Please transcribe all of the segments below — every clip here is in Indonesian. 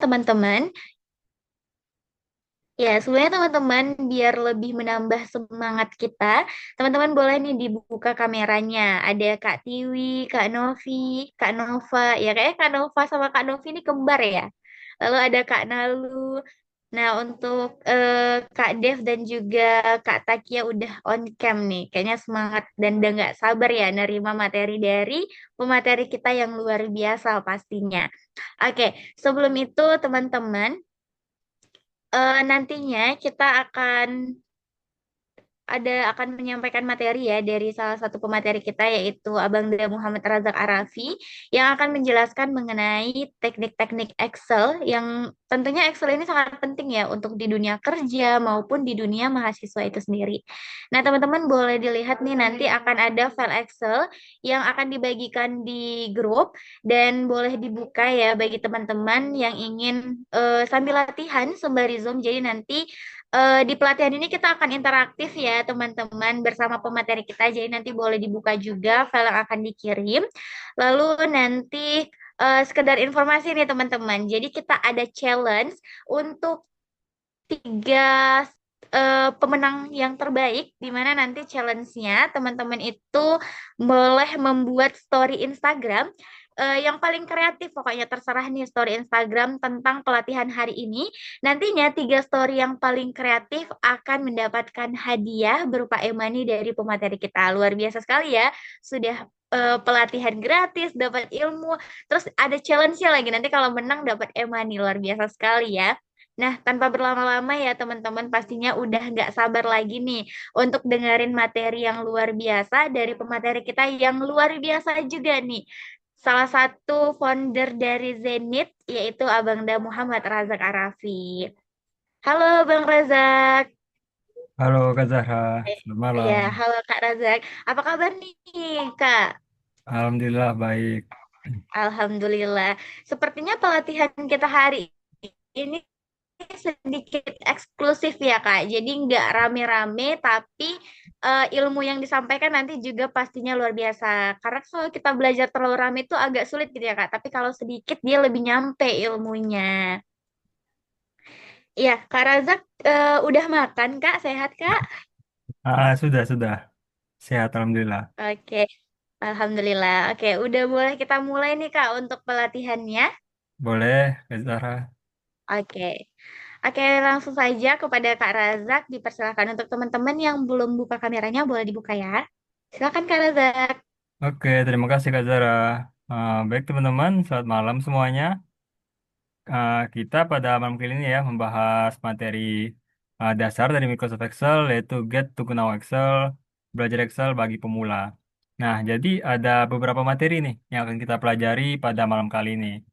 teman-teman, ya sebenarnya teman-teman biar lebih menambah semangat kita, teman-teman boleh nih dibuka kameranya. Ada Kak Tiwi, Kak Novi, Kak Nova. Ya kayaknya Kak Nova sama Kak Novi ini kembar ya. Lalu ada Kak Nalu. Nah untuk Kak Dev dan juga Kak Takia udah on cam nih. Kayaknya semangat dan udah nggak sabar ya nerima materi dari pemateri kita yang luar biasa pastinya. Oke, sebelum itu teman-teman, nantinya kita akan menyampaikan materi ya dari salah satu pemateri kita yaitu Abang Dea Muhammad Razak Arafi yang akan menjelaskan mengenai teknik-teknik Excel yang tentunya Excel ini sangat penting ya untuk di dunia kerja maupun di dunia mahasiswa itu sendiri. Nah, teman-teman boleh dilihat nih nanti akan ada file Excel yang akan dibagikan di grup dan boleh dibuka ya bagi teman-teman yang ingin sambil latihan sembari Zoom. Jadi nanti di pelatihan ini kita akan interaktif ya teman-teman bersama pemateri kita. Jadi nanti boleh dibuka juga file yang akan dikirim. Lalu nanti sekedar informasi nih teman-teman. Jadi kita ada challenge untuk tiga pemenang yang terbaik, di mana nanti challenge-nya teman-teman itu boleh membuat story Instagram yang paling kreatif, pokoknya terserah nih story Instagram tentang pelatihan hari ini. Nantinya tiga story yang paling kreatif akan mendapatkan hadiah berupa e-money dari pemateri kita. Luar biasa sekali ya, sudah pelatihan gratis, dapat ilmu, terus ada challenge-nya lagi. Nanti kalau menang dapat e-money, luar biasa sekali ya. Nah, tanpa berlama-lama ya teman-teman, pastinya udah nggak sabar lagi nih untuk dengerin materi yang luar biasa dari pemateri kita yang luar biasa juga nih. Salah satu founder dari Zenith, yaitu Abang Da Muhammad Razak Arafi. Halo Bang Razak. Halo Kak Zahra, selamat Ya, malam. halo Kak Razak. Apa kabar nih Kak? Alhamdulillah baik. Alhamdulillah. Sepertinya pelatihan kita hari ini sedikit eksklusif ya Kak. Jadi nggak rame-rame, tapi ilmu yang disampaikan nanti juga pastinya luar biasa. Karena kalau kita belajar terlalu rame itu agak sulit gitu ya Kak. Tapi kalau sedikit dia lebih nyampe ilmunya. Iya, Kak Razak udah makan Kak? Sehat Kak? Sudah. Sehat Alhamdulillah. Oke, Alhamdulillah. Oke, udah boleh kita mulai nih Kak untuk pelatihannya. Boleh Kak Zahra? Oke. Oke, langsung saja kepada Kak Razak. Dipersilakan untuk teman-teman yang belum buka kameranya, boleh dibuka ya. Silakan Kak Razak. Oke, terima kasih Kak Zahra. Baik teman-teman, selamat malam semuanya. Kita pada malam kali ini ya membahas materi dasar dari Microsoft Excel yaitu Get to Know Excel, belajar Excel bagi pemula. Nah, jadi ada beberapa materi nih yang akan kita pelajari pada malam kali ini.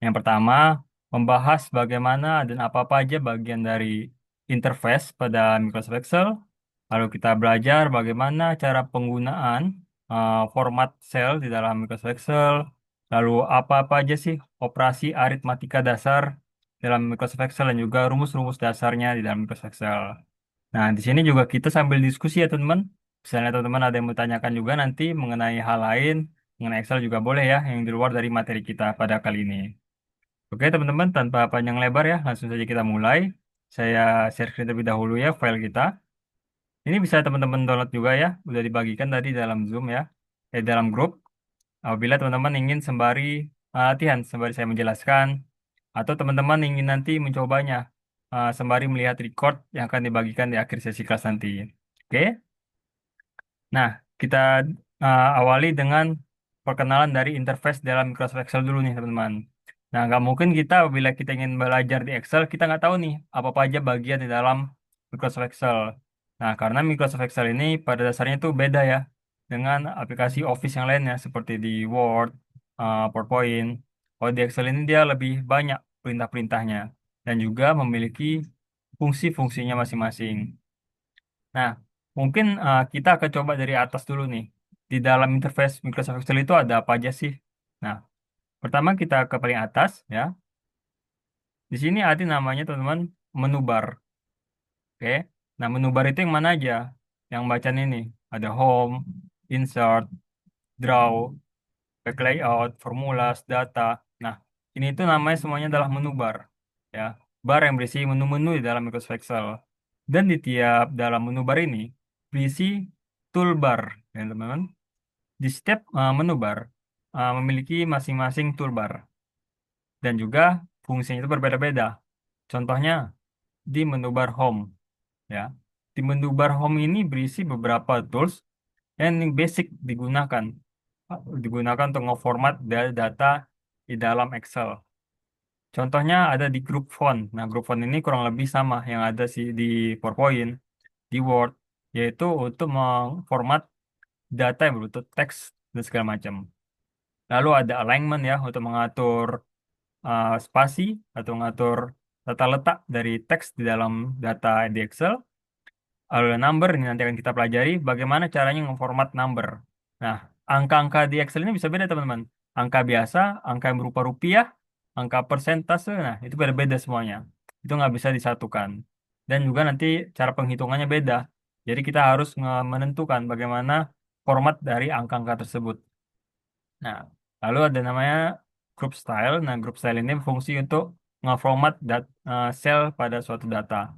Yang pertama, membahas bagaimana dan apa-apa aja bagian dari interface pada Microsoft Excel. Lalu kita belajar bagaimana cara penggunaan format cell di dalam Microsoft Excel. Lalu apa-apa aja sih operasi aritmatika dasar dalam Microsoft Excel dan juga rumus-rumus dasarnya di dalam Microsoft Excel. Nah, di sini juga kita sambil diskusi ya teman-teman. Misalnya teman-teman ada yang bertanyakan juga nanti mengenai hal lain, mengenai Excel juga boleh ya, yang di luar dari materi kita pada kali ini. Oke teman-teman, tanpa panjang lebar ya, langsung saja kita mulai. Saya share screen terlebih dahulu ya file kita. Ini bisa teman-teman download juga ya, udah dibagikan tadi dalam Zoom ya, dalam grup. Apabila teman-teman ingin sembari latihan, sembari saya menjelaskan, atau teman-teman ingin nanti mencobanya, sembari melihat record yang akan dibagikan di akhir sesi kelas nanti. Oke, nah kita awali dengan perkenalan dari interface dalam Microsoft Excel dulu nih teman-teman. Nah, nggak mungkin kita apabila kita ingin belajar di Excel, kita nggak tahu nih apa-apa aja bagian di dalam Microsoft Excel. Nah, karena Microsoft Excel ini pada dasarnya itu beda ya dengan aplikasi Office yang lainnya seperti di Word, PowerPoint. Kalau di Excel ini dia lebih banyak perintah-perintahnya dan juga memiliki fungsi-fungsinya masing-masing. Nah, mungkin kita akan coba dari atas dulu nih. Di dalam interface Microsoft Excel itu ada apa aja sih? Nah, pertama kita ke paling atas ya. Di sini ada namanya teman-teman menu bar. Oke. Nah, menu bar itu yang mana aja? Yang bacaan ini ada home, insert, draw, back layout, formulas, data. Nah, ini itu namanya semuanya adalah menu bar. ya, bar yang berisi menu-menu di dalam Microsoft Excel. Dan di tiap dalam menu bar ini berisi toolbar, ya teman-teman. Di setiap menu bar memiliki masing-masing toolbar dan juga fungsinya itu berbeda-beda. Contohnya di menu bar home, ya. Di menu bar home ini berisi beberapa tools yang basic digunakan untuk ngeformat data di dalam Excel. Contohnya ada di group font. Nah, group font ini kurang lebih sama yang ada sih di PowerPoint, di Word, yaitu untuk memformat data yang berbentuk teks dan segala macam. Lalu ada alignment ya untuk mengatur spasi atau mengatur tata letak dari teks di dalam data di Excel. Lalu ada number ini nanti akan kita pelajari bagaimana caranya memformat number. Nah, angka-angka di Excel ini bisa beda teman-teman. Angka biasa, angka yang berupa rupiah, angka persentase, nah itu beda-beda semuanya. Itu nggak bisa disatukan. Dan juga nanti cara penghitungannya beda. Jadi kita harus menentukan bagaimana format dari angka-angka tersebut. Nah, lalu ada namanya group style. Nah, group style ini berfungsi untuk ngeformat sel pada suatu data,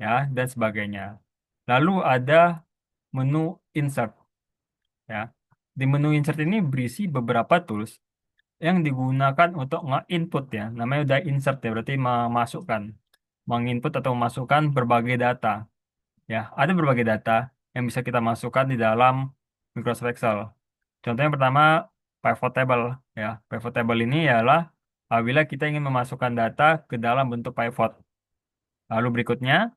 ya, dan sebagainya. Lalu ada menu insert, ya. Di menu insert ini berisi beberapa tools yang digunakan untuk nge-input ya. Namanya udah insert ya, berarti memasukkan, menginput atau memasukkan berbagai data. Ya, ada berbagai data yang bisa kita masukkan di dalam Microsoft Excel. Contohnya pertama pivot table ya. Pivot table ini ialah apabila kita ingin memasukkan data ke dalam bentuk pivot. Lalu berikutnya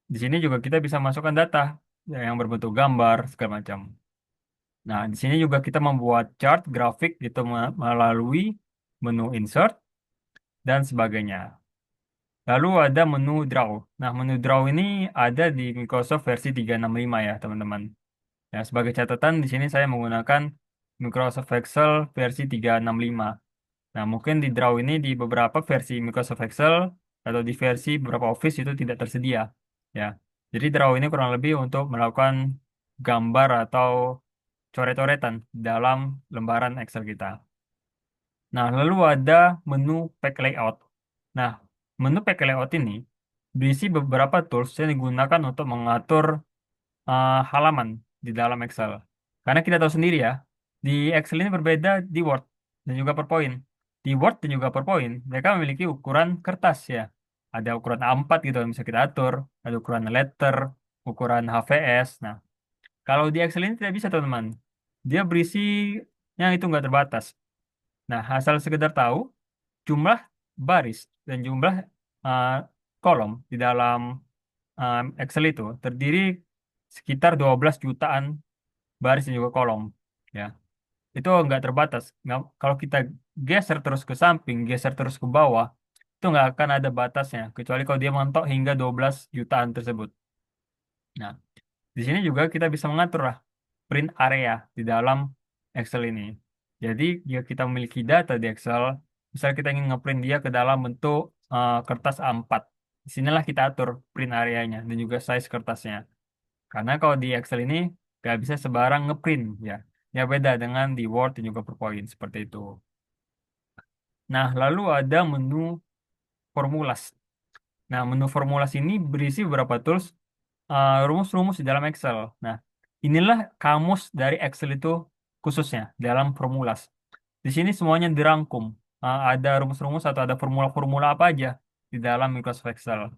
di sini juga kita bisa masukkan data ya, yang berbentuk gambar segala macam. Nah, di sini juga kita membuat chart, grafik gitu melalui menu insert dan sebagainya. Lalu ada menu draw. Nah, menu draw ini ada di Microsoft versi 365 ya, teman-teman. Ya, sebagai catatan di sini saya menggunakan Microsoft Excel versi 365. Nah, mungkin di draw ini di beberapa versi Microsoft Excel atau di versi beberapa Office itu tidak tersedia. Ya, jadi draw ini kurang lebih untuk melakukan gambar atau coret-coretan dalam lembaran Excel kita. Nah, lalu ada menu Pack Layout. Nah, menu Pack Layout ini berisi beberapa tools yang digunakan untuk mengatur halaman di dalam Excel. Karena kita tahu sendiri ya, di Excel ini berbeda di Word dan juga PowerPoint. Di Word dan juga PowerPoint, mereka memiliki ukuran kertas ya. Ada ukuran A4 gitu yang bisa kita atur, ada ukuran letter, ukuran HVS. Nah, kalau di Excel ini tidak bisa teman-teman. Dia berisi yang itu nggak terbatas. Nah, asal sekedar tahu, jumlah baris dan jumlah uh, kolom di dalam Excel itu terdiri sekitar 12 jutaan baris dan juga kolom. Ya, itu nggak terbatas. Kalau kita geser terus ke samping, geser terus ke bawah, itu nggak akan ada batasnya, kecuali kalau dia mentok hingga 12 jutaan tersebut. Nah, di sini juga kita bisa mengatur lah print area di dalam Excel ini. Jadi, jika kita memiliki data di Excel, misal kita ingin ngeprint dia ke dalam bentuk kertas A4. Di sinilah kita atur print areanya dan juga size kertasnya. Karena kalau di Excel ini nggak bisa sebarang ngeprint ya. Ya beda dengan di Word dan juga PowerPoint seperti itu. Nah, lalu ada menu formulas. Nah, menu formulas ini berisi beberapa tools rumus-rumus di dalam Excel. Nah, inilah kamus dari Excel itu khususnya dalam formulas. Di sini semuanya dirangkum. Ada rumus-rumus atau ada formula-formula apa aja di dalam Microsoft Excel.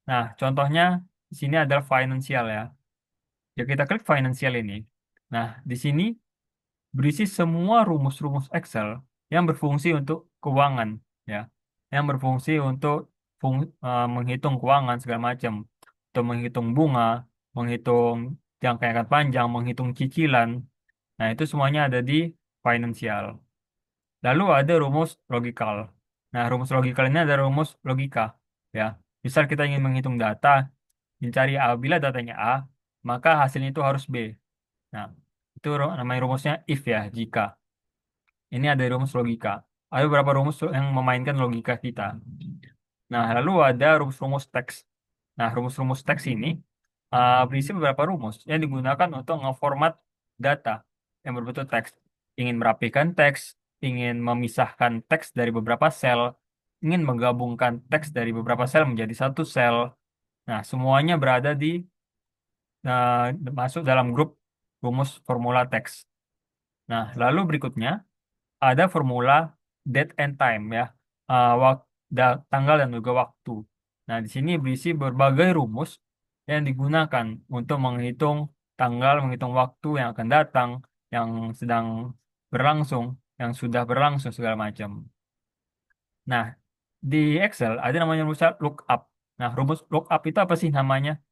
Nah, contohnya di sini adalah financial ya. Ya kita klik financial ini. Nah, di sini berisi semua rumus-rumus Excel yang berfungsi untuk keuangan ya. Yang berfungsi untuk menghitung keuangan segala macam. Untuk menghitung bunga, menghitung jangka yang akan panjang, menghitung cicilan. Nah, itu semuanya ada di financial. Lalu ada rumus logikal. Nah, rumus logikal ini ada rumus logika. Ya, misal kita ingin menghitung data, mencari A, bila datanya A, maka hasilnya itu harus B. Nah, itu namanya rumusnya if ya, jika. Ini ada rumus logika. Ada beberapa rumus yang memainkan logika kita. Nah, lalu ada rumus-rumus teks. Nah, rumus-rumus teks ini berisi beberapa rumus yang digunakan untuk ngeformat data yang berbentuk teks. Ingin merapikan teks, ingin memisahkan teks dari beberapa sel, ingin menggabungkan teks dari beberapa sel menjadi satu sel. Nah, semuanya berada di eh, masuk dalam grup rumus formula teks. Nah, lalu berikutnya ada formula date and time ya, tanggal dan juga waktu. Nah, di sini berisi berbagai rumus yang digunakan untuk menghitung tanggal, menghitung waktu yang akan datang, yang sedang berlangsung, yang sudah berlangsung segala macam. Nah, di Excel ada namanya rumus lookup. Nah, rumus lookup itu apa sih namanya?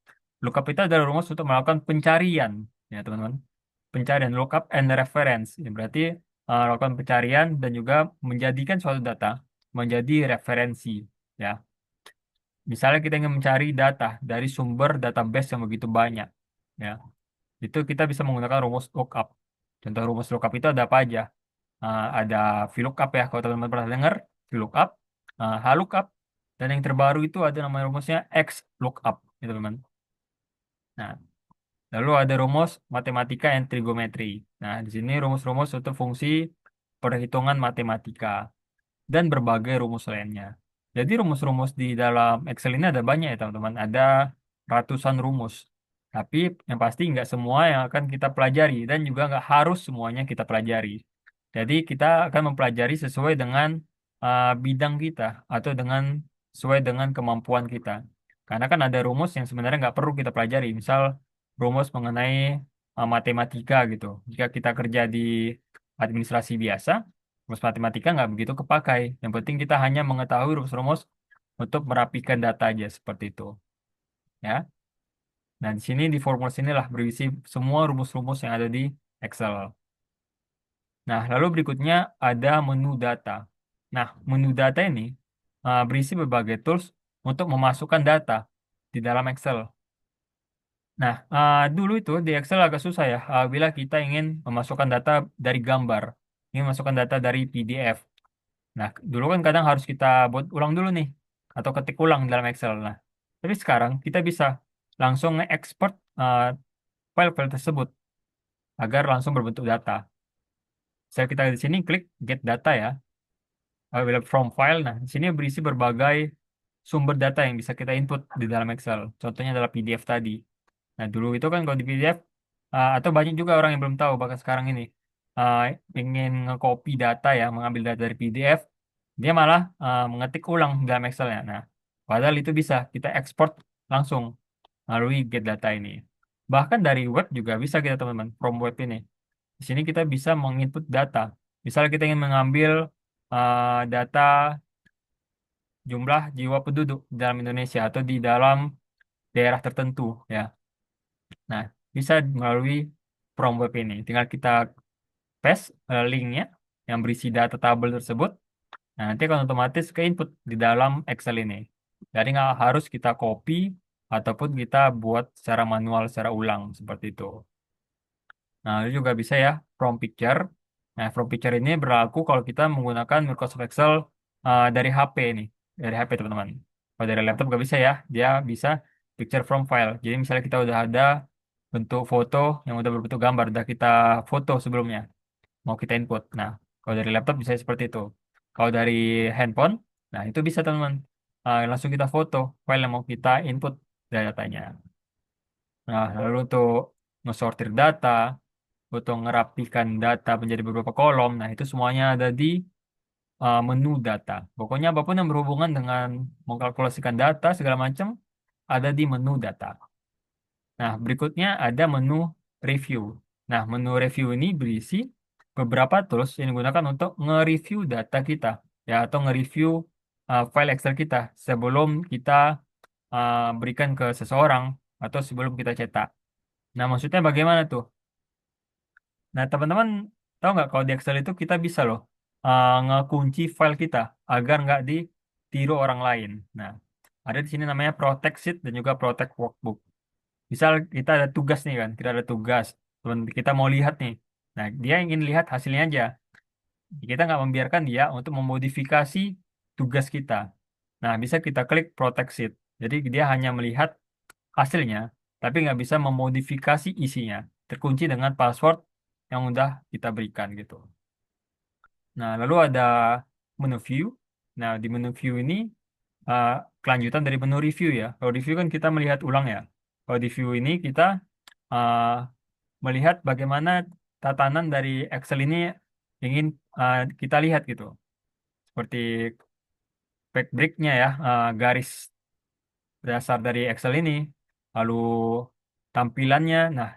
Lookup itu adalah rumus untuk melakukan pencarian, ya teman-teman. Pencarian lookup and reference. Ya, berarti melakukan pencarian dan juga menjadikan suatu data menjadi referensi. Ya, misalnya kita ingin mencari data dari sumber database yang begitu banyak. Ya, itu kita bisa menggunakan rumus lookup. Contoh rumus lookup itu ada apa aja? Ada VLOOKUP ya, kalau teman-teman pernah dengar VLOOKUP, HLOOKUP, dan yang terbaru itu ada namanya rumusnya XLOOKUP, gitu teman. Nah, lalu ada rumus matematika and trigonometri. Nah, di sini rumus-rumus untuk fungsi perhitungan matematika dan berbagai rumus lainnya. Jadi rumus-rumus di dalam Excel ini ada banyak ya teman-teman. Ada ratusan rumus. Tapi yang pasti nggak semua yang akan kita pelajari dan juga nggak harus semuanya kita pelajari. Jadi kita akan mempelajari sesuai dengan bidang kita atau sesuai dengan kemampuan kita. Karena kan ada rumus yang sebenarnya nggak perlu kita pelajari. Misal rumus mengenai matematika gitu. Jika kita kerja di administrasi biasa, rumus matematika nggak begitu kepakai. Yang penting kita hanya mengetahui rumus-rumus untuk merapikan data aja seperti itu. Ya. Nah, di sini di formula sinilah berisi semua rumus-rumus yang ada di Excel. Nah, lalu berikutnya ada menu data. Nah, menu data ini berisi berbagai tools untuk memasukkan data di dalam Excel. Nah, dulu itu di Excel agak susah ya, bila kita ingin memasukkan data dari gambar, ingin memasukkan data dari PDF. Nah, dulu kan kadang harus kita buat ulang dulu nih, atau ketik ulang dalam Excel. Nah, tapi sekarang kita bisa langsung nge-export file-file tersebut agar langsung berbentuk data. Saya kita di sini klik Get Data ya, bila from file. Nah, di sini berisi berbagai sumber data yang bisa kita input di dalam Excel. Contohnya adalah PDF tadi. Nah, dulu itu kan kalau di PDF, atau banyak juga orang yang belum tahu, bahkan sekarang ini, uh, ingin nge-copy data ya, mengambil data dari PDF, dia malah mengetik ulang dalam Excel-nya. Nah, padahal itu bisa kita ekspor langsung melalui get data ini. Bahkan dari web juga bisa kita teman-teman, from web ini. Di sini kita bisa menginput data. Misalnya kita ingin mengambil data jumlah jiwa penduduk dalam Indonesia atau di dalam daerah tertentu ya. Nah, bisa melalui from web ini. Tinggal kita paste linknya yang berisi data tabel tersebut. Nah, nanti akan otomatis ke input di dalam Excel ini. Jadi nggak harus kita copy ataupun kita buat secara manual, secara ulang seperti itu. Nah, itu juga bisa ya from picture. Nah, from picture ini berlaku kalau kita menggunakan Microsoft Excel dari HP ini, dari HP teman-teman. Kalau dari laptop nggak bisa ya, dia bisa picture from file. Jadi misalnya kita udah ada bentuk foto yang udah berbentuk gambar, udah kita foto sebelumnya, mau kita input. Nah, kalau dari laptop bisa seperti itu. Kalau dari handphone, nah itu bisa teman-teman. Langsung kita foto file yang mau kita input datanya. Nah, lalu untuk ngesortir data, untuk ngerapikan data menjadi beberapa kolom, nah itu semuanya ada di menu data. Pokoknya apapun yang berhubungan dengan mengkalkulasikan data segala macam ada di menu data. Nah, berikutnya ada menu review. Nah, menu review ini berisi beberapa tools yang digunakan untuk nge-review data kita, ya, atau nge-review file Excel kita sebelum kita berikan ke seseorang atau sebelum kita cetak. Nah, maksudnya bagaimana tuh? Nah, teman-teman tahu nggak kalau di Excel itu kita bisa loh ngekunci file kita agar nggak ditiru orang lain. Nah, ada di sini namanya Protect Sheet dan juga Protect Workbook. Misal kita ada tugas nih kan, kita ada tugas, teman kita mau lihat nih. Nah, dia ingin lihat hasilnya aja. Kita nggak membiarkan dia untuk memodifikasi tugas kita. Nah, bisa kita klik Protect Sheet. Jadi dia hanya melihat hasilnya, tapi nggak bisa memodifikasi isinya. Terkunci dengan password yang udah kita berikan gitu. Nah, lalu ada menu view. Nah, di menu view ini uh, kelanjutan dari menu review ya. Kalau review kan kita melihat ulang ya. Kalau di view ini kita uh, melihat bagaimana tatanan dari Excel ini ingin kita lihat gitu. Seperti backbrick-nya ya, garis dasar dari Excel ini. Lalu tampilannya. Nah,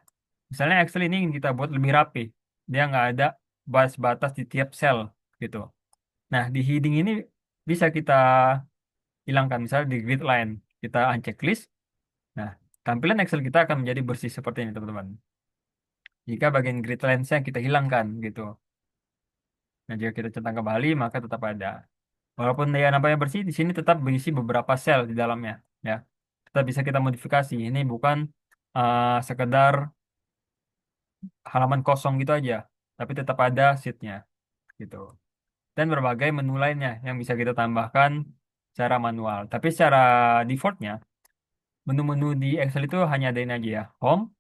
misalnya Excel ini ingin kita buat lebih rapi. Dia nggak ada batas-batas di tiap sel gitu. Nah, di heading ini bisa kita hilangkan. Misalnya di grid line, kita uncheck list. Nah, tampilan Excel kita akan menjadi bersih seperti ini, teman-teman. Jika bagian grid lines-nya kita hilangkan gitu. Nah, jika kita centang kembali, maka tetap ada. Walaupun dia nampaknya bersih, di sini tetap berisi beberapa sel di dalamnya. Ya, tetap bisa kita modifikasi. Ini bukan sekedar halaman kosong gitu aja, tapi tetap ada sheet-nya gitu. Dan berbagai menu lainnya yang bisa kita tambahkan secara manual. Tapi secara defaultnya, menu-menu di Excel itu hanya ada ini aja ya. Home,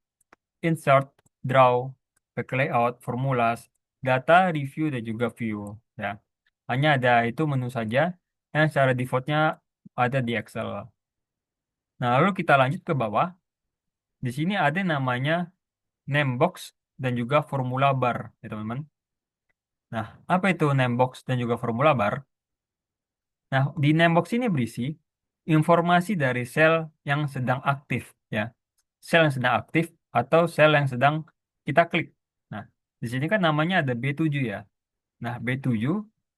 Insert, Draw, Back Layout, Formulas, Data, Review, dan juga View. Ya, hanya ada itu menu saja yang secara defaultnya ada di Excel. Nah, lalu kita lanjut ke bawah. Di sini ada namanya name box dan juga formula bar, ya teman-teman. Nah, apa itu name box dan juga formula bar? Nah, di name box ini berisi informasi dari sel yang sedang aktif, ya. Sel yang sedang aktif atau sel yang sedang kita klik. Nah, di sini kan namanya ada B7 ya. Nah, B7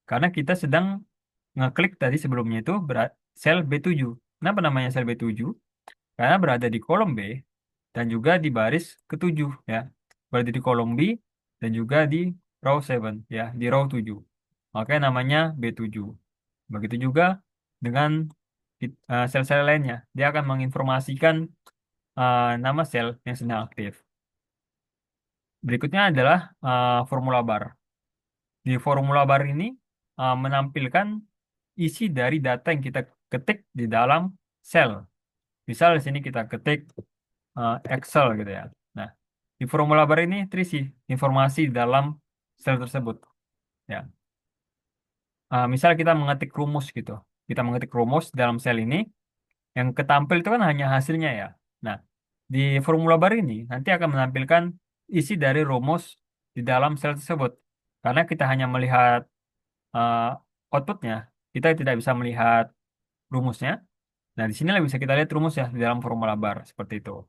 karena kita sedang ngeklik tadi sebelumnya itu sel B7. Kenapa namanya sel B7? Karena berada di kolom B dan juga di baris ketujuh ya. Berada di kolom B dan juga di row 7 ya, di row 7. Makanya namanya B7. Begitu juga dengan sel-sel lainnya. Dia akan menginformasikan nama sel yang sedang aktif. Berikutnya adalah formula bar. Di formula bar ini menampilkan isi dari data yang kita ketik di dalam sel. Misal di sini kita ketik Excel gitu ya. Nah, di formula bar ini terisi informasi di dalam sel tersebut. Ya, misal kita mengetik rumus gitu. Kita mengetik rumus dalam sel ini, yang ketampil itu kan hanya hasilnya ya. Nah, di formula bar ini nanti akan menampilkan isi dari rumus di dalam sel tersebut. Karena kita hanya melihat uh, outputnya, kita tidak bisa melihat rumusnya. Nah, di sini bisa kita lihat rumus ya di dalam formula bar seperti itu.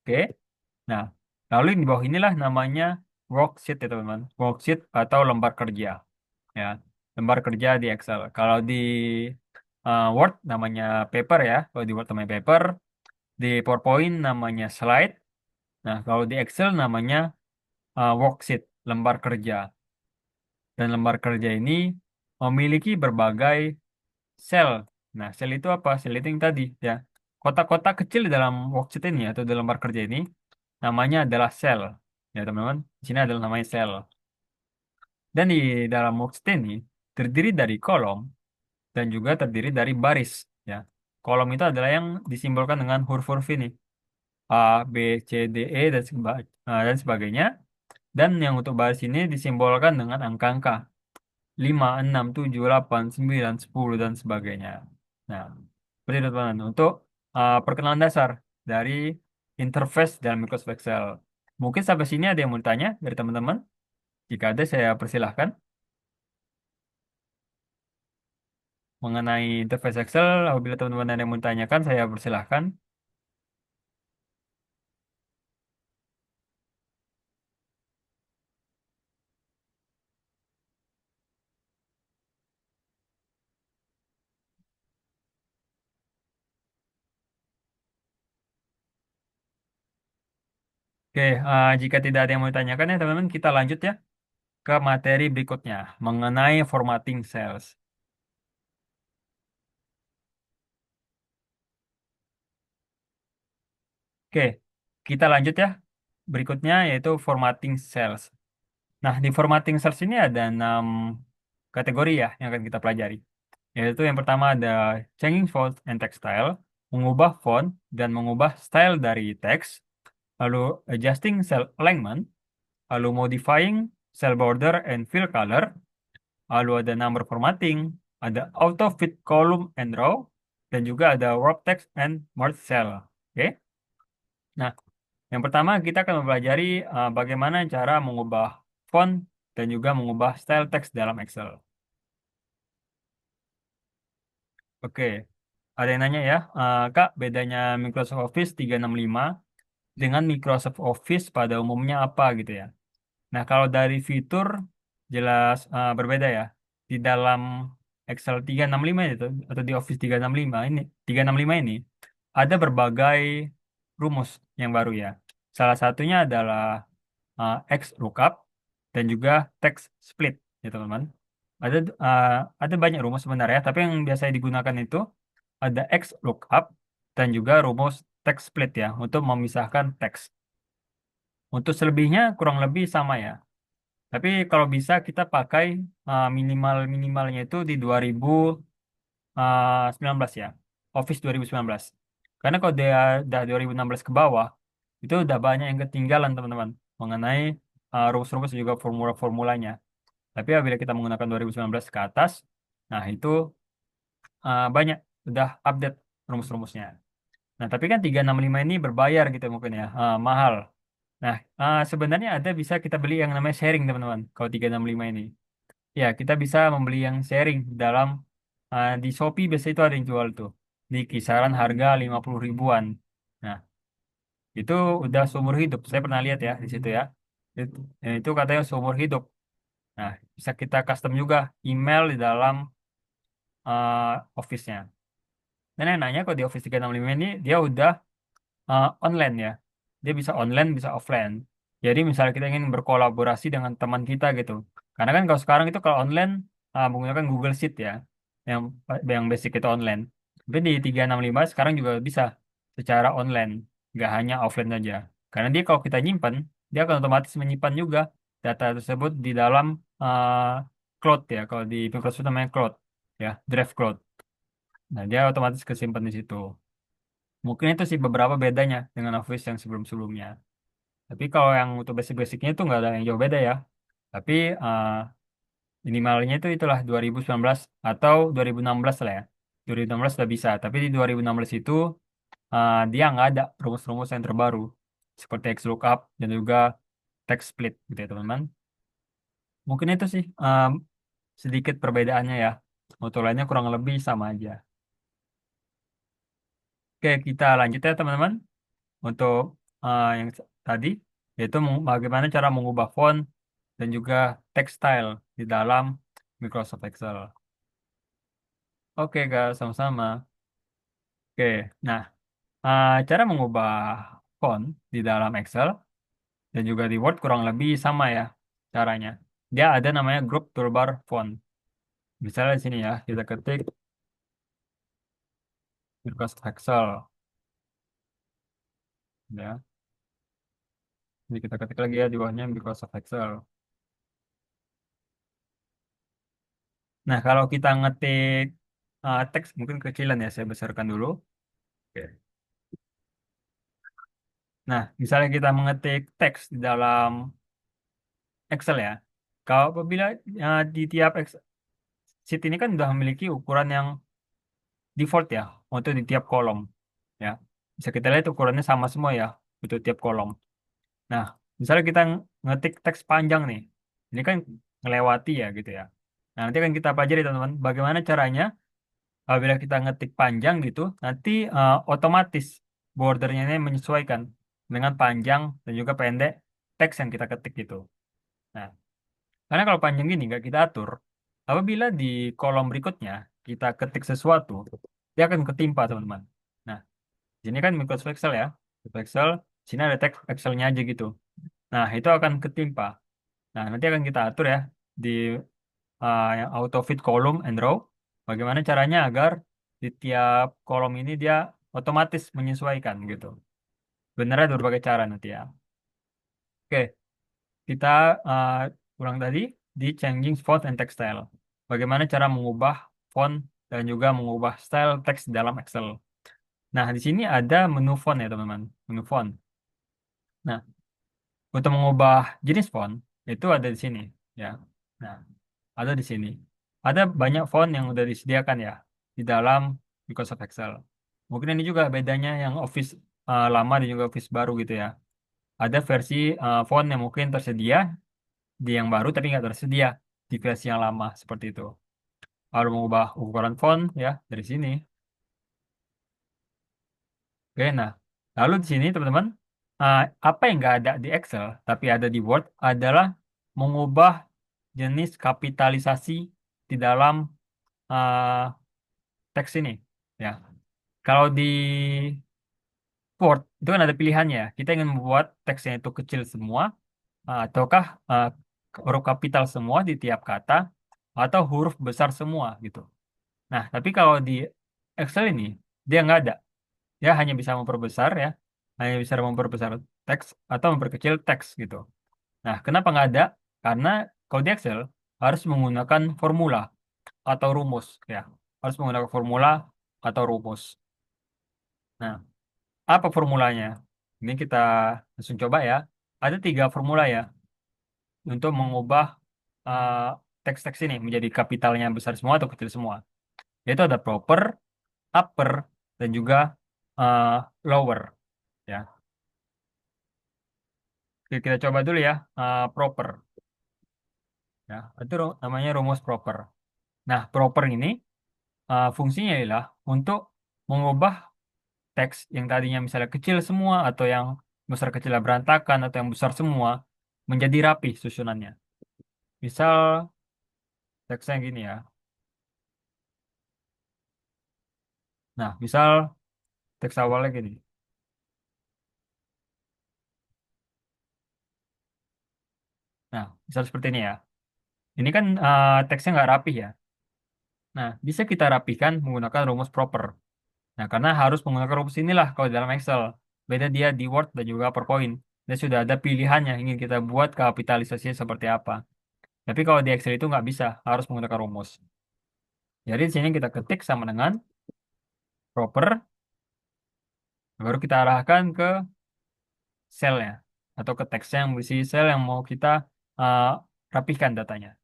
Oke. Nah, lalu di bawah inilah namanya worksheet ya teman-teman. Worksheet atau lembar kerja. Ya, lembar kerja di Excel. Kalau di Word namanya paper ya. Kalau di Word namanya paper. Di PowerPoint namanya slide. Nah, kalau di Excel namanya worksheet, lembar kerja. Dan lembar kerja ini memiliki berbagai sel. Nah, sel itu apa? Sel itu yang tadi ya. Kotak-kotak kecil di dalam worksheet ini atau di lembar kerja ini namanya adalah sel. Ya, teman-teman. Di sini adalah namanya sel. Dan di dalam worksheet ini terdiri dari kolom dan juga terdiri dari baris. Ya, kolom itu adalah yang disimbolkan dengan huruf-huruf ini, A, B, C, D, E dan sebagainya. Dan yang untuk baris ini disimbolkan dengan angka-angka 5, 6, 7, 8, 9, 10 dan sebagainya. Nah, seperti itu teman-teman. Untuk perkenalan dasar dari interface dalam Microsoft Excel. Mungkin sampai sini ada yang mau ditanya dari teman-teman. Jika ada, saya persilahkan. Mengenai interface Excel, apabila teman-teman ada yang mau ditanyakan, saya persilahkan. Oke, jika tidak ada yang mau ditanyakan ya teman-teman, kita lanjut ya ke materi berikutnya mengenai formatting cells. Oke, kita lanjut ya. Berikutnya yaitu formatting cells. Nah, di formatting cells ini ada 6 kategori ya yang akan kita pelajari. Yaitu yang pertama ada changing font and text style, mengubah font dan mengubah style dari teks, lalu adjusting cell alignment, lalu modifying cell border and fill color, lalu ada number formatting, ada auto fit column and row, dan juga ada wrap text and merge cell. Oke. Nah, yang pertama kita akan mempelajari bagaimana cara mengubah font dan juga mengubah style text dalam Excel. Oke, ada yang nanya ya, Kak, bedanya Microsoft Office 365 dengan Microsoft Office pada umumnya apa gitu ya? Nah, kalau dari fitur jelas berbeda ya. Di dalam Excel 365 itu atau di Office 365 ini ada berbagai rumus yang baru ya. Salah satunya adalah XLOOKUP dan juga text split ya teman-teman. Ada uh, ada banyak rumus sebenarnya, tapi yang biasa digunakan itu ada XLOOKUP dan juga rumus text split ya untuk memisahkan teks. Untuk selebihnya kurang lebih sama ya. Tapi kalau bisa kita pakai minimalnya itu di 2019 ya. Office 2019. Karena kalau dia udah 2016 ke bawah, itu udah banyak yang ketinggalan teman-teman mengenai rumus-rumus dan juga formula-formulanya. Tapi apabila kita menggunakan 2019 ke atas, nah itu banyak udah update rumus-rumusnya. Nah, tapi kan 365 ini berbayar gitu mungkin ya, mahal. Nah, sebenarnya ada bisa kita beli yang namanya sharing teman-teman. Kalau 365 ini. Ya, kita bisa membeli yang sharing dalam di Shopee biasanya itu ada yang jual tuh di kisaran harga 50 ribuan. Nah, itu udah seumur hidup. Saya pernah lihat ya di situ ya. Itu katanya seumur hidup. Nah, bisa kita custom juga email di dalam Office-nya. Dan yang nanya kok di Office 365 ini dia udah online ya. Dia bisa online, bisa offline. Jadi misalnya kita ingin berkolaborasi dengan teman kita gitu. Karena kan kalau sekarang itu kalau online menggunakan Google Sheet ya, yang yang basic itu online. Tapi di 365 sekarang juga bisa secara online, nggak hanya offline saja. Karena dia kalau kita nyimpan, dia akan otomatis menyimpan juga data tersebut di dalam cloud ya. Kalau di Microsoft namanya cloud ya, Drive Cloud. Nah, dia otomatis kesimpan di situ. Mungkin itu sih beberapa bedanya dengan Office yang sebelum-sebelumnya. Tapi kalau yang untuk basic-basicnya itu nggak ada yang jauh beda ya. Tapi minimalnya itu itulah 2019 atau 2016 lah ya. 2016 sudah bisa. Tapi di 2016 itu dia nggak ada rumus-rumus yang terbaru. Seperti XLOOKUP dan juga text split gitu ya teman-teman. Mungkin itu sih sedikit perbedaannya ya. Untuk lainnya kurang lebih sama aja. Oke, kita lanjut ya teman-teman. Untuk yang tadi, yaitu bagaimana cara mengubah font dan juga text style di dalam Microsoft Excel. Oke, Kak, sama-sama. Oke, nah, cara mengubah font di dalam Excel dan juga di Word kurang lebih sama ya caranya. Dia ada namanya group toolbar font. Misalnya di sini ya, kita ketik Microsoft Excel. Ya, jadi kita ketik lagi ya di bawahnya Microsoft Excel. Nah, kalau kita ngetik teks mungkin kecilan ya, saya besarkan dulu. Oke. Nah, misalnya kita mengetik teks di dalam Excel ya. Kalau apabila di tiap sheet ini kan sudah memiliki ukuran yang default ya untuk di tiap kolom ya. Bisa kita lihat ukurannya sama semua ya untuk tiap kolom. Nah, misalnya kita ngetik teks panjang nih. Ini kan ngelewati ya gitu ya. Nah, nanti akan kita pelajari teman-teman bagaimana caranya apabila kita ngetik panjang gitu, nanti otomatis bordernya ini menyesuaikan dengan panjang dan juga pendek teks yang kita ketik gitu. Nah, karena kalau panjang gini nggak kita atur, apabila di kolom berikutnya kita ketik sesuatu, dia akan ketimpa teman-teman. Nah, di sini kan Microsoft Excel ya, Microsoft Excel, sini ada teks Excelnya aja gitu. Nah, itu akan ketimpa. Nah, nanti akan kita atur ya di yang auto fit column and row. Bagaimana caranya agar di tiap kolom ini dia otomatis menyesuaikan gitu. Benar ada berbagai cara nanti ya. Oke, kita uh, ulang tadi di changing font and text style. Bagaimana cara mengubah font dan juga mengubah style teks dalam Excel. Nah, di sini ada menu font ya teman-teman, menu font. Nah, untuk mengubah jenis font itu ada di sini ya. Nah, ada di sini. ada banyak font yang udah disediakan ya di dalam Microsoft Excel. Mungkin ini juga bedanya yang Office lama dan juga Office baru gitu ya. Ada versi font yang mungkin tersedia di yang baru tapi nggak tersedia di versi yang lama seperti itu. Kalau mengubah ukuran font ya dari sini. Oke, nah lalu di sini teman-teman, uh, apa yang nggak ada di Excel tapi ada di Word adalah mengubah jenis kapitalisasi di dalam uh, teks ini. Ya, kalau di Word itu kan ada pilihannya. Kita ingin membuat teksnya itu kecil semua, ataukah huruf kapital semua di tiap kata, atau huruf besar semua gitu. Nah, tapi kalau di Excel ini dia nggak ada. Dia hanya bisa memperbesar ya, hanya bisa memperbesar teks atau memperkecil teks gitu. Nah, kenapa nggak ada? Karena kalau di Excel harus menggunakan formula atau rumus ya, harus menggunakan formula atau rumus. Nah, apa formulanya? Ini kita langsung coba ya. Ada tiga formula ya untuk mengubah eh, teks-teks ini menjadi kapitalnya besar semua atau kecil semua. Yaitu ada proper, upper, dan juga eh, lower ya. Oke, kita coba dulu ya, proper ya. Itu namanya rumus proper. Nah, proper ini fungsinya adalah untuk mengubah teks yang tadinya misalnya kecil semua atau yang besar kecilnya berantakan atau yang besar semua menjadi rapi susunannya. Misal teksnya gini ya. Nah, misal teks awalnya gini. Nah, misal seperti ini ya. Ini kan teksnya nggak rapi ya. Nah, bisa kita rapikan menggunakan rumus proper. Nah, karena harus menggunakan rumus inilah kalau di dalam Excel. Beda dia di Word dan juga PowerPoint. Dan sudah ada pilihannya ingin kita buat kapitalisasinya seperti apa. Tapi kalau di Excel itu nggak bisa, harus menggunakan rumus. Jadi di sini kita ketik sama dengan proper, baru kita arahkan ke selnya atau ke teksnya yang berisi sel yang mau kita uh, rapihkan datanya.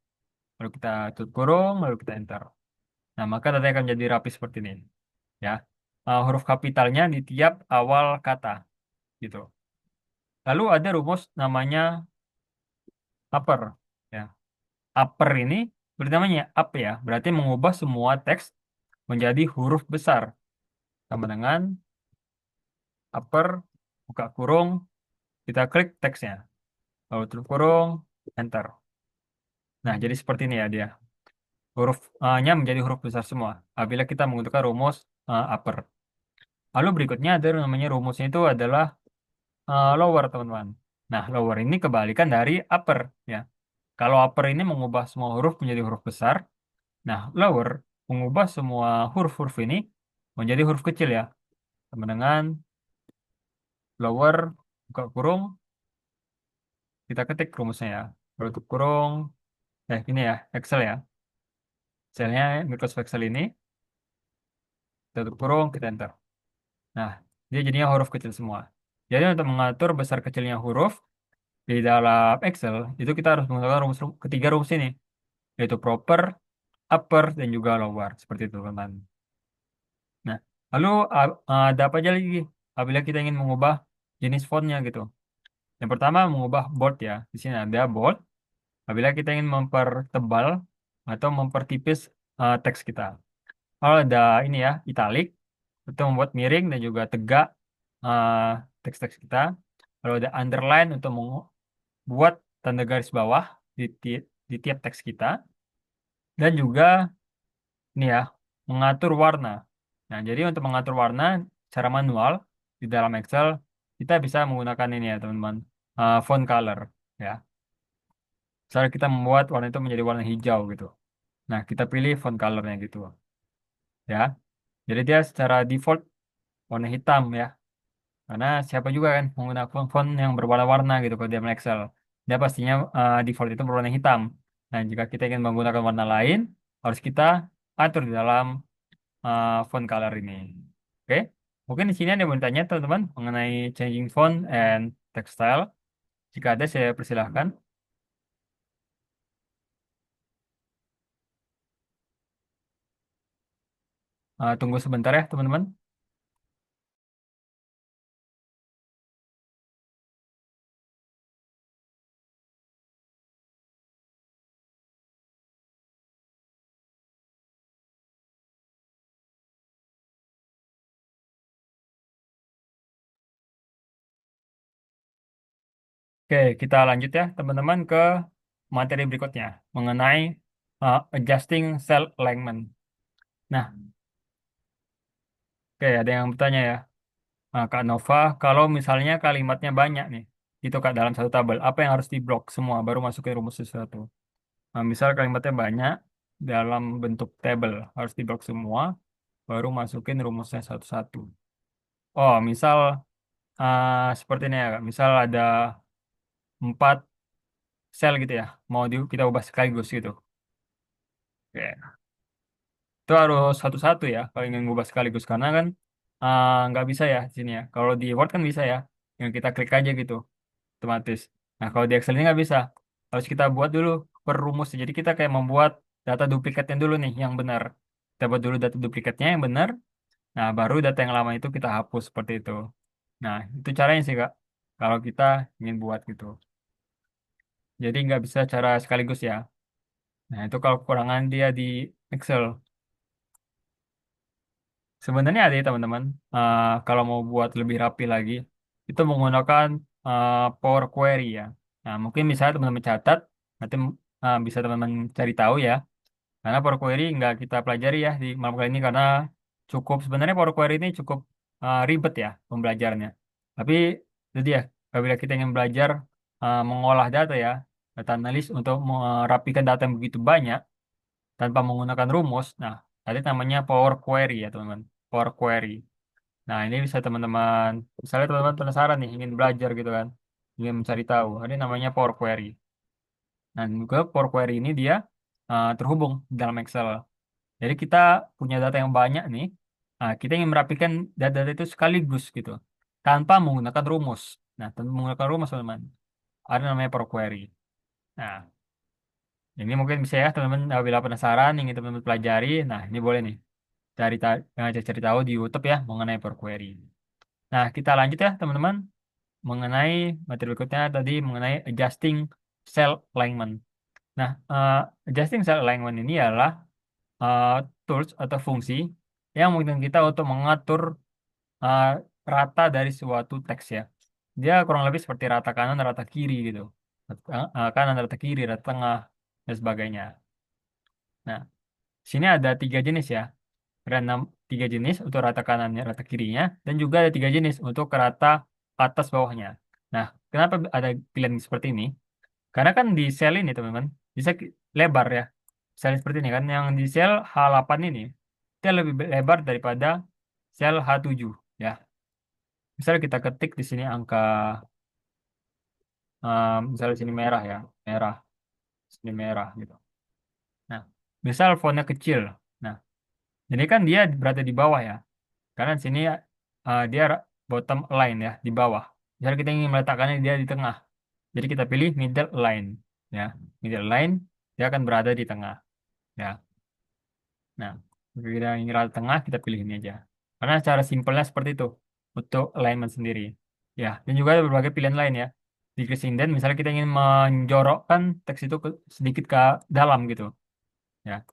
Lalu kita tutup kurung, lalu kita enter. Nah, maka datanya akan jadi rapi seperti ini. Ya, huruf kapitalnya di tiap awal kata, gitu. Lalu ada rumus namanya upper. Ya, upper ini berarti namanya up ya, berarti mengubah semua teks menjadi huruf besar. Sama dengan upper, buka kurung, kita klik teksnya. Lalu tutup kurung, enter. Nah, jadi seperti ini ya dia. Huruf nya menjadi huruf besar semua apabila kita menggunakan rumus upper. Lalu berikutnya ada namanya rumusnya itu adalah lower, teman-teman. Nah, lower ini kebalikan dari upper ya. Kalau upper ini mengubah semua huruf menjadi huruf besar, nah lower mengubah semua huruf-huruf ini menjadi huruf kecil ya. Sama dengan lower, buka kurung, kita ketik rumusnya ya. Tutup kurung, ini ya, Excel ya. Selnya Microsoft Excel ini, tutup kurung, kita enter. Nah, dia jadinya huruf kecil semua. Jadi untuk mengatur besar kecilnya huruf di dalam Excel, itu kita harus menggunakan ketiga rumus ini, yaitu proper, upper, dan juga lower. Seperti itu, teman-teman. Nah, lalu ada apa aja lagi apabila kita ingin mengubah jenis fontnya gitu. Yang pertama, mengubah bold ya. Di sini ada bold. Apabila kita ingin mempertebal atau mempertipis teks kita. Kalau ada ini ya, italic, itu membuat miring dan juga tegak eh, teks-teks kita. Kalau ada underline untuk membuat tanda garis bawah di tiap teks kita. Dan juga ini ya, mengatur warna. Nah, jadi untuk mengatur warna secara manual di dalam Excel, kita bisa menggunakan ini ya, teman-teman. Font color ya. Misalnya kita membuat warna itu menjadi warna hijau gitu. Nah, kita pilih font colornya gitu ya. Jadi dia secara default warna hitam ya. Karena siapa juga kan menggunakan font yang berwarna-warna gitu kalau dia Excel. Dia pastinya default itu berwarna hitam. Nah, jika kita ingin menggunakan warna lain, harus kita atur di dalam font color ini. Oke, mungkin di sini ada yang mau tanya teman-teman mengenai changing font and text style. Jika ada, saya persilahkan. Tunggu sebentar ya, teman-teman. Oke, kita lanjut ya, teman-teman, ke materi berikutnya mengenai adjusting cell alignment. Nah, oke, ada yang bertanya ya, Kak Nova, kalau misalnya kalimatnya banyak nih, itu Kak dalam satu tabel, apa yang harus diblok semua baru masukin rumus sesuatu? Nah, misal kalimatnya banyak dalam bentuk tabel, harus diblok semua, baru masukin rumusnya satu-satu. Oh, misal seperti ini ya, Kak. Misal ada 4 sel gitu ya, mau kita ubah sekaligus gitu. Oke. Itu harus satu-satu ya, kalau ingin ngubah sekaligus. Karena kan nggak bisa ya di sini ya. Kalau di Word kan bisa ya, yang kita klik aja gitu, otomatis. Nah, kalau di Excel ini nggak bisa. Harus kita buat dulu per rumus. Jadi kita kayak membuat data duplikatnya dulu nih, yang benar. Kita buat dulu data duplikatnya yang benar. Nah, baru data yang lama itu kita hapus seperti itu. Nah, itu caranya sih, Kak. Kalau kita ingin buat gitu. Jadi nggak bisa cara sekaligus ya. Nah, itu kalau kekurangan dia di Excel. Sebenarnya ada ya teman-teman. Kalau mau buat lebih rapi lagi, itu menggunakan Power Query ya. Nah, mungkin misalnya teman-teman catat, nanti bisa teman-teman cari tahu ya. Karena Power Query nggak kita pelajari ya di malam kali ini karena cukup sebenarnya Power Query ini cukup ribet ya pembelajarannya. Tapi jadi ya, apabila kita ingin belajar mengolah data ya, data analis untuk merapikan data yang begitu banyak tanpa menggunakan rumus, nah tadi namanya Power Query ya teman-teman. Power Query. Nah, ini bisa teman-teman, misalnya teman-teman penasaran nih, ingin belajar gitu kan, ingin mencari tahu. Ini namanya Power Query. Dan juga Power Query ini dia terhubung dalam Excel. Jadi kita punya data yang banyak nih, kita ingin merapikan data-data itu sekaligus gitu, tanpa menggunakan rumus. Nah, tanpa menggunakan rumus teman-teman, ada namanya Power Query. Nah, ini mungkin bisa ya teman-teman bila penasaran, ingin teman-teman pelajari. Nah, ini boleh nih, cari tahu di YouTube ya mengenai Power Query. Nah, kita lanjut ya teman-teman mengenai materi berikutnya tadi mengenai adjusting cell alignment. Nah, adjusting cell alignment ini adalah uh, tools atau fungsi yang memungkinkan kita untuk mengatur uh, rata dari suatu teks ya. Dia kurang lebih seperti rata kanan, rata kiri gitu. Kanan, rata kiri, rata tengah, dan sebagainya. Nah, sini ada 3 jenis ya. Ada 3 jenis untuk rata kanannya, rata kirinya, dan juga ada 3 jenis untuk ke rata atas bawahnya. Nah, kenapa ada pilihan seperti ini? Karena kan di sel ini teman-teman bisa lebar ya. Sel seperti ini kan, yang di sel H8 ini dia lebih lebar daripada sel H7 ya. Misalnya kita ketik di sini angka, misalnya di sini merah ya, merah, sini merah gitu. Nah, misal fontnya kecil. Nah, ini kan dia berada di bawah ya. Karena di sini dia bottom line ya, di bawah. Misalnya kita ingin meletakkannya dia di tengah. Jadi kita pilih middle line ya. Middle line dia akan berada di tengah ya. Nah, jika kita ingin rata tengah, kita pilih ini aja. Karena cara simpelnya seperti itu untuk alignment sendiri. Ya, dan juga ada berbagai pilihan lain ya. Decrease indent, misalnya kita ingin menjorokkan teks itu sedikit ke dalam gitu. Ya,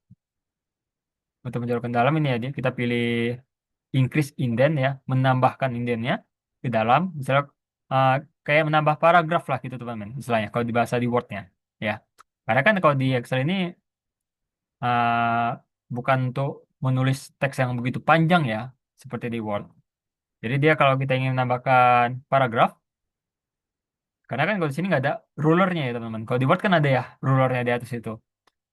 untuk menjorokkan dalam ini ya, kita pilih increase indent ya, menambahkan indentnya ke dalam. Misalnya uh, kayak menambah paragraf lah gitu teman-teman. Istilahnya kalau di bahasa di Word-nya. Ya, karena kan kalau di Excel ini bukan untuk menulis teks yang begitu panjang ya, seperti di Word. Jadi dia kalau kita ingin menambahkan paragraf, karena kan kalau di sini nggak ada rulernya ya teman-teman. Kalau di Word kan ada ya rulernya di atas itu.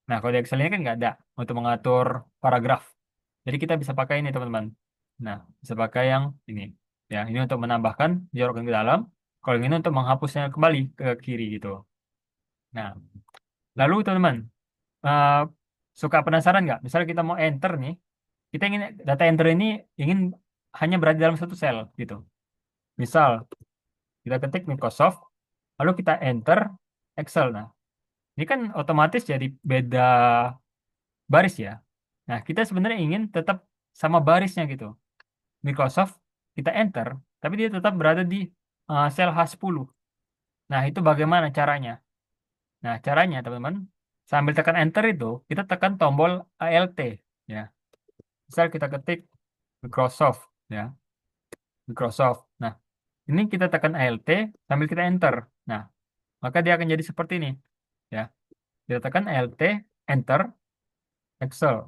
Nah kalau di Excel ini kan nggak ada untuk mengatur paragraf. Jadi kita bisa pakai ini teman-teman. Nah bisa pakai yang ini. Ya ini untuk menambahkan, jorokkan ke dalam. Kalau yang ini untuk menghapusnya kembali ke kiri gitu. Nah lalu teman-teman, eh, suka penasaran nggak? Misalnya kita mau enter nih, kita ingin data enter ini ingin hanya berada dalam satu sel gitu. Misal kita ketik Microsoft, lalu kita enter Excel. Nah, ini kan otomatis jadi beda baris ya. Nah, kita sebenarnya ingin tetap sama barisnya gitu. Microsoft kita enter, tapi dia tetap berada di sel H10. Nah, itu bagaimana caranya? Nah, caranya teman-teman, sambil tekan enter itu, kita tekan tombol ALT. Ya, misal kita ketik Microsoft, ya, Microsoft. Nah, ini kita tekan ALT sambil kita enter. Nah, maka dia akan jadi seperti ini. Ya, kita tekan ALT, enter, Excel.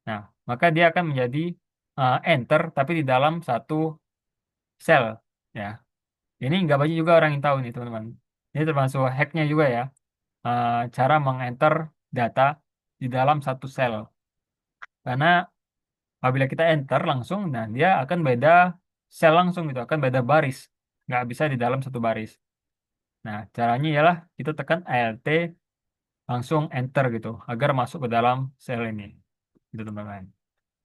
Nah, maka dia akan menjadi enter, tapi di dalam satu sel. Ya, ini nggak banyak juga orang yang tahu nih, teman-teman. Ini termasuk hacknya juga ya. Cara mengenter data di dalam satu sel. Karena apabila kita enter langsung, nah dia akan beda sel langsung gitu, akan beda baris. Nggak bisa di dalam satu baris. Nah, caranya ialah kita tekan Alt langsung enter gitu, agar masuk ke dalam sel ini. Gitu, teman-teman.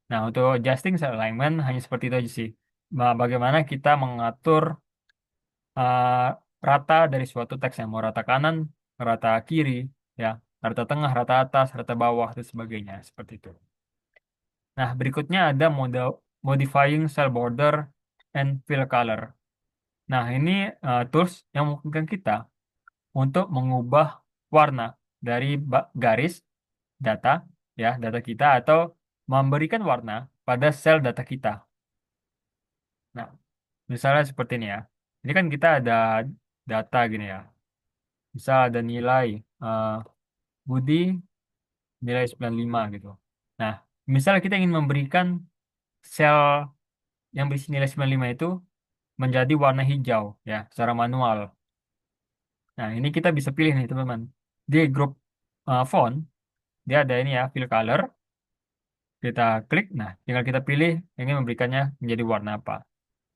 Nah, untuk adjusting cell alignment hanya seperti itu aja sih. Bagaimana kita mengatur uh, rata dari suatu teks yang mau rata kanan, rata kiri, ya, rata tengah, rata atas, rata bawah, dan sebagainya. Seperti itu. Nah, berikutnya ada modifying cell border and fill color. Nah, ini tools yang memungkinkan kita untuk mengubah warna dari garis data, ya, data kita, atau memberikan warna pada sel data kita. Nah, misalnya seperti ini ya. Ini kan kita ada data gini ya. Misal ada nilai eh, Budi nilai 95 gitu. Nah, misalnya kita ingin memberikan sel yang berisi nilai 95 itu menjadi warna hijau ya, secara manual. Nah, ini kita bisa pilih nih, teman-teman. Di grup font, dia ada ini ya, fill color. Kita klik, nah, tinggal kita pilih ingin memberikannya menjadi warna apa.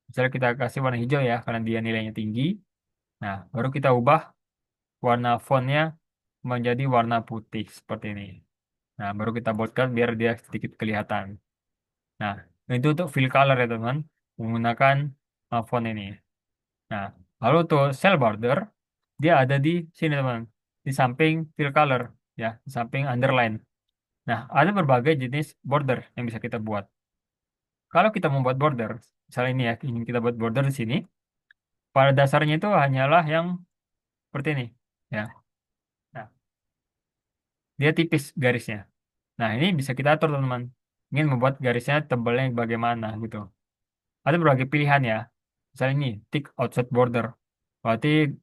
Misalnya kita kasih warna hijau ya, karena dia nilainya tinggi. Nah, baru kita ubah warna fontnya menjadi warna putih seperti ini. Nah, baru kita boldkan biar dia sedikit kelihatan. Nah, itu untuk fill color ya teman, menggunakan font ini. Nah, lalu untuk cell border, dia ada di sini teman, di samping fill color, ya, di samping underline. Nah, ada berbagai jenis border yang bisa kita buat. Kalau kita membuat border, misalnya ini ya, ingin kita buat border di sini, pada dasarnya itu hanyalah yang seperti ini, ya. Nah, dia tipis garisnya. Nah, ini bisa kita atur, teman-teman. Ingin membuat garisnya tebalnya bagaimana, gitu. Ada berbagai pilihan ya. Misalnya ini, thick outside border. Berarti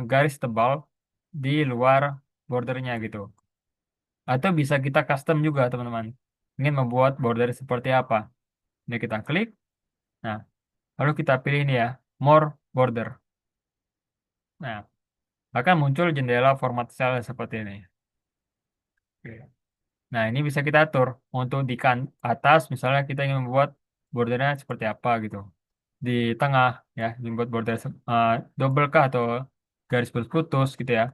garis tebal di luar bordernya, gitu. Atau bisa kita custom juga, teman-teman. Ingin membuat border seperti apa. Ini kita klik. Nah, lalu kita pilih ini ya, more border. Nah, maka muncul jendela format cell seperti ini. Oke. Nah, ini bisa kita atur untuk di atas, misalnya kita ingin membuat bordernya seperti apa gitu. Di tengah, ya, membuat border double kah atau garis putus gitu ya.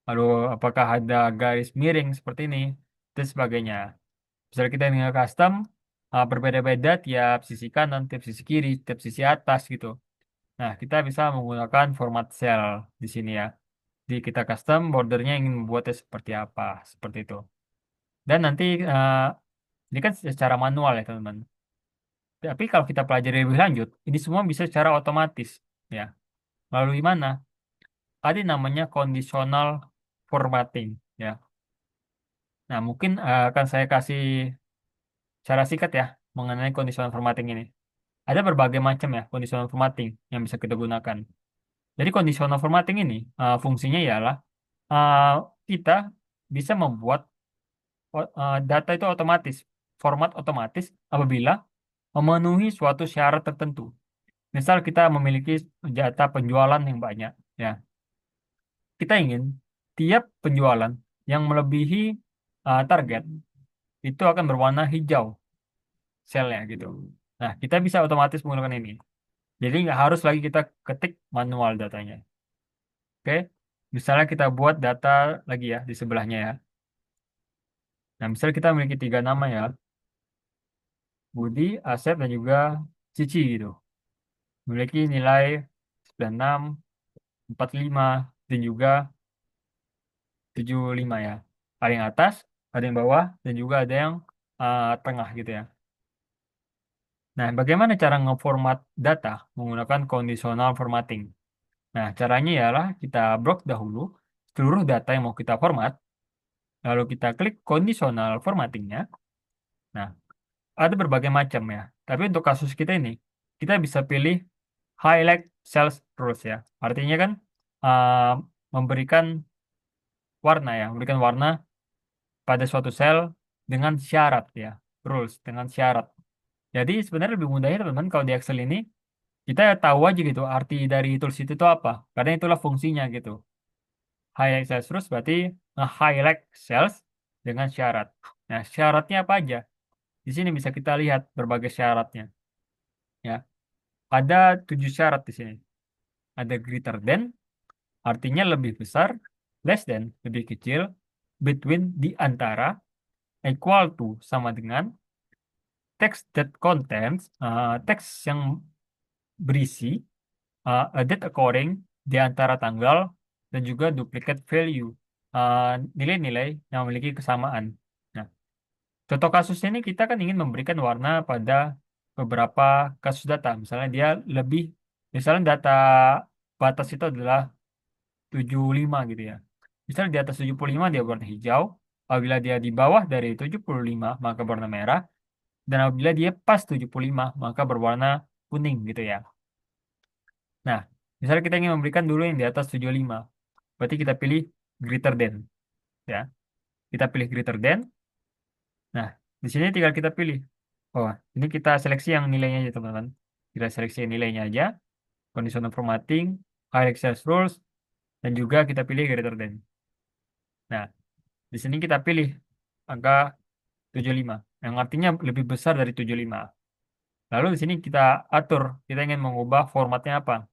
Lalu, apakah ada garis miring seperti ini, dan sebagainya. Misalnya kita ingin custom, berbeda-beda tiap sisi kanan, tiap sisi kiri, tiap sisi atas gitu. Nah, kita bisa menggunakan format cell di sini ya. Di kita custom bordernya ingin membuatnya seperti apa, seperti itu. Dan nanti ini kan secara manual ya teman-teman. Tapi kalau kita pelajari lebih lanjut, ini semua bisa secara otomatis ya. Melalui mana? Ada yang namanya conditional formatting ya. Nah, mungkin akan saya kasih cara singkat ya mengenai conditional formatting ini. Ada berbagai macam ya conditional formatting yang bisa kita gunakan. Jadi conditional formatting ini fungsinya ialah uh, kita bisa membuat data itu otomatis, format otomatis apabila memenuhi suatu syarat tertentu. Misal kita memiliki data penjualan yang banyak, ya. Kita ingin tiap penjualan yang melebihi target itu akan berwarna hijau selnya gitu. Nah, kita bisa otomatis menggunakan ini. Jadi nggak harus lagi kita ketik manual datanya. Oke, misalnya kita buat data lagi ya di sebelahnya ya. Nah, misalnya kita memiliki tiga nama ya, Budi, Asep, dan juga Cici gitu. Memiliki nilai 96, 45, dan juga 75 ya. Ada yang atas, ada yang bawah, dan juga ada yang tengah gitu ya. Nah, bagaimana cara ngeformat data menggunakan conditional formatting? Nah, caranya ialah kita blok dahulu seluruh data yang mau kita format, lalu kita klik conditional formattingnya. Nah, ada berbagai macam ya. Tapi untuk kasus kita ini, kita bisa pilih highlight cells rules ya. Artinya kan uh, memberikan warna ya, memberikan warna pada suatu sel dengan syarat ya, rules dengan syarat. Jadi sebenarnya lebih mudahnya teman-teman kalau di Excel ini kita tahu aja gitu arti dari tools itu apa, karena itulah fungsinya gitu. Highlight cells rules berarti nge-highlight cells dengan syarat. Nah, syaratnya apa aja? Di sini bisa kita lihat berbagai syaratnya. Ya, ada 7 syarat di sini. Ada greater than, artinya lebih besar, less than, lebih kecil, between, di antara, equal to, sama dengan, text that contains, teks yang berisi, a date according, di antara tanggal, dan juga duplicate value, uh, nilai-nilai yang memiliki kesamaan. Nah, contoh kasusnya ini kita kan ingin memberikan warna pada beberapa kasus data. Misalnya dia lebih, misalnya data batas itu adalah 75 gitu ya. Misalnya di atas 75 dia berwarna hijau, apabila dia di bawah dari 75 maka berwarna merah, dan apabila dia pas 75 maka berwarna kuning gitu ya. Nah, misalnya kita ingin memberikan dulu yang di atas 75, berarti kita pilih greater than ya. Kita pilih greater than. Nah, di sini tinggal kita pilih. Oh, ini kita seleksi yang nilainya aja teman-teman. Kita seleksi yang nilainya aja, conditional formatting, high access rules, dan juga kita pilih greater than. Nah, di sini kita pilih angka 75, yang artinya lebih besar dari 75. Lalu di sini kita atur, kita ingin mengubah formatnya apa?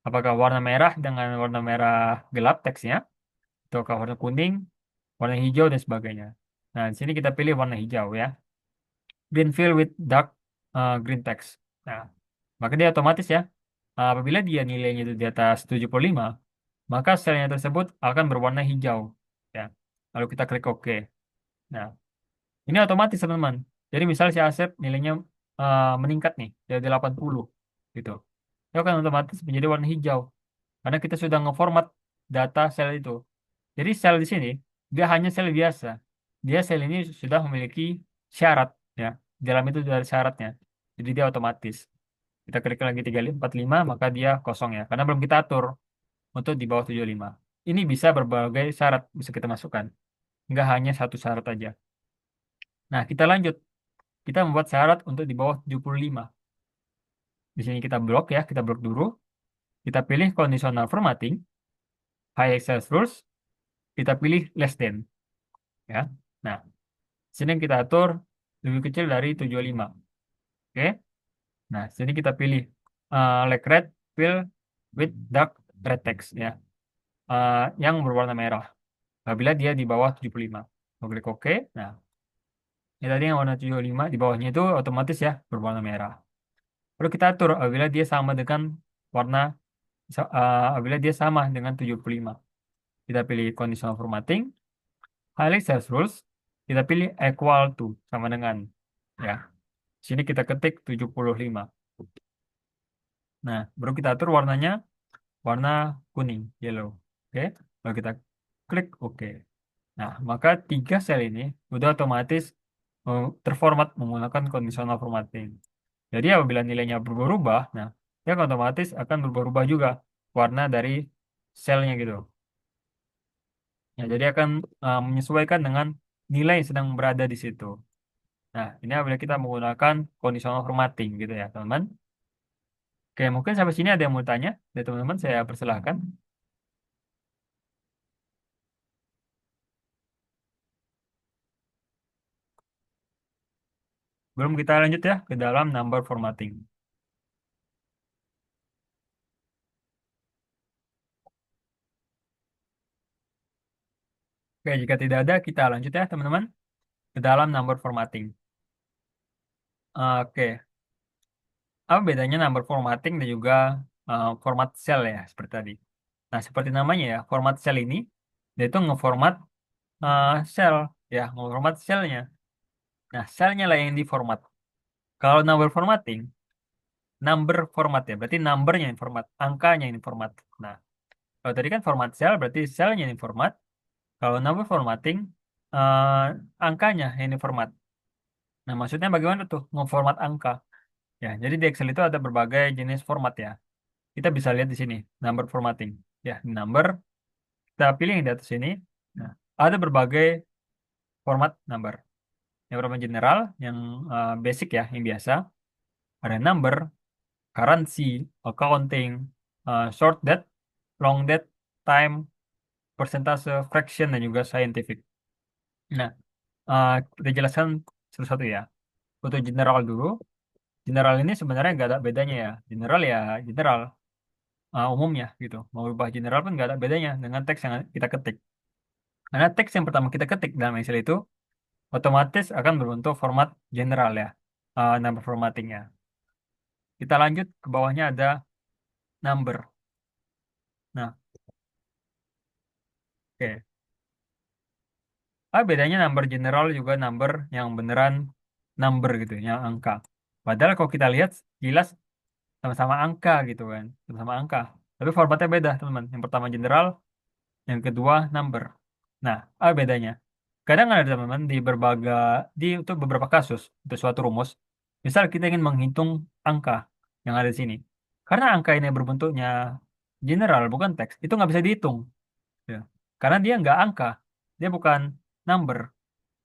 Apakah warna merah dengan warna merah gelap teksnya, ataukah warna kuning, warna hijau, dan sebagainya. Nah, di sini kita pilih warna hijau ya. Green fill with dark green text. Nah, maka dia otomatis ya, apabila dia nilainya itu di atas 75, maka selnya tersebut akan berwarna hijau. Ya. Lalu kita klik OK. Nah, ini otomatis teman-teman. Jadi misal si Asep nilainya meningkat nih dari 80 gitu. Itu akan otomatis menjadi warna hijau karena kita sudah ngeformat data sel itu. Jadi sel di sini dia hanya sel biasa. Dia sel ini sudah memiliki syarat ya. Di dalam itu ada syaratnya. Jadi dia otomatis. Kita klik lagi 345 maka dia kosong ya karena belum kita atur untuk di bawah 75. Ini bisa berbagai syarat bisa kita masukkan. Nggak hanya satu syarat aja. Nah, kita lanjut. Kita membuat syarat untuk di bawah 75. Di sini kita blok ya, kita blok dulu. Kita pilih conditional formatting, high access rules, kita pilih less than ya. Nah, sini kita atur lebih kecil dari 75. Oke. Nah, sini kita pilih like red fill with dark red text ya. Yang berwarna merah. Apabila dia di bawah 75. Klik OK. Nah, ini tadi yang warna 75 di bawahnya itu otomatis ya berwarna merah. Lalu kita atur apabila dia sama dengan warna apabila dia sama dengan 75. Kita pilih conditional formatting, highlight cells rules, kita pilih equal to, sama dengan. Ya, sini kita ketik 75. Nah, baru kita atur warnanya, warna kuning, yellow. Oke, lalu kita klik OK. Nah, maka 3 sel ini udah otomatis terformat menggunakan conditional formatting. Jadi apabila nilainya berubah-ubah, nah, dia otomatis akan berubah-ubah juga warna dari selnya gitu. Ya, jadi akan menyesuaikan dengan nilai yang sedang berada di situ. Nah, ini apabila kita menggunakan conditional formatting gitu ya, teman-teman. Oke, mungkin sampai sini ada yang mau tanya dari teman-teman, saya persilahkan. Belum kita lanjut ya ke dalam number formatting. Oke, jika tidak ada, kita lanjut ya, teman-teman, ke dalam number formatting. Oke, apa bedanya number formatting dan juga format cell ya, seperti tadi. Nah, seperti namanya ya, format cell ini, dia itu ngeformat sel, ya, ngeformat selnya. Nah, selnya lah yang diformat. Kalau number formatting, number format ya, berarti numbernya yang format, angkanya yang format. Nah, kalau tadi kan format sel, berarti selnya yang format. Kalau number formatting, eh, angkanya yang diformat. Nah, maksudnya bagaimana tuh ngeformat angka? Ya, jadi di Excel itu ada berbagai jenis format ya. Kita bisa lihat di sini, number formatting. Ya, number, kita pilih yang di atas sini. Nah, ada berbagai format number. Yang pertama general, yang basic ya, yang biasa. Ada number, currency, accounting, short date, long date, time, persentase, fraction, dan juga scientific. Nah, kita jelaskan satu-satu ya. Untuk general dulu, general ini sebenarnya nggak ada bedanya ya. General ya general, umumnya gitu. Mau ubah general pun nggak ada bedanya dengan teks yang kita ketik. Karena teks yang pertama kita ketik dalam Excel itu otomatis akan berbentuk format general ya, number formattingnya. Kita lanjut ke bawahnya ada number. Nah, oke. Bedanya number general juga number yang beneran number gitu, yang angka. Padahal kalau kita lihat jelas sama-sama angka gitu kan, sama-sama angka. Tapi formatnya beda, teman-teman. Yang pertama general, yang kedua number. Nah, bedanya. Kadang ada teman-teman di berbagai di untuk beberapa kasus, untuk suatu rumus, misal kita ingin menghitung angka yang ada di sini. Karena angka ini berbentuknya general, bukan teks, itu nggak bisa dihitung. Ya. Karena dia nggak angka, dia bukan number.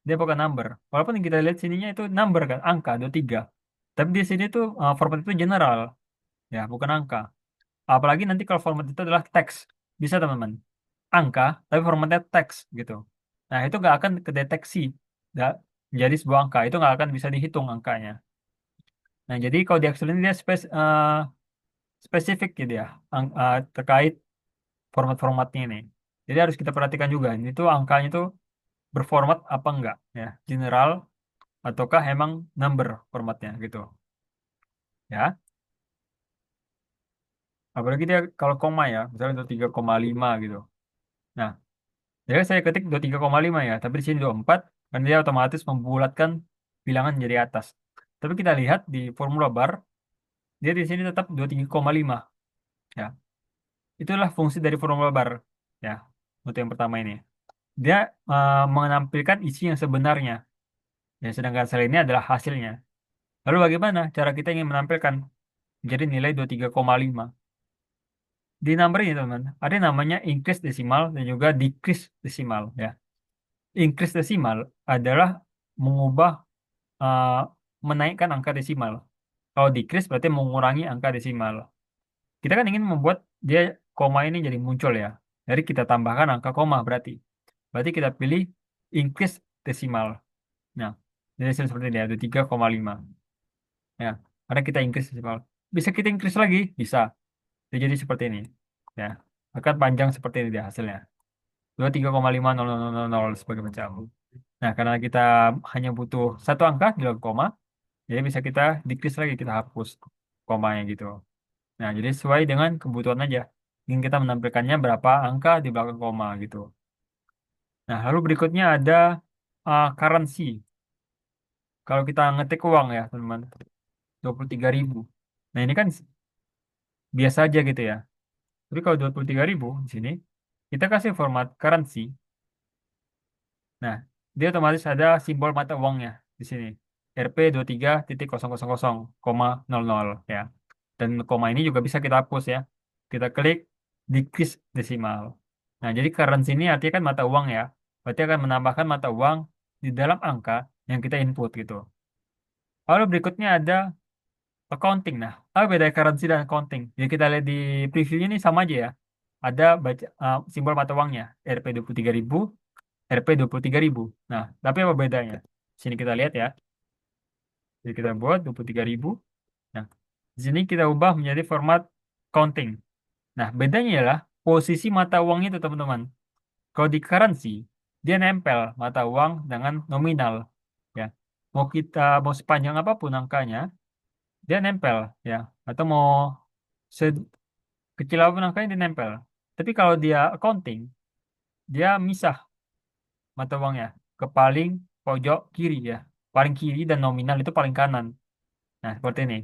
Dia bukan number. Walaupun yang kita lihat sininya itu number kan, angka 23. Tapi di sini tuh format itu general, ya, bukan angka. Apalagi nanti kalau format itu adalah teks. Bisa teman-teman. Angka, tapi formatnya teks gitu. Nah, itu nggak akan kedeteksi. Nggak jadi sebuah angka. Itu nggak akan bisa dihitung angkanya. Nah, jadi kalau di Excel ini dia spesifik gitu ya. Terkait format-formatnya ini. Jadi harus kita perhatikan juga. Ini tuh angkanya tuh berformat apa enggak ya. General ataukah emang number formatnya gitu. Ya, apalagi dia kalau koma ya, misalnya 23,5 gitu. Nah, jadi saya ketik 23,5 ya, tapi di sini 24, kan dia otomatis membulatkan bilangan jadi atas. Tapi kita lihat di formula bar, dia di sini tetap 23,5 ya. Itulah fungsi dari formula bar ya, untuk yang pertama ini. Dia menampilkan isi yang sebenarnya, ya, sedangkan sel ini adalah hasilnya. Lalu bagaimana cara kita ingin menampilkan jadi nilai 23,5? Di number ini teman, ada yang namanya increase desimal dan juga decrease desimal ya. Increase desimal adalah mengubah, eh, menaikkan angka desimal. Kalau decrease berarti mengurangi angka desimal. Kita kan ingin membuat dia koma ini jadi muncul ya. Jadi kita tambahkan angka koma berarti. Berarti kita pilih increase desimal. Nah, jadi hasil seperti ini ada 3,5 ya. Karena kita increase desimal. Bisa kita increase lagi? Bisa. Jadi seperti ini. Ya. Akan panjang seperti ini dia hasilnya. 23,50000 sebagai macam. Nah, karena kita hanya butuh satu angka di dalam koma, jadi bisa kita decrease lagi, kita hapus komanya gitu. Nah, jadi sesuai dengan kebutuhan aja. Ingin kita menampilkannya berapa angka di belakang koma gitu. Nah, lalu berikutnya ada currency. Kalau kita ngetik uang ya, teman-teman, 23.000. Nah, ini kan biasa aja gitu ya. Tapi kalau 23.000 di sini, kita kasih format currency. Nah, dia otomatis ada simbol mata uangnya di sini. Rp23.000,00 ya. Dan koma ini juga bisa kita hapus ya. Kita klik decrease desimal. Nah, jadi currency ini artinya kan mata uang ya. Berarti akan menambahkan mata uang di dalam angka yang kita input gitu. Lalu berikutnya ada accounting. Nah, apa beda currency dan accounting? Jadi kita lihat di previewnya ini sama aja ya. Ada baca, simbol mata uangnya Rp23.000, Rp23.000. Nah, tapi apa bedanya? Sini kita lihat ya. Jadi kita buat 23.000. Nah, di sini kita ubah menjadi format counting. Nah, bedanya ialah posisi mata uang itu, teman-teman. Kalau di currency, dia nempel mata uang dengan nominal. Ya, mau sepanjang apapun angkanya, dia nempel ya. Atau mau sekecil apapun angkanya dia nempel. Tapi kalau dia accounting, dia misah mata uangnya ke paling pojok kiri ya. paling kiri dan nominal itu paling kanan. Nah, seperti ini.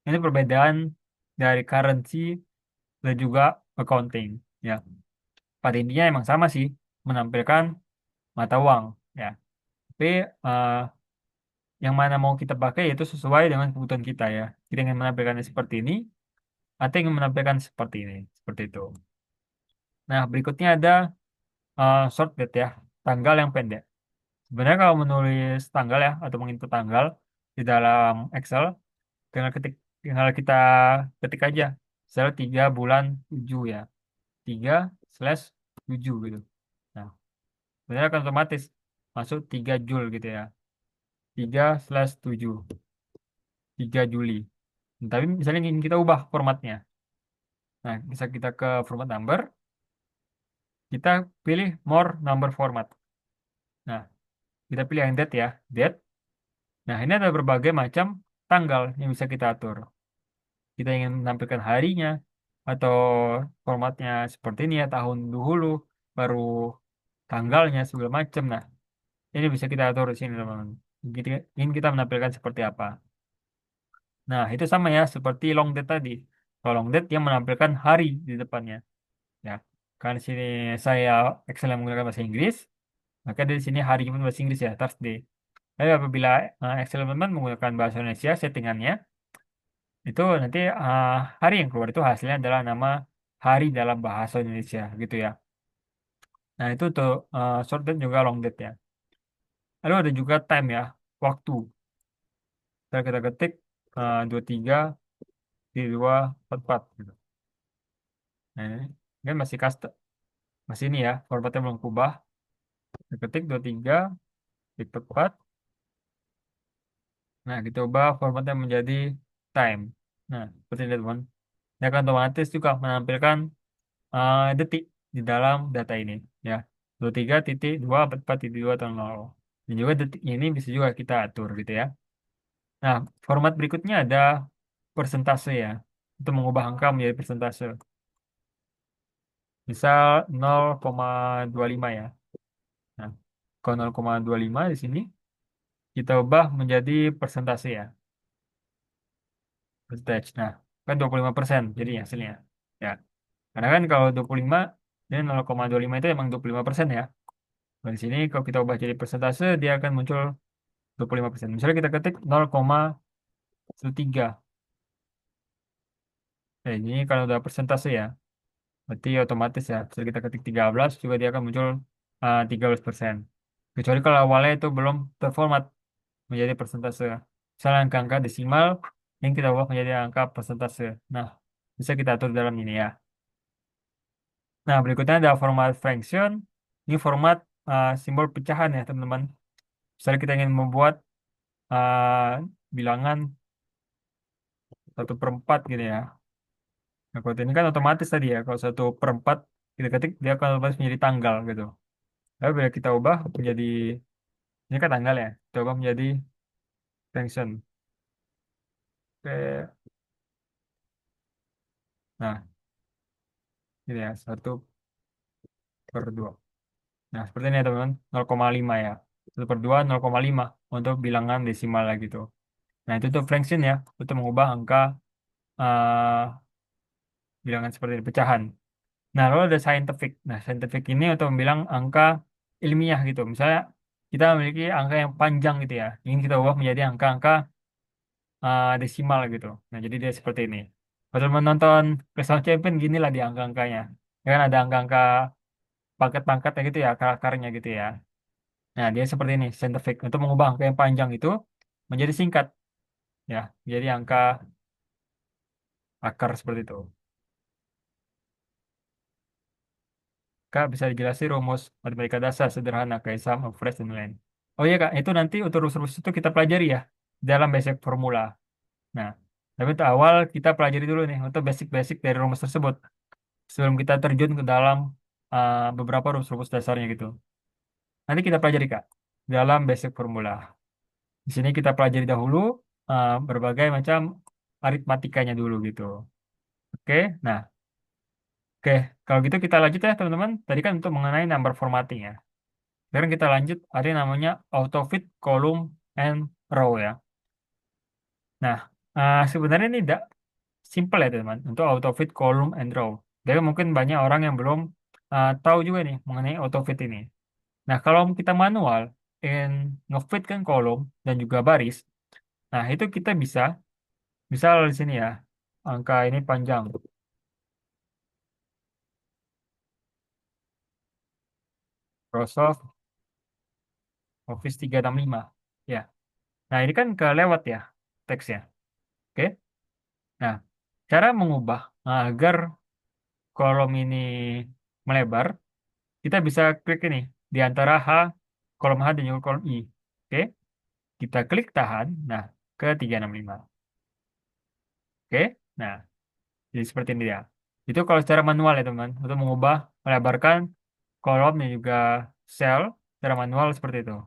Ini perbedaan dari currency dan juga accounting. Ya, pada intinya emang sama sih, menampilkan mata uang. Ya, tapi yang mana mau kita pakai itu sesuai dengan kebutuhan kita ya. Kita ingin menampilkannya seperti ini, atau ingin menampilkan seperti ini, seperti itu. Nah, berikutnya ada short date ya, tanggal yang pendek. Sebenarnya kalau menulis tanggal ya, atau menginput tanggal di dalam Excel, tinggal kita ketik aja. Misal 3 bulan 7 ya. 3/7 gitu. Nah, sebenarnya akan otomatis masuk 3 Jul gitu ya. 3/7. 3 Juli. Tapi misalnya ingin kita ubah formatnya. Nah, bisa kita ke format number, kita pilih more number format. Nah, kita pilih yang date ya, date. Nah, ini ada berbagai macam tanggal yang bisa kita atur. Kita ingin menampilkan harinya, atau formatnya seperti ini ya, tahun dahulu, baru tanggalnya, segala macam. Nah, ini bisa kita atur di sini, teman-teman. Ingin kita menampilkan seperti apa. Nah, itu sama ya, seperti long date tadi. Kalau long date, dia menampilkan hari di depannya. Ya, karena di sini saya Excel yang menggunakan bahasa Inggris, maka dari sini hari pun bahasa Inggris ya, Thursday. Tapi apabila Excel teman-teman menggunakan bahasa Indonesia, settingannya itu nanti hari yang keluar itu hasilnya adalah nama hari dalam bahasa Indonesia gitu ya. Nah itu tuh short date juga long date ya. Lalu ada juga time ya, waktu. Kita ketik 23 di 244 gitu. Nah ini kan masih custom, masih ini ya, formatnya belum kubah. Kita ketik 23 di 4. Nah, kita ubah formatnya menjadi time. Nah, seperti ini teman. Dia akan otomatis juga menampilkan detik di dalam data ini. Ya, 23.244.2 dan juga detiknya ini bisa juga kita atur gitu ya. Nah, format berikutnya ada persentase ya. Untuk mengubah angka menjadi persentase. Misal 0,25 ya. Nah, kalau 0,25 di sini kita ubah menjadi persentase ya. Percentage. Nah, kan 25% jadi hasilnya. Ya. Karena kan kalau 25, ini 0,25 itu emang 25% ya. Nah, di sini kalau kita ubah jadi persentase, dia akan muncul 25%. Misalnya kita ketik 0,13. Nah, ini kalau udah persentase ya, berarti otomatis ya. Misalnya kita ketik 13, juga dia akan muncul 13%. Kecuali kalau awalnya itu belum terformat menjadi persentase. Misalnya angka-angka desimal, yang kita ubah menjadi angka persentase. Nah, bisa kita atur dalam ini ya. Nah, berikutnya ada format fraction. Ini format simbol pecahan ya, teman-teman. Misalnya kita ingin membuat bilangan 1/4 gitu ya. Nah, kalau ini kan otomatis tadi ya, kalau 1/4 kita ketik, dia akan otomatis menjadi tanggal gitu. Tapi bila kita ubah menjadi, ini kan tanggal ya, kita ubah menjadi fraction. Oke. Nah, ini ya, 1/2. Nah, seperti ini ya teman-teman, 0,5 ya. 1/2, 0,5 untuk bilangan desimal lah gitu. Nah, itu tuh fraction ya, untuk mengubah angka eh, bilangan seperti ini, pecahan. Nah, lalu ada scientific. Nah, scientific ini untuk membilang angka ilmiah gitu. Misalnya kita memiliki angka yang panjang gitu ya. Ingin kita ubah menjadi angka-angka desimal gitu. Nah, jadi dia seperti ini. Kalau menonton Clash of Champions gini lah di angka-angkanya. Ya kan ada angka-angka pangkat-pangkatnya gitu ya, akar-akarnya gitu ya. Nah, dia seperti ini, scientific. Untuk mengubah angka yang panjang itu menjadi singkat. Ya, jadi angka akar seperti itu. Kak, bisa dijelasin rumus matematika dasar sederhana kayak sum of fresh dan lain. Oh iya Kak, itu nanti untuk rumus-rumus itu kita pelajari ya dalam basic formula. Nah, tapi untuk awal kita pelajari dulu nih untuk basic-basic dari rumus tersebut sebelum kita terjun ke dalam beberapa rumus-rumus dasarnya gitu. Nanti kita pelajari Kak dalam basic formula. Di sini kita pelajari dahulu berbagai macam aritmatikanya dulu gitu. Oke, nah, oke. Kalau gitu kita lanjut ya teman-teman. Tadi kan untuk mengenai number formatting ya. Sekarang kita lanjut, ada yang namanya auto fit column and row ya. Nah, sebenarnya ini tidak simple ya teman untuk auto fit column and row. Jadi mungkin banyak orang yang belum tahu juga nih mengenai auto fit ini. Nah, kalau kita manual and ngefit kan kolom dan juga baris, nah itu kita bisa, misal di sini ya, angka ini panjang, Microsoft Office 365. Ya, nah ini kan kelewat ya teksnya. Oke, nah cara mengubah agar kolom ini melebar, kita bisa klik ini di antara kolom H dan juga kolom I. Oke, kita klik tahan, nah ke 365. Oke, nah jadi seperti ini ya. Itu kalau secara manual ya teman, untuk mengubah, melebarkan kolom dan juga sel secara manual seperti itu.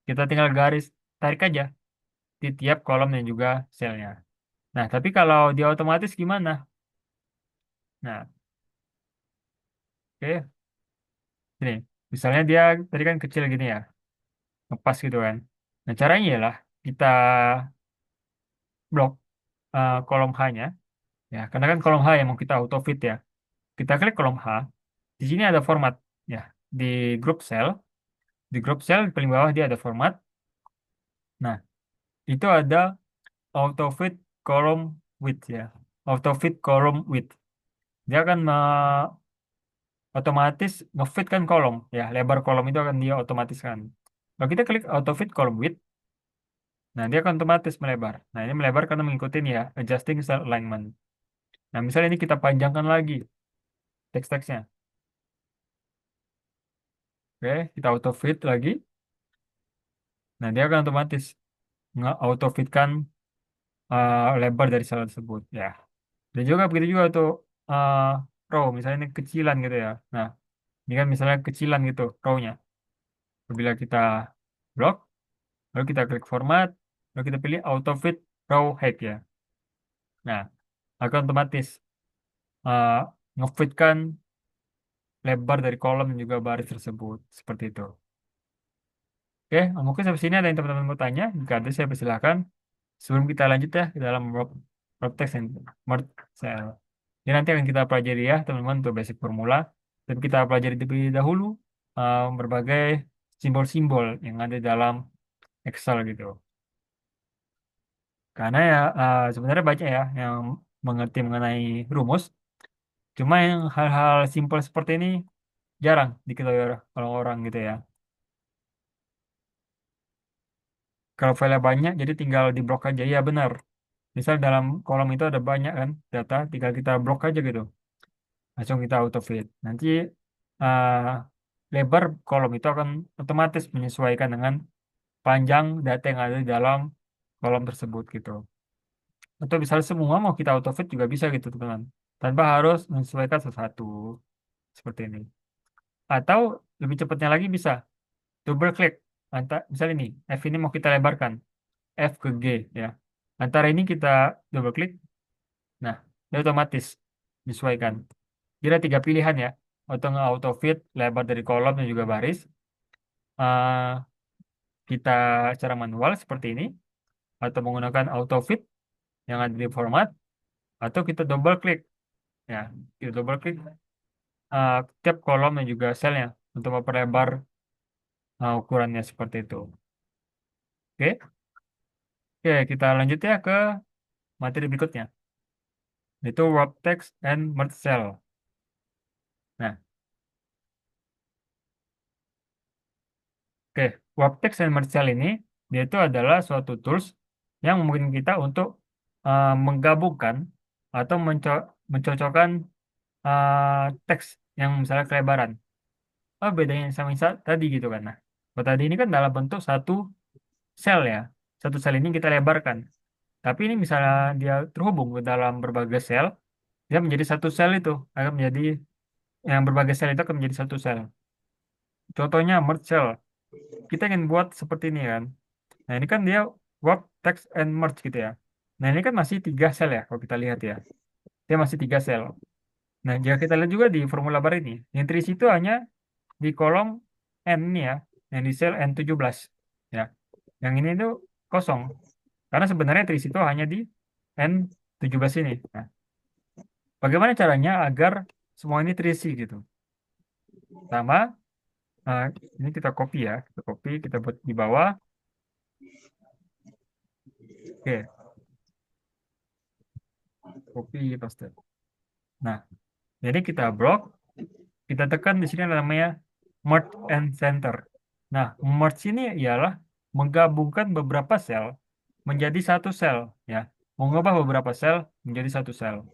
Kita tinggal garis tarik aja di tiap kolom dan juga selnya. Nah, tapi kalau dia otomatis gimana? Nah, oke, ini. Misalnya dia tadi kan kecil gini ya, ngepas gitu kan. Nah, caranya ialah kita blok kolom H-nya, ya, karena kan kolom H yang mau kita auto fit ya. Kita klik kolom H, di sini ada format, ya, di grup cell. Di grup cell di paling bawah dia ada format. Nah, itu ada auto fit column width ya. Auto fit column width. Dia akan otomatis ngefit kan kolom ya. Lebar kolom itu akan dia otomatis kan. Kalau kita klik auto fit column width, nah dia akan otomatis melebar. Nah, ini melebar karena mengikuti ini ya, adjusting cell alignment. Nah, misalnya ini kita panjangkan lagi teks-teksnya. Oke, kita auto fit lagi. Nah, dia akan otomatis nge-auto fitkan lebar dari sel tersebut ya. Dan juga begitu juga untuk uh, row, misalnya ini kecilan gitu ya. Nah, ini kan misalnya kecilan gitu row-nya. Apabila kita blok, lalu kita klik format, lalu kita pilih auto fit row height ya. Nah, akan otomatis uh, ngefitkan lebar dari kolom dan juga baris tersebut. Seperti itu. Oke, mungkin sampai sini ada yang teman-teman mau tanya. Jika ada, saya persilahkan. Sebelum kita lanjut ya ke dalam rob text and merge cell. Ini nanti akan kita pelajari ya teman-teman untuk basic formula. Dan kita pelajari terlebih dahulu berbagai simbol-simbol yang ada dalam Excel gitu. Karena ya sebenarnya banyak ya yang mengerti mengenai rumus. Cuma yang hal-hal simpel seperti ini jarang diketahui kalau orang gitu ya. Kalau file banyak jadi tinggal di blok aja. Ya benar. Misal dalam kolom itu ada banyak kan data, tinggal kita blok aja gitu. Langsung kita auto fit. Nanti uh, lebar kolom itu akan otomatis menyesuaikan dengan panjang data yang ada di dalam kolom tersebut gitu. Atau misalnya semua mau kita auto fit juga bisa gitu teman-teman. Tanpa harus menyesuaikan sesuatu seperti ini. Atau lebih cepatnya lagi bisa double klik. Misal ini F ini mau kita lebarkan F ke G ya. Antara ini kita double klik. Nah, dia otomatis menyesuaikan. Kira tiga pilihan ya. Atau auto fit lebar dari kolom dan juga baris. Eh, kita secara manual seperti ini atau menggunakan auto fit yang ada di format atau kita double klik ya kita double klik tiap kolom dan juga selnya untuk memperlebar ukurannya seperti itu. Oke, oke kita lanjut ya ke materi berikutnya yaitu wrap text and merge cell. Nah, oke, wrap text and merge cell ini dia itu adalah suatu tools yang memungkinkan kita untuk menggabungkan atau mencocokkan teks yang misalnya kelebaran. Oh, bedanya sama misal tadi gitu kan. Nah, kalau tadi ini kan dalam bentuk satu sel ya. Satu sel ini kita lebarkan. Tapi ini misalnya dia terhubung ke dalam berbagai sel, dia menjadi satu sel itu akan menjadi yang berbagai sel itu akan menjadi satu sel. Contohnya merge cell. Kita ingin buat seperti ini kan. Nah, ini kan dia wrap text and merge gitu ya. Nah, ini kan masih tiga sel ya kalau kita lihat ya. Dia masih tiga sel. Nah, jika kita lihat juga di formula bar ini, yang terisi itu hanya di kolom N ini ya, yang di sel N17. Ya. Yang ini tuh kosong. Karena sebenarnya terisi itu hanya di N17 ini. Nah, bagaimana caranya agar semua ini terisi gitu? Pertama, eh, ini kita copy ya. Kita copy, kita buat di bawah. Oke, copy, paste. Nah, jadi kita blok, kita tekan di sini ada namanya merge and center. Nah, merge ini ialah menggabungkan beberapa sel menjadi satu sel, ya. Mengubah beberapa sel menjadi satu sel.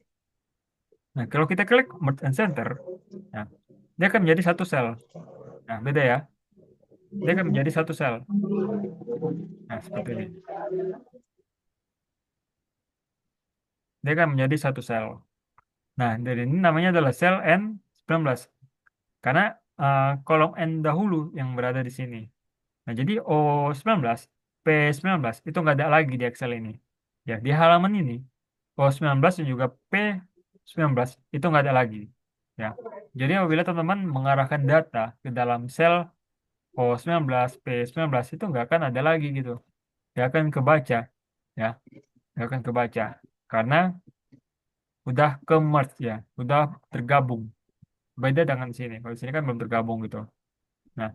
Nah, kalau kita klik merge and center, nah, dia akan menjadi satu sel. Nah, beda ya. Dia akan menjadi satu sel. Nah, seperti ini. Dia akan menjadi satu sel. Nah, dari ini namanya adalah sel N19. Karena kolom N dahulu yang berada di sini. Nah, jadi O19, P19 itu nggak ada lagi di Excel ini. Ya, di halaman ini, O19 dan juga P19 itu nggak ada lagi. Ya, jadi apabila teman-teman mengarahkan data ke dalam sel O19, P19 itu nggak akan ada lagi gitu. Nggak akan kebaca. Ya, nggak akan kebaca. Karena udah ke merge ya, udah tergabung. Beda dengan sini. Kalau di sini kan belum tergabung gitu. Nah,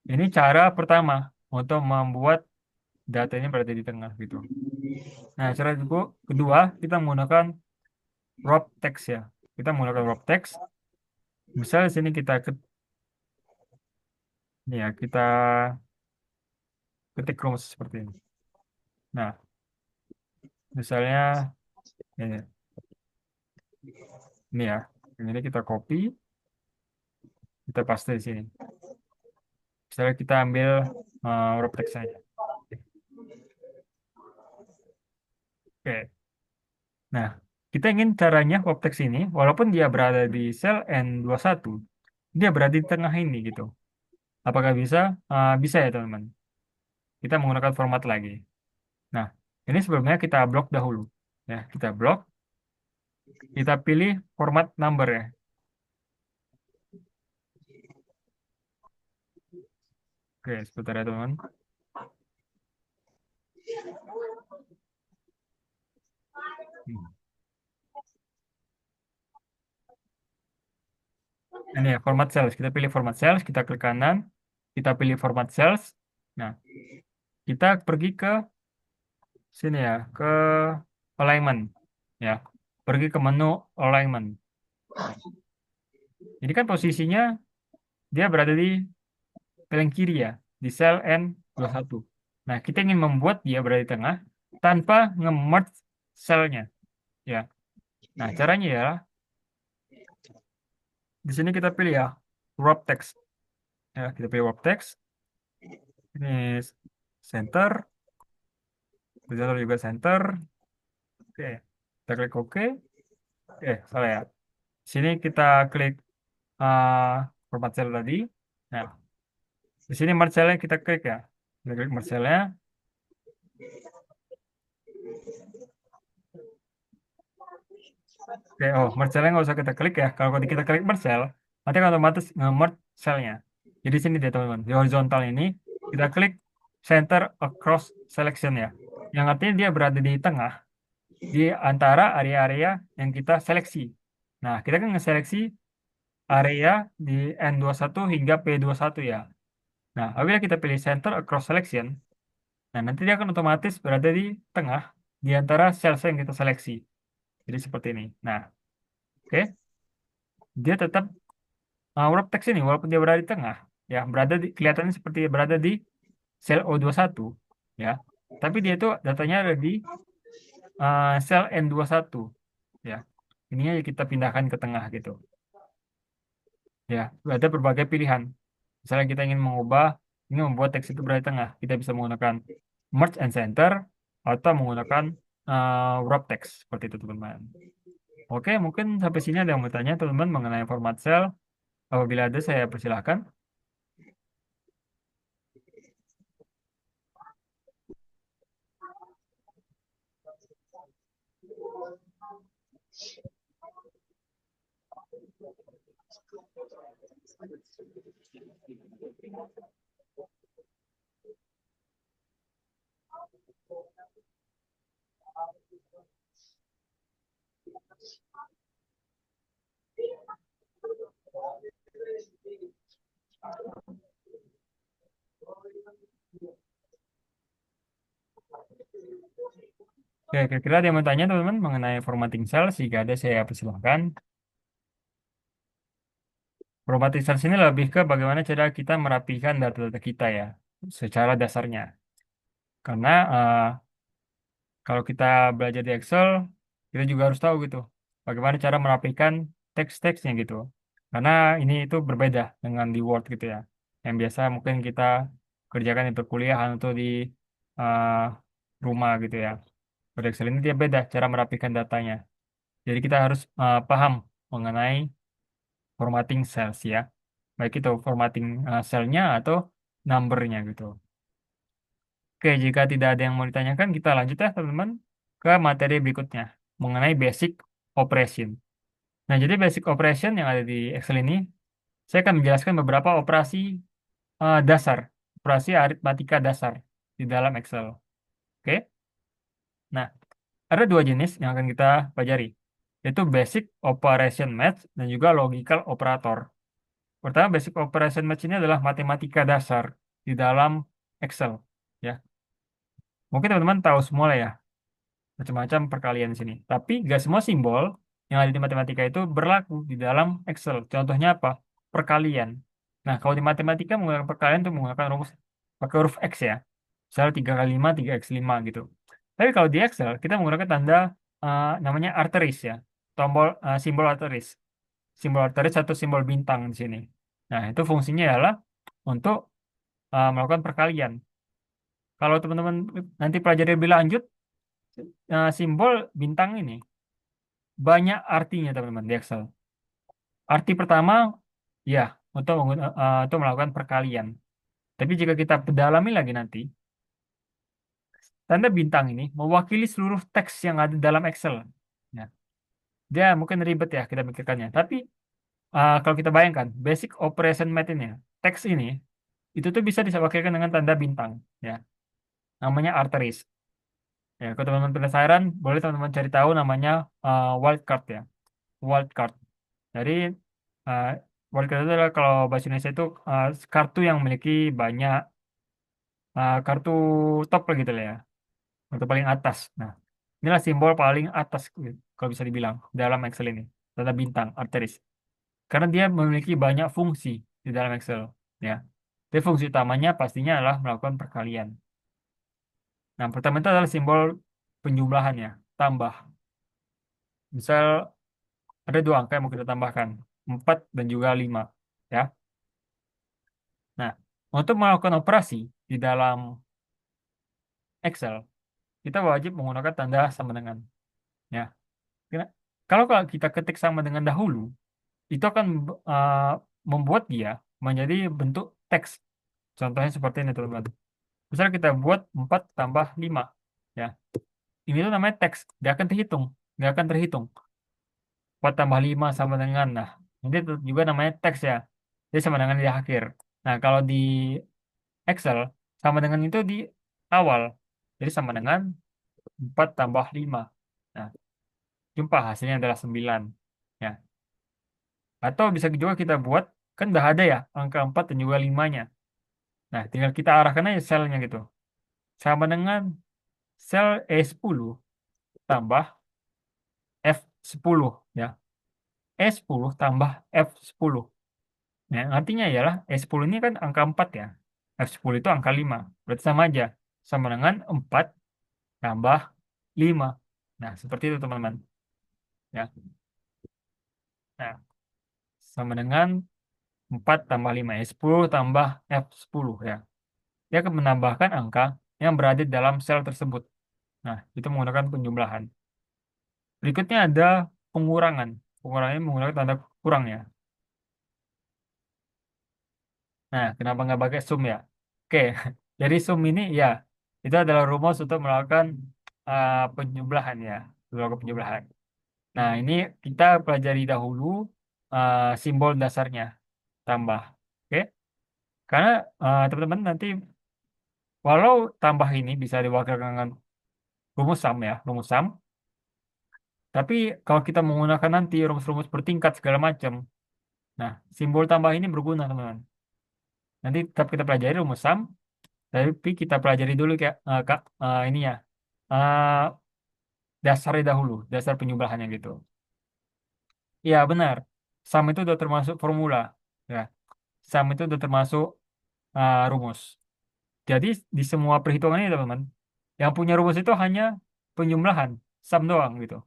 ini cara pertama untuk membuat data ini berada di tengah gitu. Nah, cara kedua kita menggunakan wrap text ya. Kita menggunakan wrap text. Misalnya di sini kita ini ya, kita ketik rumus seperti ini. Nah, misalnya ini ya. Ini kita copy, kita paste di sini. Misalnya kita ambil wrap text saja. Oke. Nah, kita ingin caranya wrap text ini, walaupun dia berada di sel N21, dia berada di tengah ini gitu. Apakah bisa? Bisa ya teman-teman. Kita menggunakan format lagi. Nah, ini sebelumnya kita blok dahulu. Ya, kita blok, kita pilih format number ya. Oke, sebentar ya teman. Ini ya, format cells. Kita pilih format cells, kita klik kanan, kita pilih format cells. Nah, kita pergi ke sini ya, ke alignment. Ya, pergi ke menu alignment. Ini kan posisinya dia berada di paling kiri ya, di sel N21. Nah, kita ingin membuat dia berada di tengah tanpa nge-merge selnya. Ya. Nah, caranya ya, di sini kita pilih ya, wrap text. Ya, kita pilih wrap text. Ini center, terjatuh juga center. Oke, kita klik OK. Oke, salah ya. Sini kita klik uh, format cell tadi. Nah, di sini merge cell-nya kita klik ya. Kita klik merge cell-nya. Oke, oh, merge cell-nya nggak usah kita klik ya. Kalau kita klik merge cell, nanti akan otomatis nge-merge cell-nya. Jadi sini deh teman-teman, di horizontal ini kita klik center across selection ya. Yang artinya dia berada di tengah di antara area-area yang kita seleksi. Nah, kita kan nge-seleksi area di N21 hingga P21 ya. Nah, apabila kita pilih center across selection, nah nanti dia akan otomatis berada di tengah di antara sel-sel yang kita seleksi. Jadi seperti ini. Nah, oke. Dia tetap wrap text ini walaupun dia berada di tengah, ya, kelihatannya seperti berada di sel O21, ya. Tapi dia itu datanya ada di sel N21, ya. Ininya kita pindahkan ke tengah gitu. Ya, ada berbagai pilihan. Misalnya kita ingin membuat teks itu berada di tengah, kita bisa menggunakan merge and center atau menggunakan wrap text seperti itu teman-teman. Oke, mungkin sampai sini ada yang mau tanya teman-teman mengenai format cell. Apabila ada, saya persilahkan. Oke, kira-kira ada yang mau tanya teman-teman mengenai formatting cell? Jika ada, saya persilahkan. Formatting cells ini lebih ke bagaimana cara kita merapikan data-data kita ya, secara dasarnya. Karena kalau kita belajar di Excel, kita juga harus tahu gitu, bagaimana cara merapikan teks-teksnya gitu. Karena ini itu berbeda dengan di Word gitu ya, yang biasa mungkin kita kerjakan di perkuliahan atau di eh, rumah gitu ya. Pada Excel ini dia beda cara merapikan datanya. Jadi kita harus paham mengenai formatting cells ya. Baik itu formatting cell-nya atau number-nya gitu. Oke, jika tidak ada yang mau ditanyakan, kita lanjut ya teman-teman ke materi berikutnya mengenai basic operation. Nah, jadi basic operation yang ada di Excel ini, saya akan menjelaskan beberapa operasi dasar, operasi aritmatika dasar di dalam Excel. Oke, nah ada dua jenis yang akan kita pelajari, yaitu basic operation match dan juga logical operator. Pertama, basic operation match ini adalah matematika dasar di dalam Excel. Ya, mungkin teman-teman tahu semua lah ya macam-macam perkalian di sini. Tapi gak semua simbol yang ada di matematika itu berlaku di dalam Excel. Contohnya apa? Perkalian. Nah, kalau di matematika menggunakan perkalian itu menggunakan rumus pakai huruf X ya. Misal 3 kali 5, 3x5 gitu. Tapi kalau di Excel, kita menggunakan tanda namanya arteris ya. Simbol arteris. Simbol arteris atau simbol bintang di sini. Nah, itu fungsinya adalah untuk melakukan perkalian. Kalau teman-teman nanti pelajari lebih lanjut, simbol bintang ini banyak artinya teman-teman di Excel. Arti pertama, ya, untuk melakukan perkalian. Tapi jika kita pedalami lagi nanti, tanda bintang ini mewakili seluruh teks yang ada dalam Excel. Ya, dia mungkin ribet ya kita pikirkannya. Tapi kalau kita bayangkan, basic operation math ini, teks ini, itu tuh bisa diwakilkan dengan tanda bintang. Ya, namanya arteries. Ya, kalau teman-teman penasaran, boleh teman-teman cari tahu namanya wildcard ya. Wildcard. Jadi uh, wildcard itu adalah kalau bahasa Indonesia itu kartu yang memiliki banyak kartu top lah gitu lah ya, kartu paling atas. Nah, inilah simbol paling atas gitu, kalau bisa dibilang dalam Excel ini, tanda bintang, arteris. Karena dia memiliki banyak fungsi di dalam Excel. Ya, jadi fungsi utamanya pastinya adalah melakukan perkalian. Nah, pertama itu adalah simbol penjumlahan ya, tambah. Misal ada dua angka yang mau kita tambahkan, 4 dan juga 5. Ya. Nah, untuk melakukan operasi di dalam Excel, kita wajib menggunakan tanda sama dengan. Ya. Kalau kita ketik sama dengan dahulu, itu akan uh, membuat dia menjadi bentuk teks. Contohnya seperti ini, teman-teman. Misalnya kita buat 4 tambah 5. Ya. Ini tuh namanya teks. Dia akan terhitung. Dia akan terhitung. 4 tambah 5 sama dengan. Nah, ini tuh juga namanya teks ya. Jadi sama dengan di akhir. Nah, kalau di Excel, sama dengan itu di awal. Jadi sama dengan 4 tambah 5. Nah, jumpa hasilnya adalah 9. Ya. Atau bisa juga kita buat, kan udah ada ya angka 4 dan juga 5-nya. Nah, tinggal kita arahkan aja selnya gitu. Sama dengan sel E10 tambah F10 ya. E10 tambah F10. Nah, artinya ialah E10 ini kan angka 4 ya. F10 itu angka 5. Berarti sama aja. Sama dengan 4 tambah 5. Nah, seperti itu teman-teman. Ya. Nah, sama dengan 4 tambah 5. E10 tambah F10 ya. Dia akan menambahkan angka yang berada di dalam sel tersebut. Nah, itu menggunakan penjumlahan. Berikutnya ada pengurangan. Pengurangan ini menggunakan tanda kurang ya. Nah, kenapa nggak pakai sum ya? Oke, jadi sum ini ya, itu adalah rumus untuk melakukan penjumlahan ya. Melakukan penjumlahan. Nah, ini kita pelajari dahulu simbol dasarnya. Tambah. Oke, karena teman-teman nanti walau tambah ini bisa diwakilkan dengan rumus sum ya, rumus sum. Tapi kalau kita menggunakan nanti rumus-rumus bertingkat segala macam, nah simbol tambah ini berguna teman-teman. Nanti tetap kita pelajari rumus sum, tapi kita pelajari dulu kayak Kak, ini ya, eh, dasarnya dahulu, dasar penjumlahannya gitu. Iya benar, sum itu udah termasuk formula, ya. Sum itu udah termasuk rumus. Jadi di semua perhitungan ini teman-teman, yang punya rumus itu hanya penjumlahan, sum doang gitu.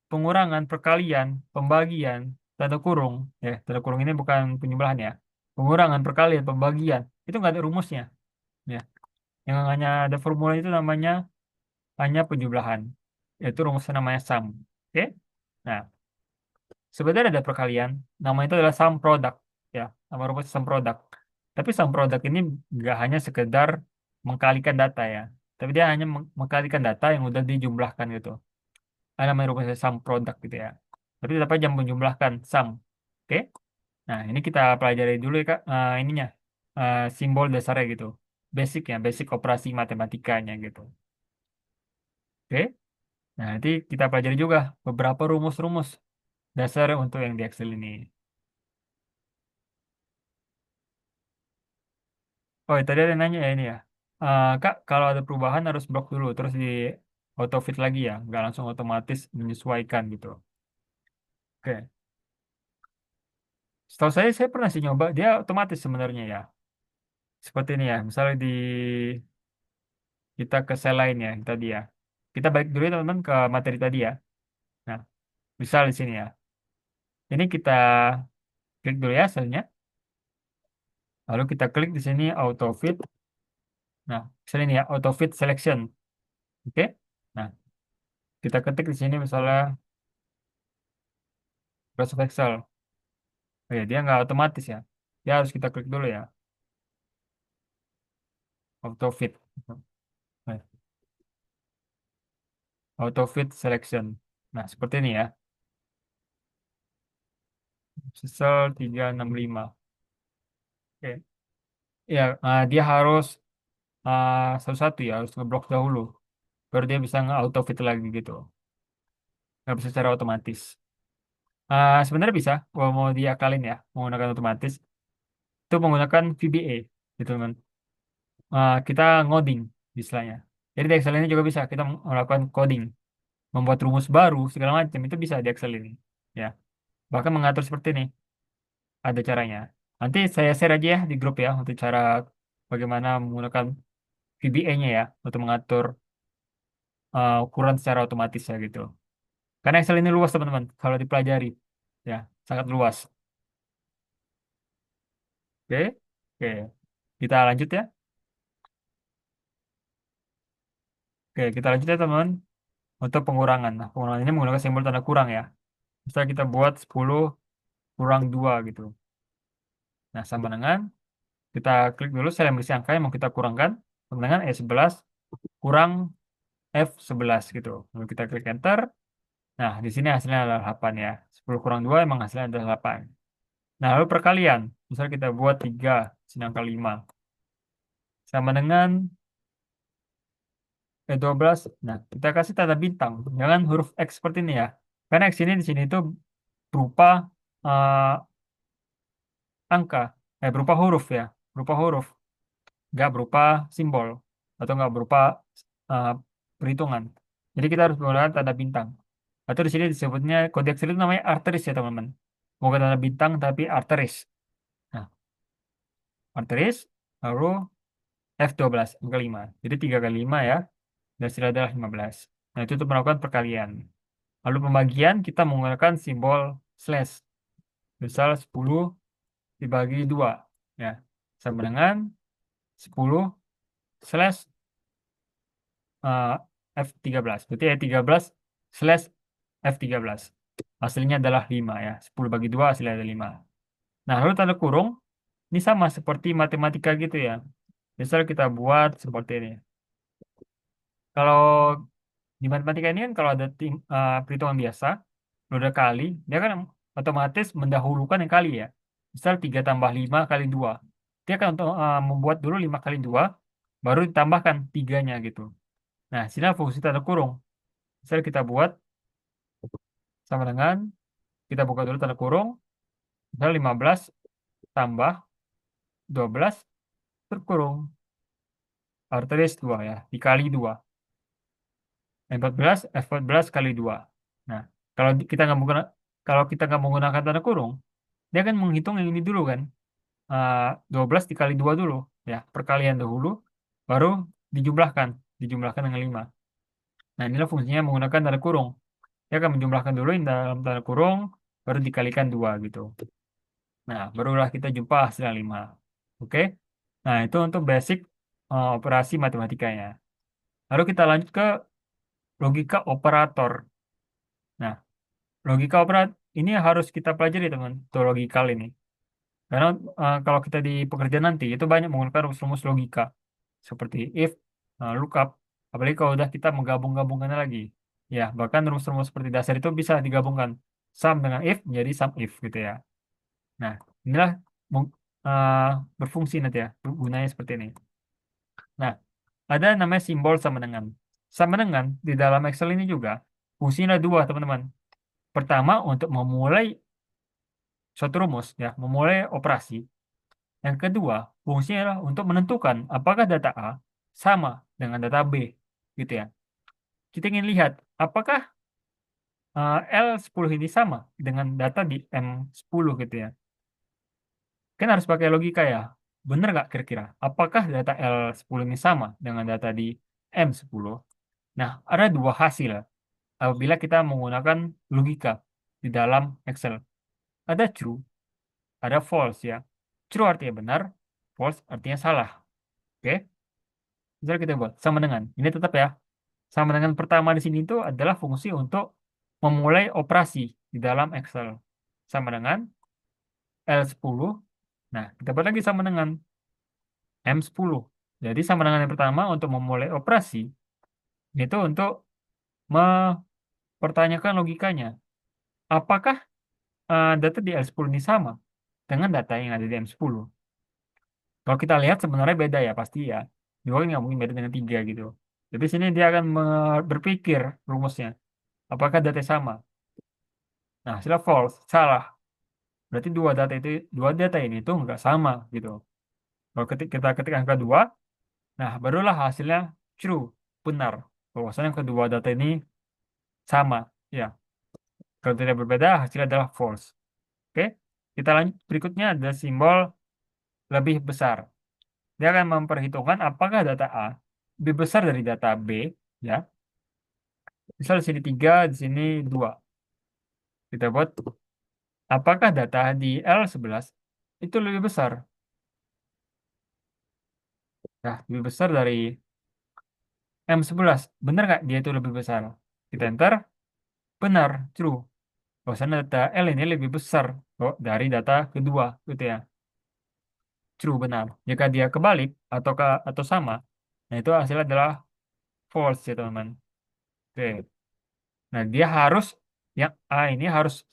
Pengurangan, perkalian, pembagian, tanda kurung, ya tanda kurung ini bukan penjumlahan ya. Pengurangan, perkalian, pembagian, itu nggak ada rumusnya, ya. Yang hanya ada formula itu namanya hanya penjumlahan, yaitu rumusnya namanya sum. Oke? Nah, sebenarnya ada perkalian, nama itu adalah sum product, ya, nama rumus sum product. Tapi sum product ini nggak hanya sekedar mengkalikan data ya, tapi dia hanya mengkalikan data yang udah dijumlahkan gitu. Ada namanya rumusnya sum product gitu ya. Tapi tetap aja menjumlahkan sum. Oke? Nah, ini kita pelajari dulu ya Kak, ininya, simbol dasarnya gitu. Basicnya, basic operasi matematikanya gitu. Oke? Nah, nanti kita pelajari juga beberapa rumus-rumus dasar untuk yang di Excel ini. Oh, ya, tadi ada nanya ya ini ya. Kak, kalau ada perubahan harus blok dulu, terus di auto fit lagi ya, nggak langsung otomatis menyesuaikan gitu. Oke. Setahu saya pernah sih nyoba, dia otomatis sebenarnya ya. Seperti ini ya, misalnya kita ke sel lain ya, tadi ya. Kita balik dulu ya teman-teman ke materi tadi ya. Nah, misal di sini ya. Ini kita klik dulu ya selnya. Lalu kita klik di sini auto fit. Nah, misalnya ini ya, auto fit selection. Oke. Nah, kita ketik di sini misalnya Microsoft Excel. Oh ya, dia nggak otomatis ya. Dia harus kita klik dulu ya, auto fit. Nah, auto fit selection. Nah, seperti ini ya. Sesel 365. Oke. Ya, dia harus satu-satu ya, harus ngeblok dahulu. Baru dia bisa nge-auto fit lagi gitu. Nggak bisa secara otomatis. Sebenarnya bisa, kalau mau diakalin ya, menggunakan otomatis, itu menggunakan VBA, gitu kan. Kita ngoding, istilahnya. Jadi di Excel ini juga bisa, kita melakukan coding, membuat rumus baru, segala macam, itu bisa di Excel ini. Ya, bahkan mengatur seperti ini, ada caranya. Nanti saya share aja ya di grup ya, untuk cara bagaimana menggunakan VBA-nya ya, untuk mengatur ukuran secara otomatis ya gitu. Karena Excel ini luas teman-teman, kalau dipelajari, ya, sangat luas. Oke, oke. Kita lanjut ya. Oke, kita lanjut ya teman-teman. Untuk pengurangan. Nah, pengurangan ini menggunakan simbol tanda kurang ya. Misalnya kita buat 10 kurang 2 gitu. Nah, sama dengan kita klik dulu sel yang berisi angka yang mau kita kurangkan. Sama dengan E11 kurang F11 gitu. Lalu kita klik enter. Nah, di sini hasilnya adalah 8 ya. 10 kurang 2 emang hasilnya adalah 8. Nah, lalu perkalian. Misalnya kita buat 3 sini angka 5. Sama dengan E12. Nah, kita kasih tanda bintang. Jangan huruf X seperti ini ya. Karena X ini di sini itu berupa eh, angka, berupa huruf ya, berupa huruf, nggak berupa simbol atau nggak berupa eh, perhitungan. Jadi kita harus menggunakan tanda bintang. Atau di sini disebutnya kode Excel itu namanya arteris ya teman-teman. Bukan tanda bintang tapi arteris. Nah, arteris lalu F12 angka 5. Jadi 3 kali 5 ya, dan hasilnya adalah 15. Nah, itu untuk melakukan perkalian. Lalu pembagian kita menggunakan simbol slash. Misal 10 dibagi 2 ya, sama dengan 10 slash eh, F13. Berarti F13 slash F13. Hasilnya adalah 5 ya. 10 bagi 2 hasilnya ada 5. Nah, lalu tanda kurung ini sama seperti matematika gitu ya. Misal kita buat seperti ini. Kalau di matematika ini kan kalau ada perhitungan biasa, udah kali, dia kan otomatis mendahulukan yang kali ya. Misal 3 tambah 5 kali 2. Dia akan untuk membuat dulu 5 kali 2 baru ditambahkan tiganya gitu. Nah, sini fungsi tanda kurung. Misal kita buat sama dengan, kita buka dulu tanda kurung, misal 15 tambah 12 terkurung, artinya 2 ya, dikali 2. 14 kali 2. Nah, kita nggak menggunakan, kalau kita nggak menggunakan tanda kurung, dia akan menghitung yang ini dulu kan. 12 dikali 2 dulu, ya, perkalian dahulu, baru dijumlahkan, dijumlahkan dengan 5. Nah, inilah fungsinya menggunakan tanda kurung. Dia akan menjumlahkan dulu yang dalam tanda kurung, baru dikalikan 2 gitu. Nah, barulah kita jumpa hasilnya 5. Oke? Nah, itu untuk basic operasi matematikanya. Lalu kita lanjut ke logika operator. Nah, logika operator ini harus kita pelajari teman, tuh logikal ini. Karena kalau kita di pekerjaan nanti itu banyak menggunakan rumus-rumus logika seperti if, lookup, apalagi kalau udah kita menggabung-gabungkannya lagi. Ya, bahkan rumus-rumus seperti dasar itu bisa digabungkan sum dengan if menjadi sum if gitu ya. Nah, inilah meng- eh, berfungsi nanti ya, gunanya seperti ini. Nah, ada namanya simbol sama dengan. Sama dengan di dalam Excel ini juga fungsinya ada dua teman-teman. Pertama untuk memulai suatu rumus ya, memulai operasi. Yang kedua, fungsinya adalah untuk menentukan apakah data A sama dengan data B, gitu ya. Kita ingin lihat apakah L10 ini sama dengan data di M10 gitu ya. Kan harus pakai logika ya. Bener nggak kira-kira? Apakah data L10 ini sama dengan data di M10? Nah, ada dua hasil apabila kita menggunakan logika di dalam Excel. Ada true, ada false ya. True artinya benar, false artinya salah. Oke? Misal kita buat sama dengan. Ini tetap ya. Sama dengan pertama di sini itu adalah fungsi untuk memulai operasi di dalam Excel. Sama dengan L10. Nah, kita buat lagi sama dengan M10. Jadi sama dengan yang pertama untuk memulai operasi. Itu untuk mempertanyakan logikanya. Apakah data di L10 ini sama dengan data yang ada di M10? Kalau kita lihat sebenarnya beda ya, pasti ya. Dua kan nggak mungkin beda dengan tiga gitu. Jadi sini dia akan berpikir rumusnya. Apakah data sama? Nah, hasilnya false, salah. Berarti dua data ini tuh nggak sama gitu. Kalau kita ketik angka 2, nah barulah hasilnya true, benar. Bahwasanya kedua data ini sama. Ya, kalau tidak berbeda hasilnya adalah false. Oke, kita lanjut. Berikutnya ada simbol lebih besar. Dia akan memperhitungkan apakah data A lebih besar dari data B, ya. Misal di sini 3, di sini 2. Kita buat apakah data di L11 itu lebih besar? Nah, lebih besar dari M11. Benar nggak dia itu lebih besar? Kita enter, benar, true. Bahwasannya data L ini lebih besar dari data kedua, gitu ya. True, benar. Jika dia kebalik atau sama, nah itu hasilnya adalah false ya teman-teman. Oke. Nah, dia harus yang A ini harus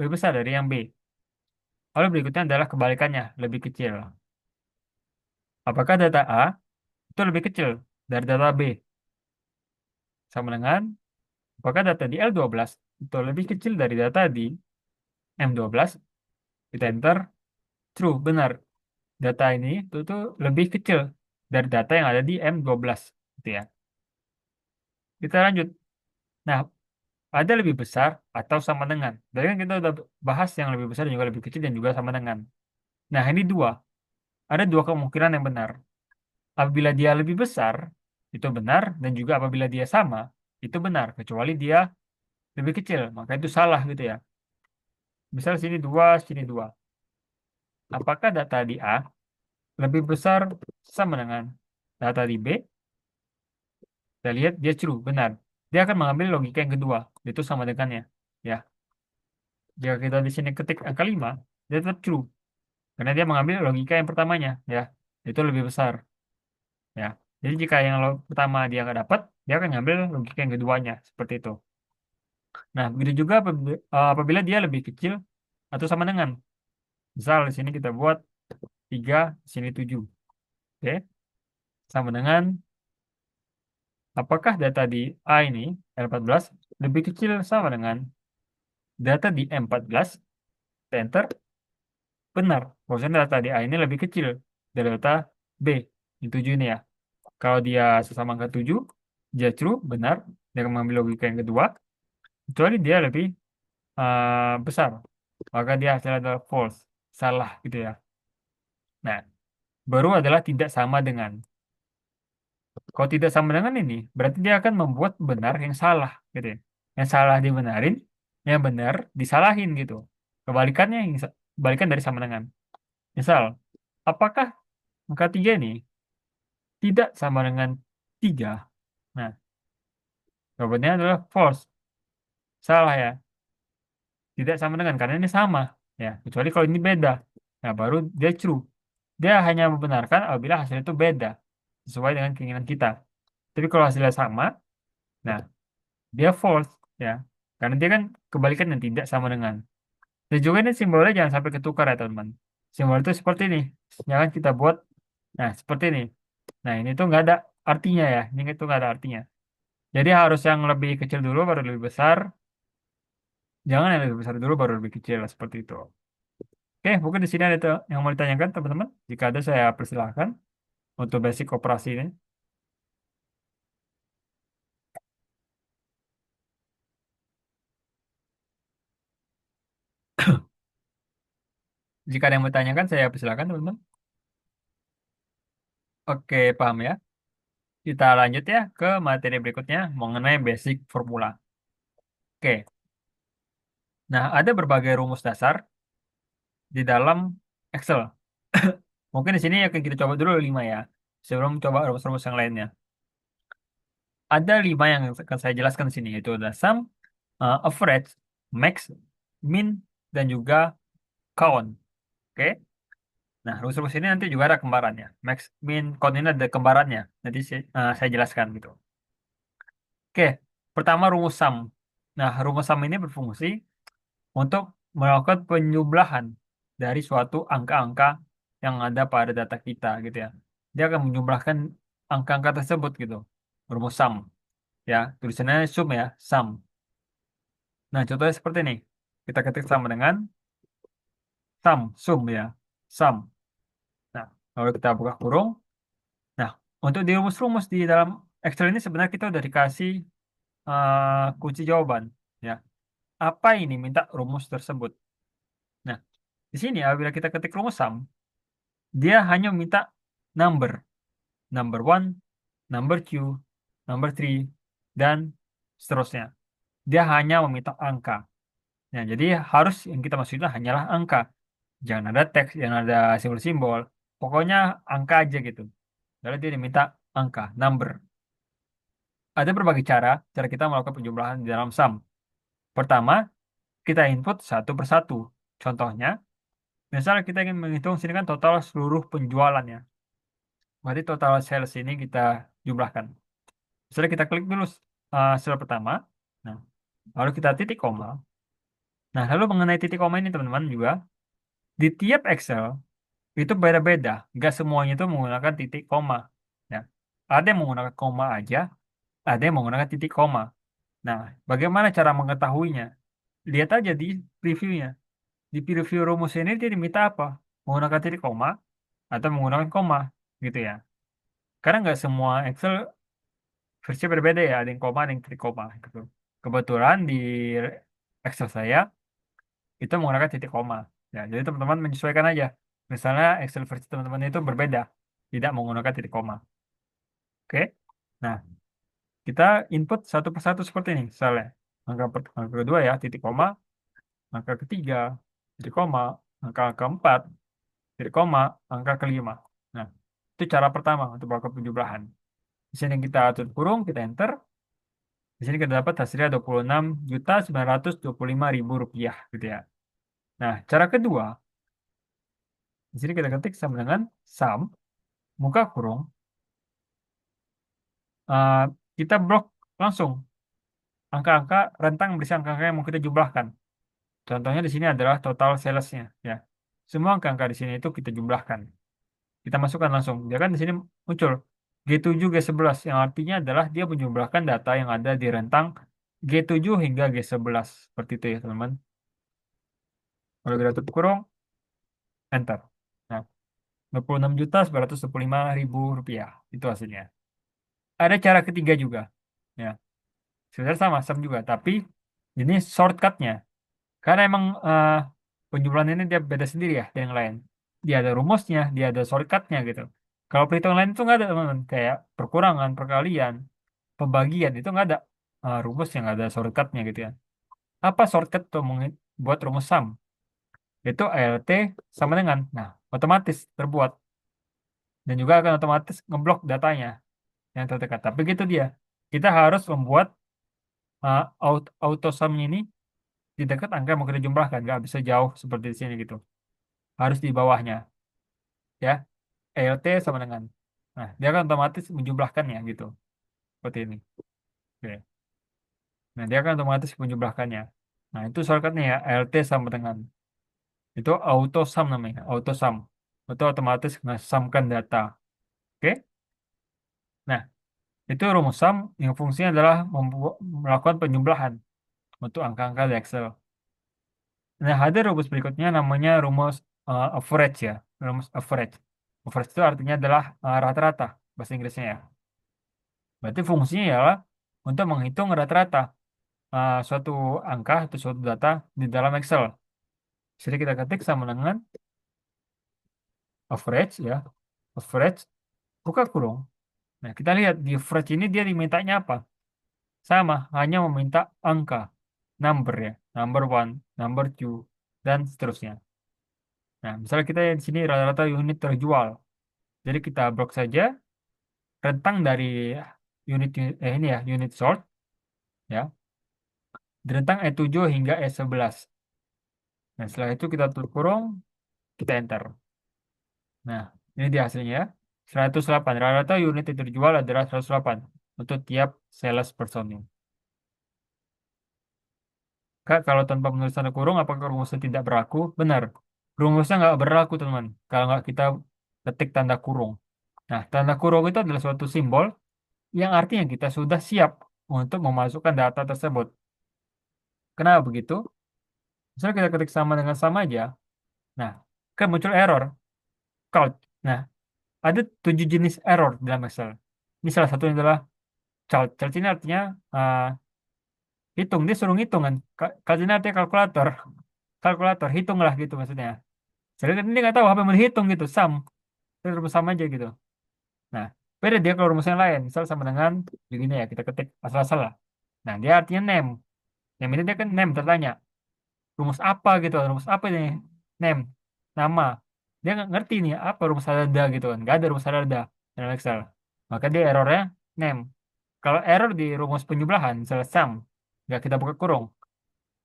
lebih besar dari yang B. Lalu berikutnya adalah kebalikannya, lebih kecil. Apakah data A itu lebih kecil dari data B? Sama dengan apakah data di L12 itu lebih kecil dari data di M12? Kita enter, true, benar. Data ini tuh lebih kecil dari data yang ada di M12. Gitu ya. Kita lanjut. Nah, ada lebih besar atau sama dengan. Tadi kan kita udah bahas yang lebih besar dan juga lebih kecil dan juga sama dengan. Nah, ini dua. Ada dua kemungkinan yang benar. Apabila dia lebih besar, itu benar. Dan juga apabila dia sama, itu benar. Kecuali dia lebih kecil. Maka itu salah gitu ya. Misal sini dua, sini dua. Apakah data di A lebih besar sama dengan data di B? Kita lihat dia true, benar. Dia akan mengambil logika yang kedua, itu sama dengannya. Ya, jika kita di sini ketik angka 5, dia tetap true. Karena dia mengambil logika yang pertamanya, ya, itu lebih besar. Ya, jadi jika yang pertama dia nggak dapat, dia akan ngambil logika yang keduanya, seperti itu. Nah, begitu juga apabila dia lebih kecil atau sama dengan. Misal di sini kita buat 3, di sini 7. Oke. sama dengan apakah data di A ini, L14, lebih kecil sama dengan data di M14, enter, benar. Maksudnya data di A ini lebih kecil dari data B, di 7 ini ya. Kalau dia sesama angka 7, dia true, benar. Dia akan mengambil logika yang kedua, kecuali dia lebih besar. Maka dia hasilnya adalah false, salah gitu ya. Nah, baru adalah tidak sama dengan. Kalau tidak sama dengan ini, berarti dia akan membuat benar yang salah gitu ya. Yang salah dibenarin, yang benar disalahin gitu. Kebalikannya yang kebalikan dari sama dengan. Misal, apakah angka 3 ini tidak sama dengan 3? Nah, jawabannya adalah false. Salah ya. Tidak sama dengan karena ini sama ya. Kecuali kalau ini beda. Nah, baru dia true. Dia hanya membenarkan apabila hasilnya itu beda sesuai dengan keinginan kita. Tapi kalau hasilnya sama, nah dia false ya. Karena dia kan kebalikan yang tidak sama dengan. Dan juga ini simbolnya jangan sampai ketukar ya teman. Simbol itu seperti ini. Jangan kita buat, nah seperti ini. Nah ini tuh nggak ada artinya ya. Ini itu nggak ada artinya. Jadi harus yang lebih kecil dulu baru lebih besar. Jangan yang lebih besar dulu baru lebih kecil seperti itu. Oke, mungkin di sini ada yang mau ditanyakan teman-teman. Jika ada saya persilahkan untuk basic operasi ini. Jika ada yang mau ditanyakan saya persilahkan teman-teman. Oke, paham ya. Kita lanjut ya ke materi berikutnya mengenai basic formula. Oke, nah ada berbagai rumus dasar di dalam Excel. Mungkin di sini akan kita coba dulu 5 ya, sebelum coba rumus-rumus yang lainnya. Ada 5 yang akan saya jelaskan di sini, yaitu ada sum, average, max, min, dan juga count. Oke, nah rumus-rumus ini nanti juga ada kembarannya. Max, min, count ini ada kembarannya. Nanti saya jelaskan gitu. Oke, pertama rumus sum. Nah, rumus sum ini berfungsi untuk melakukan penjumlahan dari suatu angka-angka yang ada pada data kita gitu ya. Dia akan menjumlahkan angka-angka tersebut gitu. Rumus sum ya, tulisannya sum ya, sum. Nah, contohnya seperti ini. Kita ketik sama dengan sum ya, sum. Nah, lalu kita buka kurung. Nah, untuk di rumus-rumus di dalam Excel ini sebenarnya kita udah dikasih kunci jawaban ya. Apa ini minta rumus tersebut? Nah, di sini apabila kita ketik rumus sum, dia hanya minta number, number one, number two, number three, dan seterusnya. Dia hanya meminta angka. Nah, jadi harus yang kita maksudnya hanyalah angka. Jangan ada teks, jangan ada simbol-simbol. Pokoknya angka aja gitu. Lalu dia diminta angka, number. Ada berbagai cara kita melakukan penjumlahan di dalam sum. Pertama, kita input satu persatu. Contohnya, misalnya kita ingin menghitung sini kan total seluruh penjualannya. Berarti total sales ini kita jumlahkan. Misalnya kita klik dulu sel pertama. Nah, lalu kita titik koma. Nah, lalu mengenai titik koma ini teman-teman juga, di tiap Excel itu beda-beda. Nggak semuanya itu menggunakan titik koma. Ya. Ada yang menggunakan koma aja, ada yang menggunakan titik koma. Nah, bagaimana cara mengetahuinya? Lihat aja di previewnya. Di preview rumus ini dia diminta apa? Menggunakan titik koma atau menggunakan koma gitu ya. Karena nggak semua Excel versi berbeda ya, ada yang koma, ada yang titik koma gitu. Kebetulan di Excel saya itu menggunakan titik koma. Ya, jadi teman-teman menyesuaikan aja. Misalnya Excel versi teman-teman itu berbeda, tidak menggunakan titik koma. Oke. Nah, kita input satu persatu seperti ini. Misalnya, angka kedua ya, titik koma, angka ketiga, titik koma, angka keempat, titik koma, angka kelima. Nah, itu cara pertama untuk melakukan penjumlahan. Di sini kita tutup kurung, kita enter. Di sini kita dapat hasilnya 26.925.000 rupiah gitu ya. Nah, cara kedua, di sini kita ketik sama dengan sum, muka kurung, eh, kita blok langsung angka-angka rentang berisi angka-angka yang mau kita jumlahkan. Contohnya di sini adalah total salesnya ya. Semua angka-angka di sini itu kita jumlahkan. Kita masukkan langsung. Dia kan di sini muncul. G7 G11 yang artinya adalah dia menjumlahkan data yang ada di rentang G7 hingga G11 seperti itu ya teman-teman. Kalau kita tutup kurung, enter. Nah, 26.925.000 rupiah itu hasilnya. Ada cara ketiga juga. Ya, sebenarnya sama, sama juga, tapi ini shortcutnya. Karena emang penjumlahan ini dia beda sendiri ya dari yang lain. Dia ada rumusnya, dia ada shortcutnya gitu. Kalau perhitungan lain itu nggak ada teman-teman. Kayak perkurangan, perkalian, pembagian itu nggak ada rumus yang ada shortcutnya gitu ya. Apa shortcut tuh buat rumus sum? Itu ALT sama dengan, nah otomatis terbuat dan juga akan otomatis ngeblok datanya yang terdekat. Tapi gitu dia, kita harus membuat auto sum ini di dekat angka yang mau kita jumlahkan, nggak bisa jauh seperti di sini gitu. Harus di bawahnya ya. ELT sama dengan. Nah, dia akan otomatis menjumlahkannya gitu. Seperti ini. Oke. Nah, dia akan otomatis menjumlahkannya. Nah, itu shortcutnya ya. ELT sama dengan. Itu auto sum namanya. Auto sum. Itu otomatis ngesamkan data. Oke. Nah, itu rumus sum yang fungsinya adalah melakukan penjumlahan untuk angka-angka di Excel. Nah, ada rumus berikutnya namanya rumus average ya. Rumus average. Average itu artinya adalah rata-rata bahasa Inggrisnya ya. Berarti fungsinya ialah untuk menghitung rata-rata suatu angka atau suatu data di dalam Excel. Jadi kita ketik sama dengan average ya, average buka kurung. Nah, kita lihat di average ini dia dimintanya apa? Sama, hanya meminta angka, number ya, number one, number two, dan seterusnya. Nah, misalnya kita di sini rata-rata unit terjual. Jadi kita blok saja rentang dari ini ya, unit sold ya, di rentang E7 hingga E11. Nah, setelah itu kita tutup kurung, kita enter. Nah, ini dia hasilnya ya. 108. Rata-rata unit yang terjual adalah 108 untuk tiap sales personnya. Kak, kalau tanpa menulis tanda kurung, apakah rumusnya tidak berlaku? Benar. Rumusnya nggak berlaku, teman. Kalau nggak kita ketik tanda kurung. Nah, tanda kurung itu adalah suatu simbol yang artinya kita sudah siap untuk memasukkan data tersebut. Kenapa begitu? Misalnya kita ketik sama dengan sama aja. Nah, kan muncul error. Count. Nah, ada 7 jenis error dalam Excel. Ini salah satunya adalah child. Child ini artinya hitung. Dia suruh ngitung kan. Child ini artinya kalkulator. Kalkulator, hitunglah gitu maksudnya. Jadi kan dia nggak tahu apa yang mau dihitung gitu. Sum. Itu rumus sama aja gitu. Nah, beda dia kalau rumusnya lain. Misal sama dengan begini ya, kita ketik asal-asal lah. Nah, dia artinya name. Name ini dia kan name tertanya. Rumus apa gitu. Rumus apa ini? Name. Nama. Dia nggak ngerti nih apa rumus ada gitu kan. Nggak ada rumus ada dalam Excel. Maka dia errornya name. Kalau error di rumus penjumlahan, misalnya sum, nggak kita buka kurung.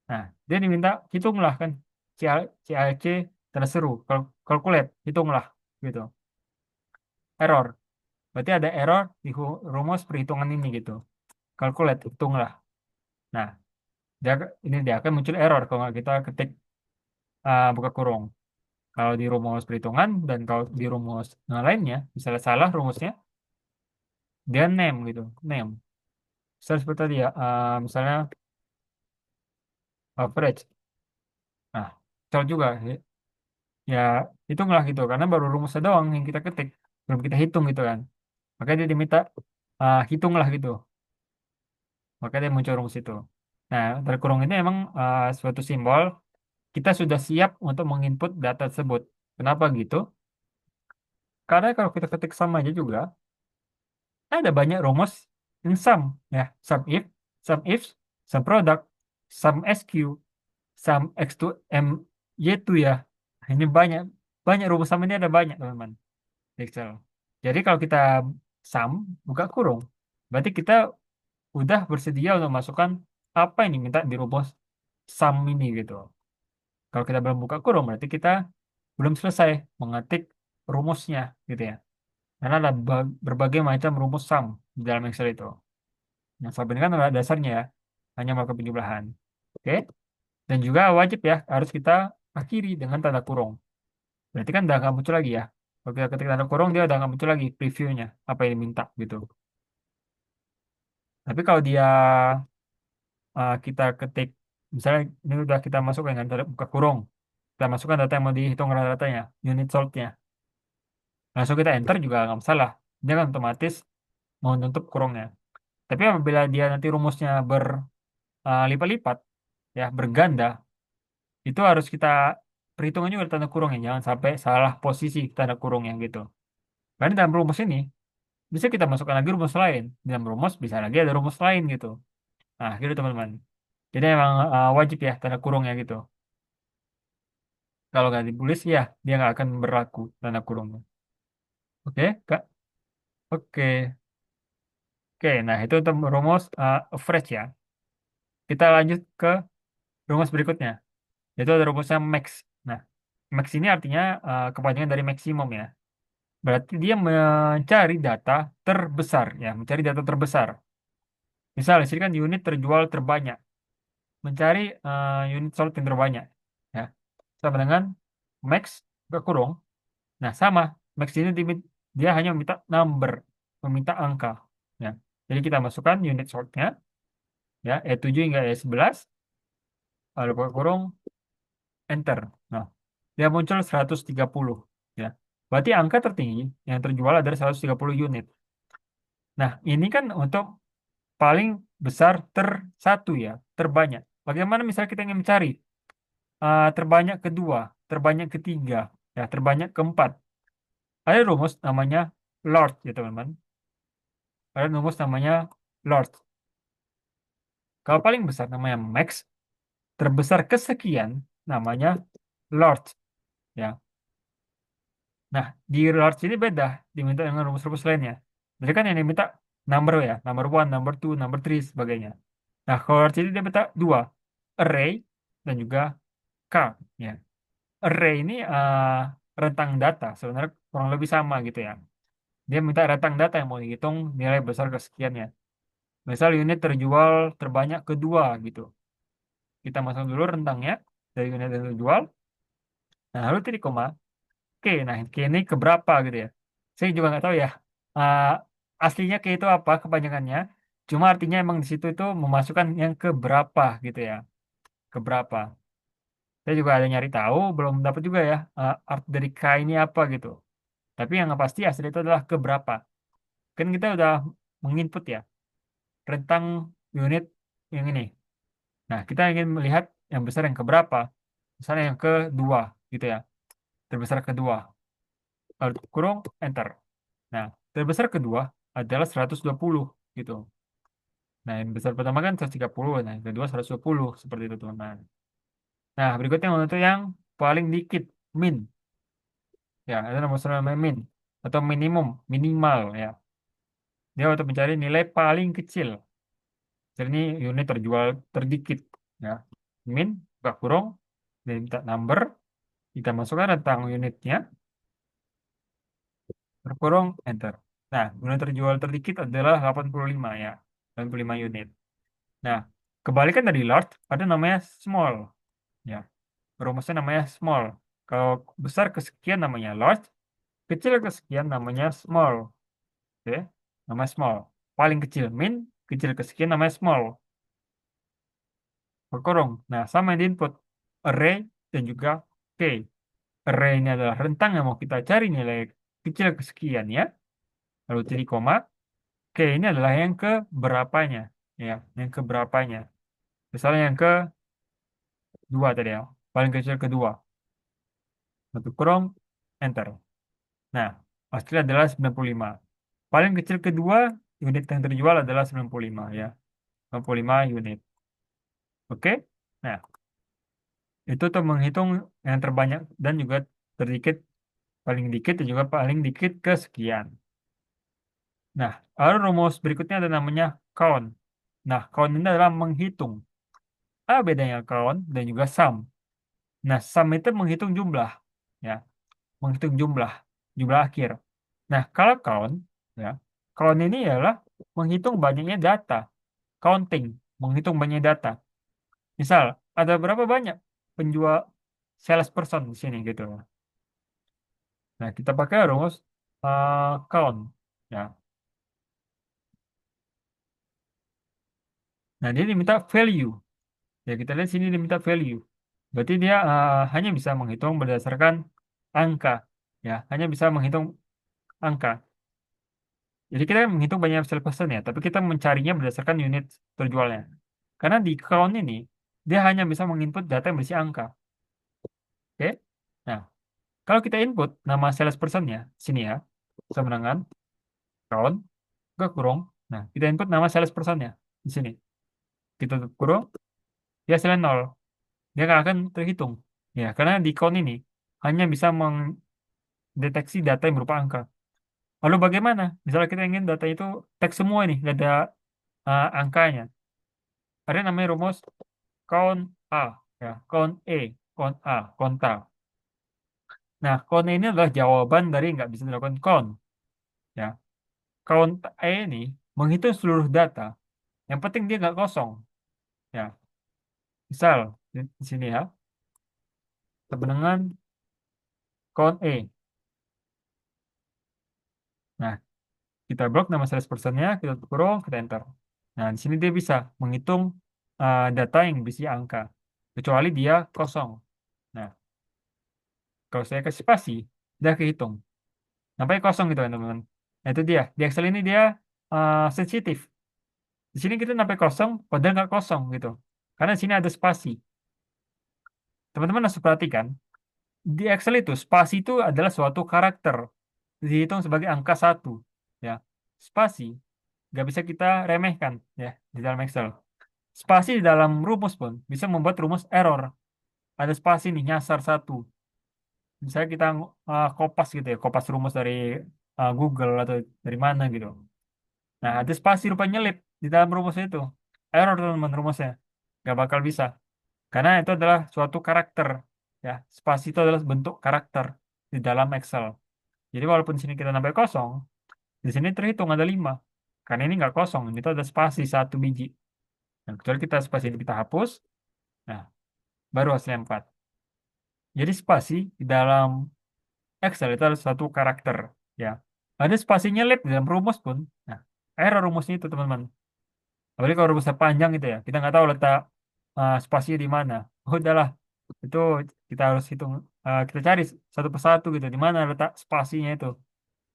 Nah, dia diminta hitunglah kan. CAC tanda seru, calculate, hitunglah gitu. Error. Berarti ada error di rumus perhitungan ini gitu. Calculate, hitunglah. Nah, dia, ini dia akan muncul error kalau nggak kita ketik buka kurung. Kalau di rumus perhitungan dan kalau di rumus yang lainnya, misalnya salah rumusnya, dia name gitu, name. Misalnya seperti tadi ya, misalnya average. Nah, soal juga ya hitunglah gitu karena baru rumusnya doang yang kita ketik belum kita hitung gitu kan maka dia diminta hitunglah gitu maka dia muncul rumus itu. Nah dari kurung ini emang suatu simbol kita sudah siap untuk menginput data tersebut. Kenapa gitu? Karena kalau kita ketik sama aja juga ada banyak rumus yang sum ya, sum if, sum product, sum SQ, sum x2 m y2 ya. Ini banyak banyak rumus sum ini ada banyak teman-teman. Excel. Jadi kalau kita sum, buka kurung, berarti kita udah bersedia untuk masukkan apa yang diminta di rumus sum ini gitu. Kalau kita belum buka kurung, berarti kita belum selesai mengetik rumusnya gitu ya. Karena ada berbagai macam rumus sum di dalam Excel itu. Yang sum ini kan adalah dasarnya ya, hanya melakukan penjumlahan. Oke? Dan juga wajib ya, harus kita akhiri dengan tanda kurung. Berarti kan udah nggak muncul lagi ya. Kalau kita ketik tanda kurung, dia udah nggak muncul lagi previewnya, apa yang diminta gitu. Tapi kalau dia kita ketik, misalnya ini udah kita masukkan kan, buka kurung, kita masukkan data yang mau dihitung rata-ratanya, unit solve-nya. Langsung kita enter juga nggak masalah. Dia kan otomatis mau nutup kurungnya. Tapi apabila dia nanti rumusnya berlipat-lipat, ya berganda, itu harus kita perhitungan juga tanda kurungnya. Jangan sampai salah posisi tanda kurungnya gitu. Karena dalam rumus ini, bisa kita masukkan lagi rumus lain. Dalam rumus bisa lagi ada rumus lain gitu. Nah, gitu teman-teman. Jadi emang wajib ya tanda kurungnya gitu. Kalau nggak ditulis ya dia nggak akan berlaku tanda kurungnya. Oke, Kak? Oke. Oke, nah itu untuk rumus average ya. Kita lanjut ke rumus berikutnya. Yaitu ada rumusnya max. Nah, max ini artinya kepanjangan dari maksimum ya. Berarti dia mencari data terbesar ya, mencari data terbesar. Misal di sini kan unit terjual terbanyak, mencari unit sold yang terbanyak ya. Sama dengan max ke kurung. Nah, sama. Max ini dia hanya meminta number, meminta angka ya. Jadi kita masukkan unit sold-nya ya, E7 hingga E11 lalu buka kurung enter. Nah, dia muncul 130 ya. Berarti angka tertinggi yang terjual adalah 130 unit. Nah, ini kan untuk paling besar tersatu ya, terbanyak. Bagaimana misalnya kita ingin mencari terbanyak kedua, terbanyak ketiga, ya, terbanyak keempat. Ada rumus namanya Lord ya teman-teman. Ada rumus namanya Lord. Kalau paling besar namanya max, terbesar kesekian namanya Lord ya. Nah, di Lord ini beda diminta dengan rumus-rumus lainnya. Jadi kan yang diminta number ya, number one, number two, number three, sebagainya. Nah, kalau Lord ini dia minta dua, array dan juga K. Ya. Array ini rentang data, sebenarnya kurang lebih sama gitu ya. Dia minta rentang data yang mau dihitung nilai besar kesekiannya. Misal unit terjual terbanyak kedua gitu. Kita masuk dulu rentangnya dari unit yang terjual. Nah, lalu titik koma. Oke, nah K ini keberapa gitu ya. Saya juga nggak tahu ya. Ah, aslinya K itu apa kepanjangannya. Cuma artinya emang di situ itu memasukkan yang keberapa gitu ya. Keberapa. Saya juga ada nyari tahu, belum dapat juga ya art dari K ini apa gitu. Tapi yang pasti asli itu adalah keberapa. Kan kita udah menginput ya rentang unit yang ini. Nah, kita ingin melihat yang besar yang keberapa. Misalnya yang kedua gitu ya. Terbesar kedua. Lalu kurung enter. Nah, terbesar kedua adalah 120 gitu. Nah, yang besar pertama kan 130, nah yang kedua 120 seperti itu teman-teman. Nah, berikutnya untuk yang paling dikit min ya, ada namanya min atau minimum, minimal ya. Dia untuk mencari nilai paling kecil. Jadi ini unit terjual terdikit ya. Min buka kurung dan minta number, kita masukkan rentang unitnya, berkurung enter. Nah, unit terjual terdikit adalah 85 ya. 85 unit. Nah, kebalikan dari large ada namanya small ya. Rumusnya namanya small. Kalau besar kesekian namanya large, kecil kesekian namanya small. Oke, namanya small. Paling kecil min, kecil kesekian namanya small. Berkurung. Nah, sama yang di input array dan juga k. Array ini adalah rentang yang mau kita cari nilai kecil kesekian ya. Lalu titik koma. K ini adalah yang ke berapanya ya, yang ke berapanya. Misalnya yang ke dua tadi ya, paling kecil kedua. Satu kurung, enter. Nah, hasilnya adalah 95. Paling kecil kedua, unit yang terjual adalah 95 ya. 95 unit. Oke? Nah, itu tuh menghitung yang terbanyak dan juga terdikit, paling dikit dan juga paling dikit kesekian. Nah, lalu rumus berikutnya ada namanya count. Nah, count ini adalah menghitung. Apa bedanya count dan juga sum? Nah, sum itu menghitung jumlah. Ya, menghitung jumlah akhir. Nah, kalau count, ya, count ini adalah menghitung banyaknya data, counting, menghitung banyak data. Misal, ada berapa banyak penjual salesperson di sini gitu. Nah, kita pakai rumus count. Ya. Nah, dia diminta value. Ya, kita lihat sini diminta value. Berarti dia hanya bisa menghitung berdasarkan angka. Ya, hanya bisa menghitung angka. Jadi kita menghitung banyak sales person ya, tapi kita mencarinya berdasarkan unit terjualnya. Karena di count ini, dia hanya bisa menginput data yang berisi angka. Oke? Nah, kalau kita input nama salespersonnya, sini ya, sama dengan count, ke kurung. Nah, kita input nama salespersonnya di sini. Kita tutup kurung, dia hasilnya 0. Dia nggak akan terhitung. Ya, karena di count ini hanya bisa mendeteksi data yang berupa angka. Lalu bagaimana? Misalnya kita ingin data itu teks semua ini, nggak ada angkanya. Ada namanya rumus count A, ya, count E, count A, count A. Nah, count ini adalah jawaban dari nggak bisa dilakukan count. Ya, count E ini menghitung seluruh data. Yang penting dia nggak kosong. Ya, misal di sini ya, kebenangan count E. Nah, kita blok nama salespersonnya, kita kurung, kita enter. Nah, di sini dia bisa menghitung data yang berisi angka, kecuali dia kosong. Nah, kalau saya kasih spasi, dia kehitung. Nampaknya kosong gitu kan, teman-teman. Nah, itu dia. Di Excel ini dia sensitif. Di sini kita sampai kosong, padahal nggak kosong gitu. Karena di sini ada spasi. Teman-teman harus perhatikan, di Excel itu spasi itu adalah suatu karakter, dihitung sebagai angka satu. Ya, spasi nggak bisa kita remehkan ya di dalam Excel. Spasi di dalam rumus pun bisa membuat rumus error. Ada spasi nih nyasar satu. Misalnya kita kopas gitu ya, kopas rumus dari Google atau dari mana gitu. Nah, ada spasi rupa nyelip di dalam rumus itu. Error teman-teman rumusnya. Nggak bakal bisa. Karena itu adalah suatu karakter. Ya, spasi itu adalah bentuk karakter di dalam Excel. Jadi walaupun di sini kita nambah kosong, di sini terhitung ada 5. Karena ini nggak kosong, ini tuh ada spasi satu biji. Nah, kecuali kita spasi ini kita hapus, nah baru hasilnya 4. Jadi spasi di dalam Excel itu adalah suatu karakter. Ya, ada spasinya lab di dalam rumus pun. Nah, error rumusnya itu teman-teman. Apalagi kalau rumusnya panjang gitu ya, kita nggak tahu letak spasinya di mana. Oh, udahlah, itu kita harus hitung, kita cari satu persatu gitu, di mana letak spasinya itu.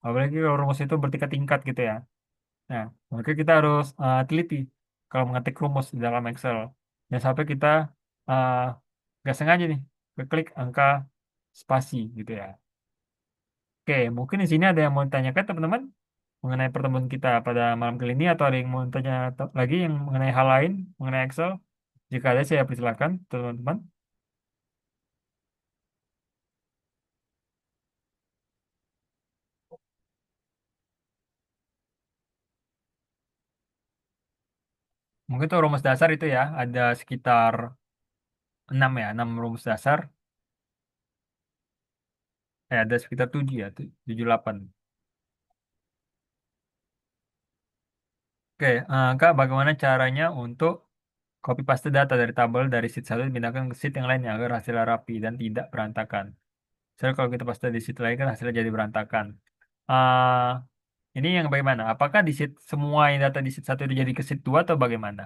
Apalagi kalau rumus itu bertingkat-tingkat gitu ya. Nah, maka kita harus teliti kalau mengetik rumus di dalam Excel. Jangan sampai kita uh, nggak sengaja nih, klik angka spasi gitu ya. Oke, mungkin di sini ada yang mau ditanyakan teman-teman mengenai pertemuan kita pada malam kali ini atau ada yang mau tanya lagi yang mengenai hal lain mengenai Excel? Jika ada, saya persilakan teman-teman. Mungkin tuh rumus dasar itu ya, ada sekitar 6 ya, 6 rumus dasar. Ada sekitar 7 ya, 7 8. Oke, Kak, bagaimana caranya untuk copy paste data dari tabel dari sheet satu dipindahkan ke sheet yang lainnya agar hasilnya rapi dan tidak berantakan. Misalnya kalau kita paste di sheet lain kan hasilnya jadi berantakan. Ah, ini yang bagaimana? Apakah di sheet semua yang data di sheet satu itu jadi ke sheet 2 atau bagaimana?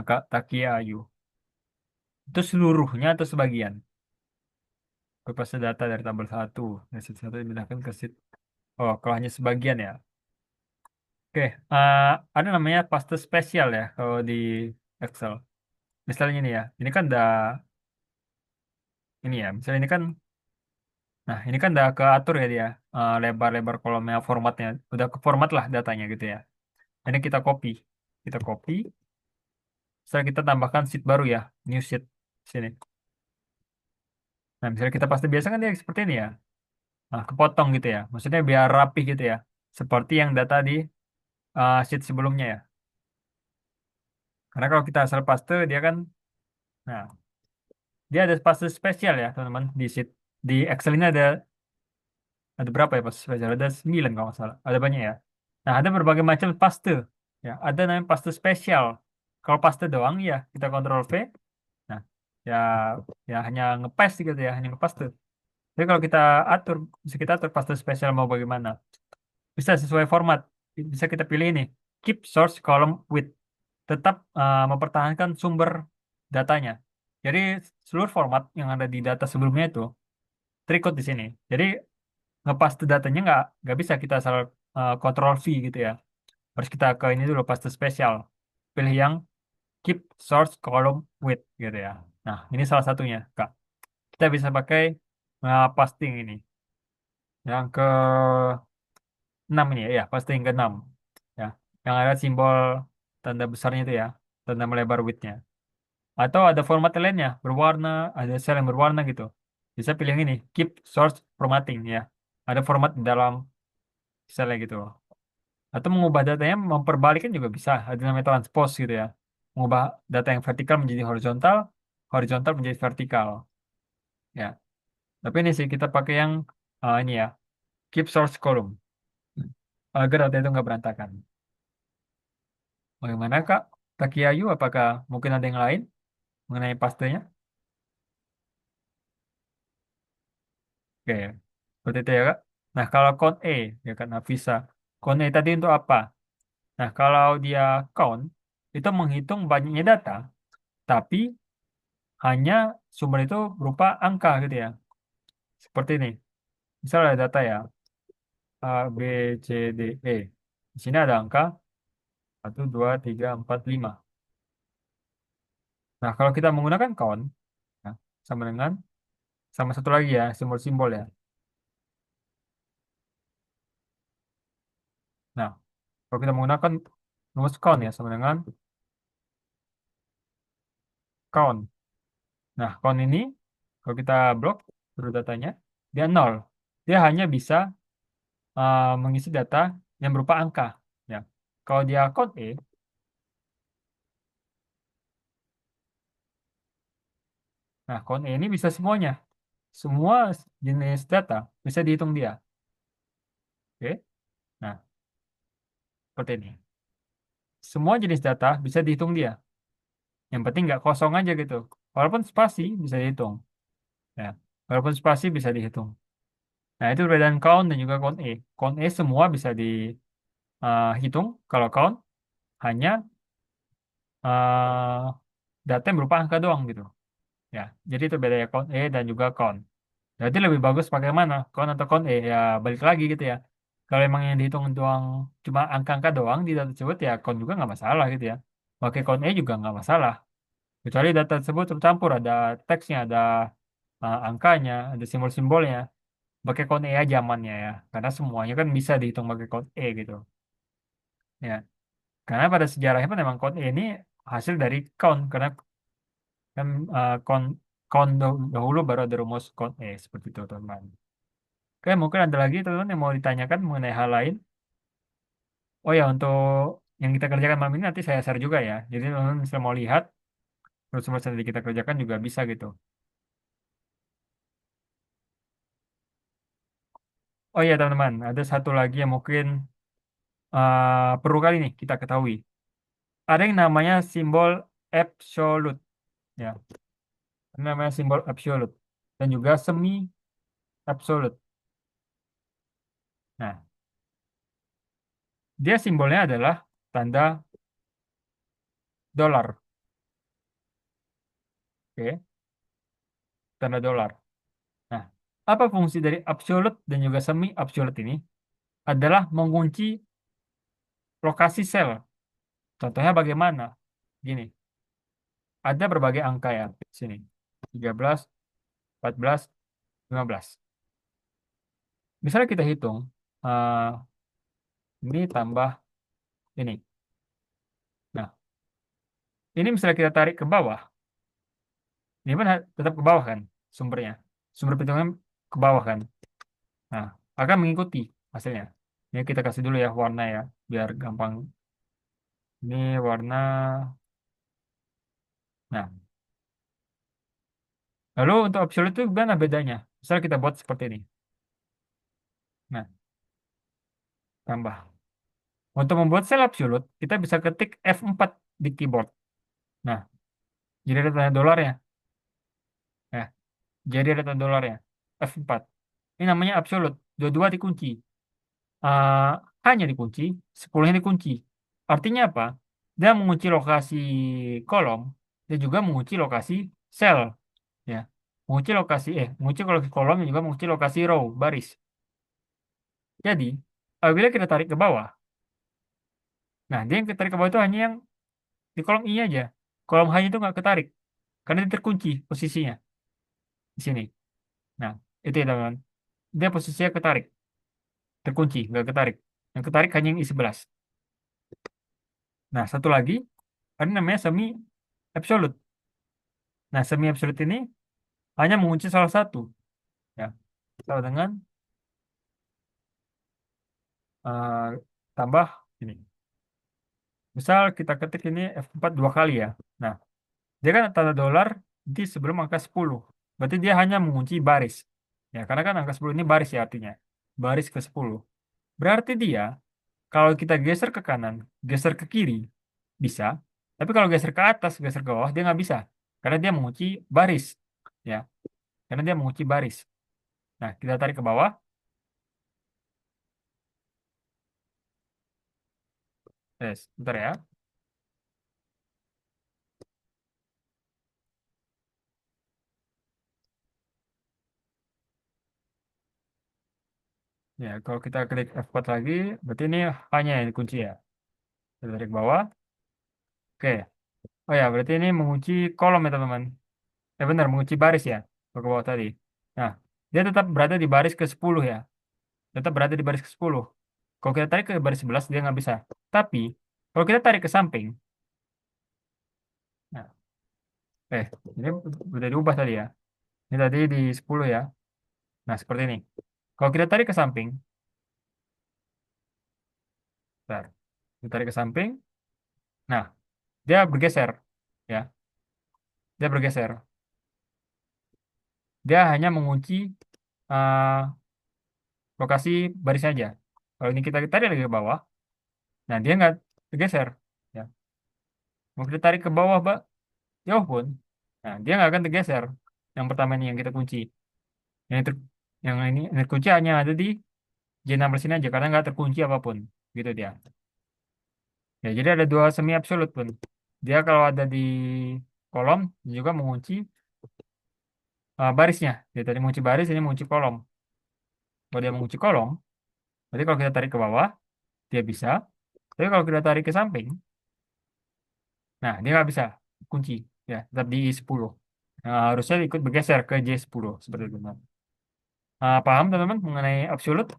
Kak Takia Ayu. Itu seluruhnya atau sebagian? Copy paste data dari tabel satu dari sheet satu dipindahkan ke sheet. Oh, kalau hanya sebagian ya. Oke, ada namanya paste spesial ya kalau di Excel. Misalnya ini ya, ini kan udah ini ya, misalnya ini kan, nah ini kan udah keatur ya dia lebar-lebar kolomnya, formatnya, udah ke format lah datanya gitu ya. Ini kita copy, setelah kita tambahkan sheet baru ya, new sheet sini. Nah, misalnya kita pasti biasa kan dia seperti ini ya, nah kepotong gitu ya, maksudnya biar rapi gitu ya, seperti yang data di sheet sebelumnya ya. Karena kalau kita asal paste dia kan, nah dia ada paste spesial ya teman-teman di sheet di Excel ini ada berapa ya paste spesial? Ada 9 kalau nggak salah. Ada banyak ya. Nah, ada berbagai macam paste. Ya, ada namanya paste spesial. Kalau paste doang ya kita kontrol V. Nah, ya ya hanya ngepaste gitu ya, hanya ngepaste. Jadi kalau kita atur, bisa kita atur paste spesial mau bagaimana. Bisa sesuai format. Bisa kita pilih ini. Keep source column with. Tetap mempertahankan sumber datanya. Jadi seluruh format yang ada di data sebelumnya itu terikut di sini. Jadi ngepaste datanya nggak bisa kita asal control V gitu ya. Harus kita ke ini dulu paste spesial. Pilih yang keep source column with gitu ya. Nah, ini salah satunya, Kak. Kita bisa pakai pasting ini. Yang ke 6 ini ya, pasting ke 6. Ya, yang ada simbol tanda besarnya itu ya, tanda melebar width-nya. Atau ada format lainnya, berwarna, ada sel yang berwarna gitu. Bisa pilih yang ini, keep source formatting ya. Ada format di dalam selnya gitu. Atau mengubah datanya, memperbalikkan juga bisa. Ada namanya transpose gitu ya. Mengubah data yang vertikal menjadi horizontal, horizontal menjadi vertikal. Ya. Tapi ini sih kita pakai yang ini ya, keep source column. Agar data itu nggak berantakan. Bagaimana Kak? Kak Ayu, apakah mungkin ada yang lain mengenai pastenya? Oke, seperti itu ya Kak. Nah, kalau count E, ya kan, Nafisa. Count E tadi untuk apa? Nah, kalau dia count, itu menghitung banyaknya data, tapi hanya sumber itu berupa angka gitu ya. Seperti ini. Misalnya ada data ya, A, B, C, D, E. Di sini ada angka 1, 2, 3, 4, 5. Nah, kalau kita menggunakan count, ya, sama dengan, sama satu lagi ya, simbol-simbol ya. Nah, kalau kita menggunakan rumus count ya, sama dengan count. Nah, count ini, kalau kita blok seluruh datanya, dia nol. Dia hanya bisa mengisi data yang berupa angka. Ya. Kalau dia count E, nah count E ini bisa semuanya. Semua jenis data bisa dihitung dia. Oke. Nah, seperti ini. Semua jenis data bisa dihitung dia. Yang penting nggak kosong aja gitu. Walaupun spasi bisa dihitung. Ya. Walaupun spasi bisa dihitung. Nah, itu perbedaan count dan juga count E. Count E semua bisa dihitung. Kalau count hanya eh, data yang berupa angka doang gitu. Ya, jadi itu bedanya count E dan juga count. Jadi lebih bagus pakai mana? Count atau count E? Ya balik lagi gitu ya. Kalau emang yang dihitung doang cuma angka-angka doang di data tersebut ya count juga nggak masalah gitu ya. Pakai count E juga nggak masalah. Kecuali data tersebut tercampur ada teksnya, ada angkanya, ada simbol-simbolnya. Pakai count E aja amannya ya. Karena semuanya kan bisa dihitung pakai count E gitu. Ya. Karena pada sejarahnya pun memang count E ini hasil dari count karena kan count dahulu baru ada rumus count E seperti itu teman. Oke, mungkin ada lagi teman-teman yang mau ditanyakan mengenai hal lain. Oh ya, untuk yang kita kerjakan malam ini nanti saya share juga ya. Jadi teman-teman bisa mau lihat terus semua yang kita kerjakan juga bisa gitu. Oh ya teman-teman, ada satu lagi yang mungkin perlu kali nih kita ketahui. Ada yang namanya simbol absolute, ya. Ini namanya simbol absolute dan juga semi absolute. Nah, dia simbolnya adalah tanda dolar, oke, tanda dolar. Nah, apa fungsi dari absolute dan juga semi absolute ini? Adalah mengunci lokasi sel. Contohnya bagaimana? Gini, ada berbagai angka ya di sini. 13, 14, 15. Misalnya kita hitung, eh, ini tambah ini. Nah, ini misalnya kita tarik ke bawah, ini pun tetap ke bawah kan sumbernya. Sumber perhitungan ke bawah kan. Nah, akan mengikuti hasilnya. Ini kita kasih dulu ya warna ya, biar gampang. Ini warna. Nah, lalu untuk absolute itu gimana bedanya? Misalnya kita buat seperti ini. Nah, tambah. Untuk membuat sel absolute, kita bisa ketik F4 di keyboard. Nah, jadi ada tanda dolarnya. Nah, jadi ada tanda dolarnya. F4. Ini namanya absolute. Dua-dua dikunci. Eh, hanya dikunci, 10-nya dikunci. Artinya apa? Dia mengunci lokasi kolom, dia juga mengunci lokasi sel, ya. Mengunci lokasi kolom dan juga mengunci lokasi row, baris. Jadi, apabila kita tarik ke bawah, nah dia yang tarik ke bawah itu hanya yang di kolom I aja. Kolom H itu nggak ketarik, karena dia terkunci posisinya di sini. Nah, itu ya teman-teman. Dia posisinya ketarik, terkunci, nggak ketarik. Yang ketarik hanya yang I11. Nah, satu lagi, ada namanya semi absolute. Nah, semi absolute ini hanya mengunci salah satu, ya. Sama dengan eh, tambah ini. Misal kita ketik ini F4 dua kali ya. Nah, dia kan tanda dolar di sebelum angka 10. Berarti dia hanya mengunci baris. Ya, karena kan angka 10 ini baris ya artinya. Baris ke 10. Berarti dia kalau kita geser ke kanan, geser ke kiri, bisa. Tapi kalau geser ke atas, geser ke bawah, dia nggak bisa. Karena dia mengunci baris. Ya, karena dia mengunci baris. Nah, kita tarik ke bawah. Yes, bentar ya. Ya, kalau kita klik F4 lagi, berarti ini hanya yang dikunci ya. Kita tarik ke bawah. Oke. Oh ya, berarti ini mengunci kolom ya teman-teman. Benar, mengunci baris ya. Kalau ke bawah tadi. Nah, dia tetap berada di baris ke-10 ya. Tetap berada di baris ke-10. Kalau kita tarik ke baris 11, dia nggak bisa. Tapi, kalau kita tarik ke samping, nah, ini udah diubah tadi ya. Ini tadi di 10 ya. Nah, seperti ini. Kalau kita tarik ke samping, bentar. Kita tarik ke samping, nah, dia bergeser. Ya, dia bergeser. Dia hanya mengunci eh, lokasi barisnya aja. Kalau ini kita tarik lagi ke bawah, nah dia nggak tergeser. Ya. Mau kita tarik ke bawah, Mbak, jauh pun, nah dia nggak akan tergeser. Yang pertama ini yang kita kunci. Yang, ter, yang terkunci hanya ada di J16 ini aja, karena nggak terkunci apapun. Gitu dia. Ya, jadi ada dua semi absolut pun. Dia kalau ada di kolom, dia juga mengunci barisnya. Dia tadi mengunci baris, ini mengunci kolom. Kalau dia mengunci kolom, berarti kalau kita tarik ke bawah, dia bisa. Tapi kalau kita tarik ke samping, nah dia nggak bisa kunci. Ya, tetap di 10. Nah, harusnya ikut bergeser ke J10 seperti itu. Paham teman-teman mengenai absolute?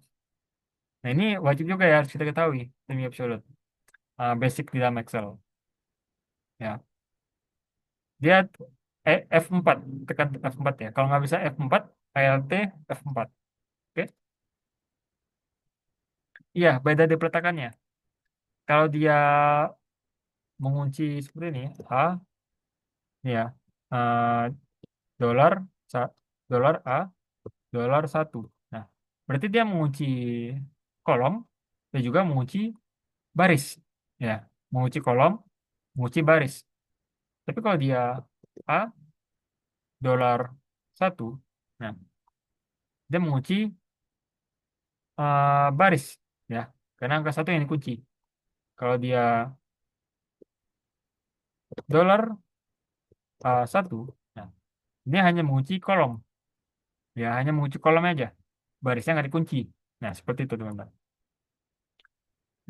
Nah, ini wajib juga ya harus kita ketahui demi absolute. Basic di dalam Excel. Ya, dia F4, tekan F4 ya. Kalau nggak bisa F4, ALT F4. Oke? Iya, beda di peletakannya. Kalau dia mengunci seperti ini, A, ya, eh, dolar, sa- dolar A, dolar satu. Nah, berarti dia mengunci kolom dan juga mengunci baris. Ya, mengunci kolom, mengunci baris. Tapi kalau dia A, dolar satu, nah, dia mengunci baris. Ya, karena angka satu yang dikunci. Kalau dia dolar satu, nah, dia hanya mengunci kolom. Ya, hanya mengunci kolom aja. Barisnya nggak dikunci. Nah, seperti itu teman-teman.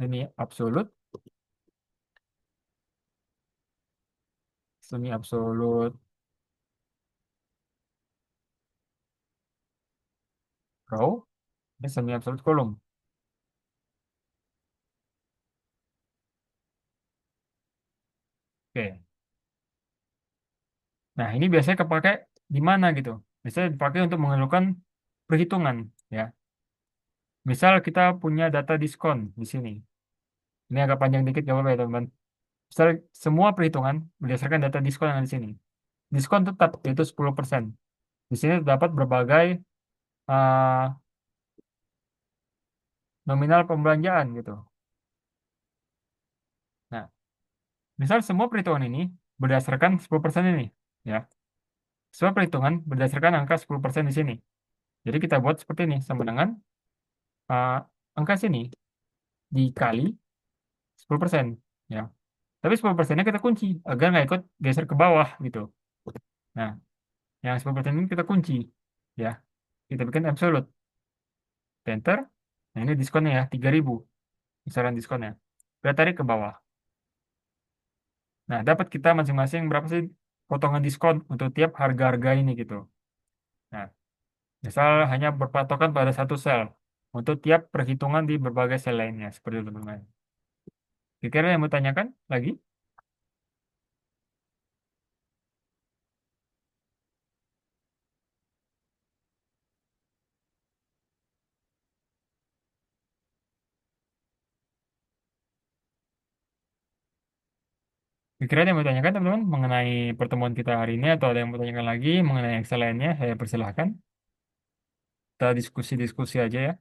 Ini absolut, semi absolut row, ini semi absolut kolom. Oke. Nah, ini biasanya kepakai di mana gitu? Biasanya dipakai untuk mengeluarkan perhitungan, ya. Misal kita punya data diskon di sini. Ini agak panjang dikit, gak apa-apa ya teman-teman. Misal semua perhitungan berdasarkan data diskon yang ada di sini. Diskon tetap yaitu 10%. Di sini terdapat berbagai eh, nominal pembelanjaan gitu. Nah, misal semua perhitungan ini berdasarkan 10% ini, ya. Semua perhitungan berdasarkan angka 10% di sini. Jadi kita buat seperti ini sama dengan uh, angka sini dikali 10%. Ya. Tapi 10%-nya kita kunci agar nggak ikut geser ke bawah gitu. Nah, yang 10% ini kita kunci. Ya, kita bikin absolute. Enter. Nah, ini diskonnya ya, 3.000. Misalkan diskonnya. Kita tarik ke bawah. Nah, dapat kita masing-masing berapa sih potongan diskon untuk tiap harga-harga ini gitu. Nah, misal hanya berpatokan pada satu sel untuk tiap perhitungan di berbagai sel lainnya. Seperti itu, teman-teman. Kira-kira yang mau tanyakan lagi? Kira-kira ada yang mau tanyakan, teman-teman, mengenai pertemuan kita hari ini atau ada yang mau tanyakan lagi mengenai Excel lainnya, saya persilahkan. Kita diskusi-diskusi aja ya.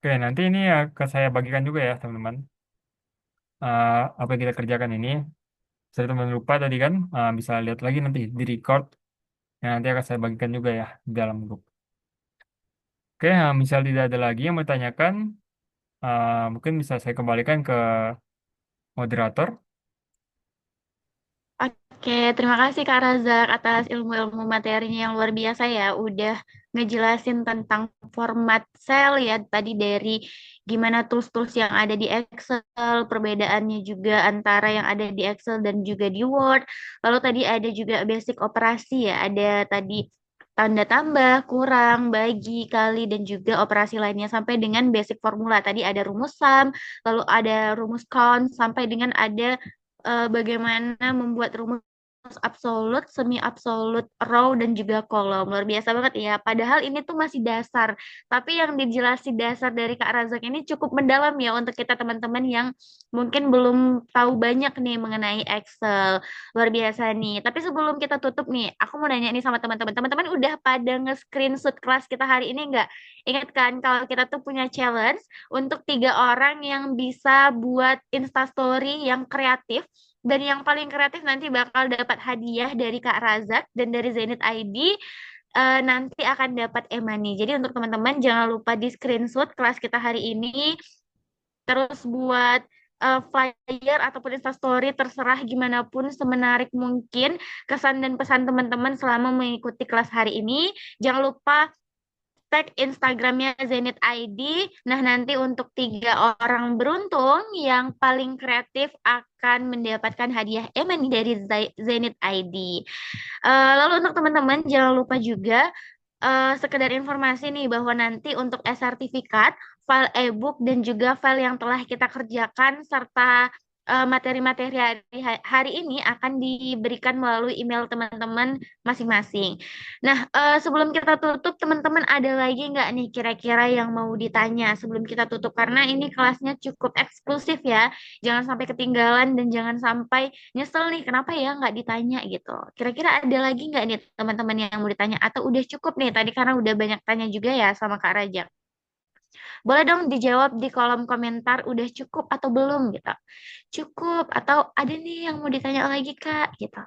Oke, nanti ini akan saya bagikan juga ya, teman-teman. Apa yang kita kerjakan ini. Saya teman lupa tadi kan, bisa lihat lagi nanti di record. Yang nanti akan saya bagikan juga ya di dalam grup. Oke, misal tidak ada lagi yang mau tanyakan, mungkin bisa saya kembalikan ke moderator. Oke, terima kasih Kak Razak atas ilmu-ilmu materinya yang luar biasa ya. Udah ngejelasin tentang format cell ya tadi dari gimana tools-tools yang ada di Excel, perbedaannya juga antara yang ada di Excel dan juga di Word. Lalu tadi ada juga basic operasi ya, ada tadi tanda tambah, kurang, bagi, kali, dan juga operasi lainnya sampai dengan basic formula. Tadi ada rumus sum, lalu ada rumus count, sampai dengan ada bagaimana membuat rumus absolut, semi absolut, row dan juga kolom. Luar biasa banget ya. Padahal ini tuh masih dasar. Tapi yang dijelasin dasar dari Kak Razak ini cukup mendalam ya untuk kita teman-teman yang mungkin belum tahu banyak nih mengenai Excel. Luar biasa nih. Tapi sebelum kita tutup nih, aku mau nanya nih sama teman-teman. Teman-teman udah pada nge-screenshot kelas kita hari ini nggak? Ingat kan kalau kita tuh punya challenge untuk 3 orang yang bisa buat Instastory yang kreatif dan yang paling kreatif nanti bakal dapat hadiah dari Kak Razak dan dari Zenit ID nanti akan dapat e-money. Jadi untuk teman-teman jangan lupa di screenshot kelas kita hari ini, terus buat flyer ataupun instastory terserah gimana pun semenarik mungkin kesan dan pesan teman-teman selama mengikuti kelas hari ini. Jangan lupa tag Instagramnya Zenit ID. Nah, nanti untuk 3 orang beruntung yang paling kreatif akan mendapatkan hadiah e-money dari Zenit ID. Lalu untuk teman-teman jangan lupa juga sekedar informasi nih bahwa nanti untuk e-sertifikat, file e-book dan juga file yang telah kita kerjakan serta materi-materi hari ini akan diberikan melalui email teman-teman masing-masing. Nah, sebelum kita tutup, teman-teman ada lagi nggak nih kira-kira yang mau ditanya sebelum kita tutup? Karena ini kelasnya cukup eksklusif ya. Jangan sampai ketinggalan dan jangan sampai nyesel nih kenapa ya nggak ditanya gitu. Kira-kira ada lagi nggak nih teman-teman yang mau ditanya atau udah cukup nih tadi karena udah banyak tanya juga ya sama Kak Raja. Boleh dong dijawab di kolom komentar udah cukup atau belum gitu. Cukup atau ada nih yang mau ditanya lagi Kak gitu.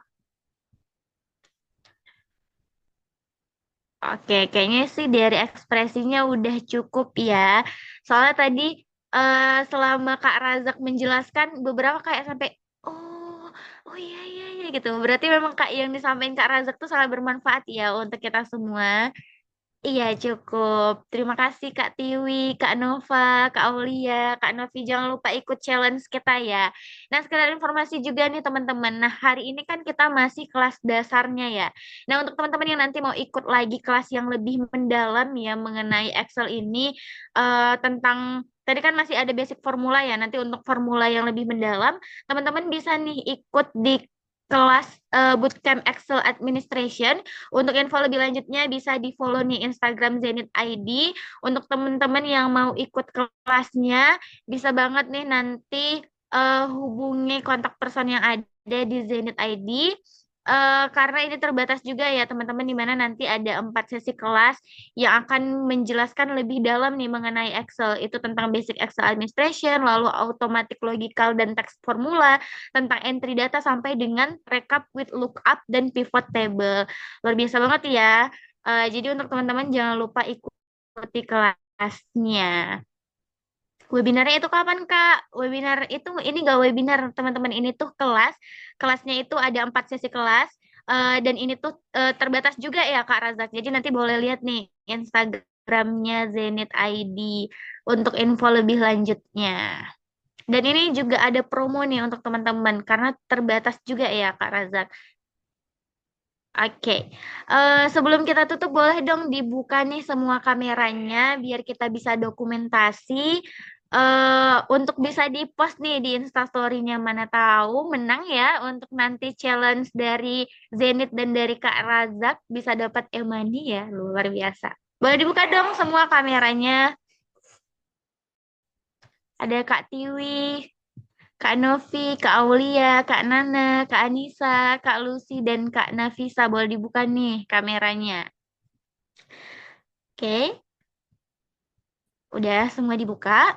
Oke, kayaknya sih dari ekspresinya udah cukup ya. Soalnya tadi selama Kak Razak menjelaskan beberapa kayak sampai oh, oh iya iya iya gitu. Berarti memang Kak yang disampaikan Kak Razak tuh sangat bermanfaat ya untuk kita semua. Iya cukup. Terima kasih Kak Tiwi, Kak Nova, Kak Aulia, Kak Novi. Jangan lupa ikut challenge kita ya. Nah sekedar informasi juga nih teman-teman. Nah hari ini kan kita masih kelas dasarnya ya. Nah untuk teman-teman yang nanti mau ikut lagi kelas yang lebih mendalam ya mengenai Excel ini tentang tadi kan masih ada basic formula ya. Nanti untuk formula yang lebih mendalam, teman-teman bisa nih ikut di kelas Bootcamp Excel Administration. Untuk info lebih lanjutnya bisa di-follow nih Instagram Zenit ID. Untuk teman-teman yang mau ikut kelasnya, bisa banget nih nanti hubungi kontak person yang ada di Zenit ID. Karena ini terbatas juga ya teman-teman, di mana nanti ada 4 sesi kelas yang akan menjelaskan lebih dalam nih mengenai Excel. Itu tentang basic Excel administration, lalu automatic logical dan text formula, tentang entry data sampai dengan recap with lookup dan pivot table. Luar biasa banget ya. Jadi untuk teman-teman jangan lupa ikuti kelasnya. Webinarnya itu kapan, Kak? Webinar itu ini gak webinar, teman-teman. Ini tuh kelas. Kelasnya itu ada 4 sesi kelas. Dan ini tuh terbatas juga ya, Kak Razak. Jadi nanti boleh lihat nih Instagramnya Zenit ID untuk info lebih lanjutnya. Dan ini juga ada promo nih untuk teman-teman karena terbatas juga ya, Kak Razak. Oke. Sebelum kita tutup, boleh dong dibuka nih semua kameranya biar kita bisa dokumentasi. Untuk bisa di-post nih di Instastory-nya, mana tahu menang ya untuk nanti challenge dari Zenit dan dari Kak Razak bisa dapat e-money ya, luar biasa. Boleh dibuka dong semua kameranya. Ada Kak Tiwi, Kak Novi, Kak Aulia, Kak Nana, Kak Anissa, Kak Lucy, dan Kak Nafisa. Boleh dibuka nih kameranya. Oke, udah semua dibuka.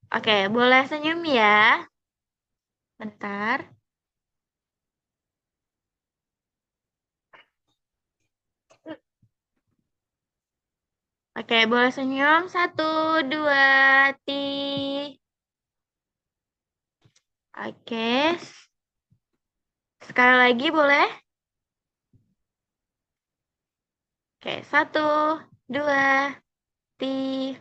Oke, boleh senyum ya. Bentar. Oke, boleh senyum. Satu, dua, ti. Oke, sekali lagi boleh. Oke, satu, dua, ti.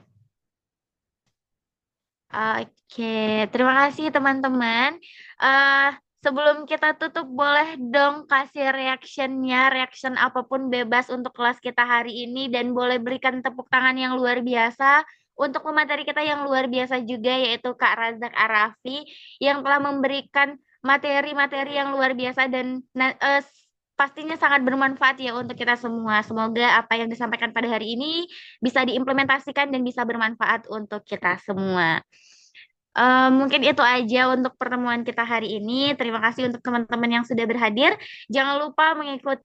Oke, terima kasih teman-teman. eh Sebelum kita tutup, boleh dong kasih reactionnya, reaction apapun bebas untuk kelas kita hari ini, dan boleh berikan tepuk tangan yang luar biasa untuk pemateri kita yang luar biasa juga, yaitu Kak Razak Arafi, yang telah memberikan materi-materi yang luar biasa dan pastinya sangat bermanfaat ya untuk kita semua. Semoga apa yang disampaikan pada hari ini bisa diimplementasikan dan bisa bermanfaat untuk kita semua. Mungkin itu aja untuk pertemuan kita hari ini. Terima kasih untuk teman-teman yang sudah berhadir. Jangan lupa mengikuti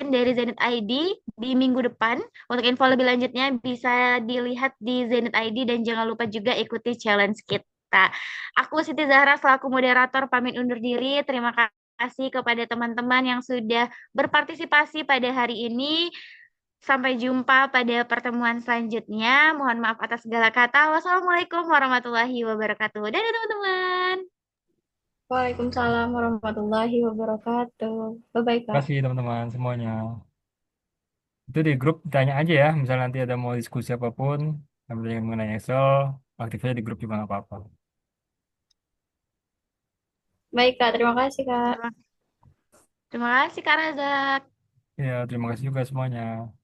dari Zenit ID di minggu depan. Untuk info lebih lanjutnya bisa dilihat di Zenit ID dan jangan lupa juga ikuti challenge kita. Aku Siti Zahra selaku moderator pamit undur diri. Terima kasih kepada teman-teman yang sudah berpartisipasi pada hari ini. Sampai jumpa pada pertemuan selanjutnya. Mohon maaf atas segala kata. Wassalamualaikum warahmatullahi wabarakatuh. Dadah teman-teman. Waalaikumsalam warahmatullahi wabarakatuh. Bye-bye, Terima Kak. kasih teman-teman semuanya. Itu di grup tanya aja ya, misalnya nanti ada mau diskusi apapun, yang bertanya mengenai Excel, aktif aja di grup juga nggak apa-apa. Baik, Kak. Terima kasih, Kak. Terima, terima kasih Kak Razak. Ya, terima kasih juga semuanya.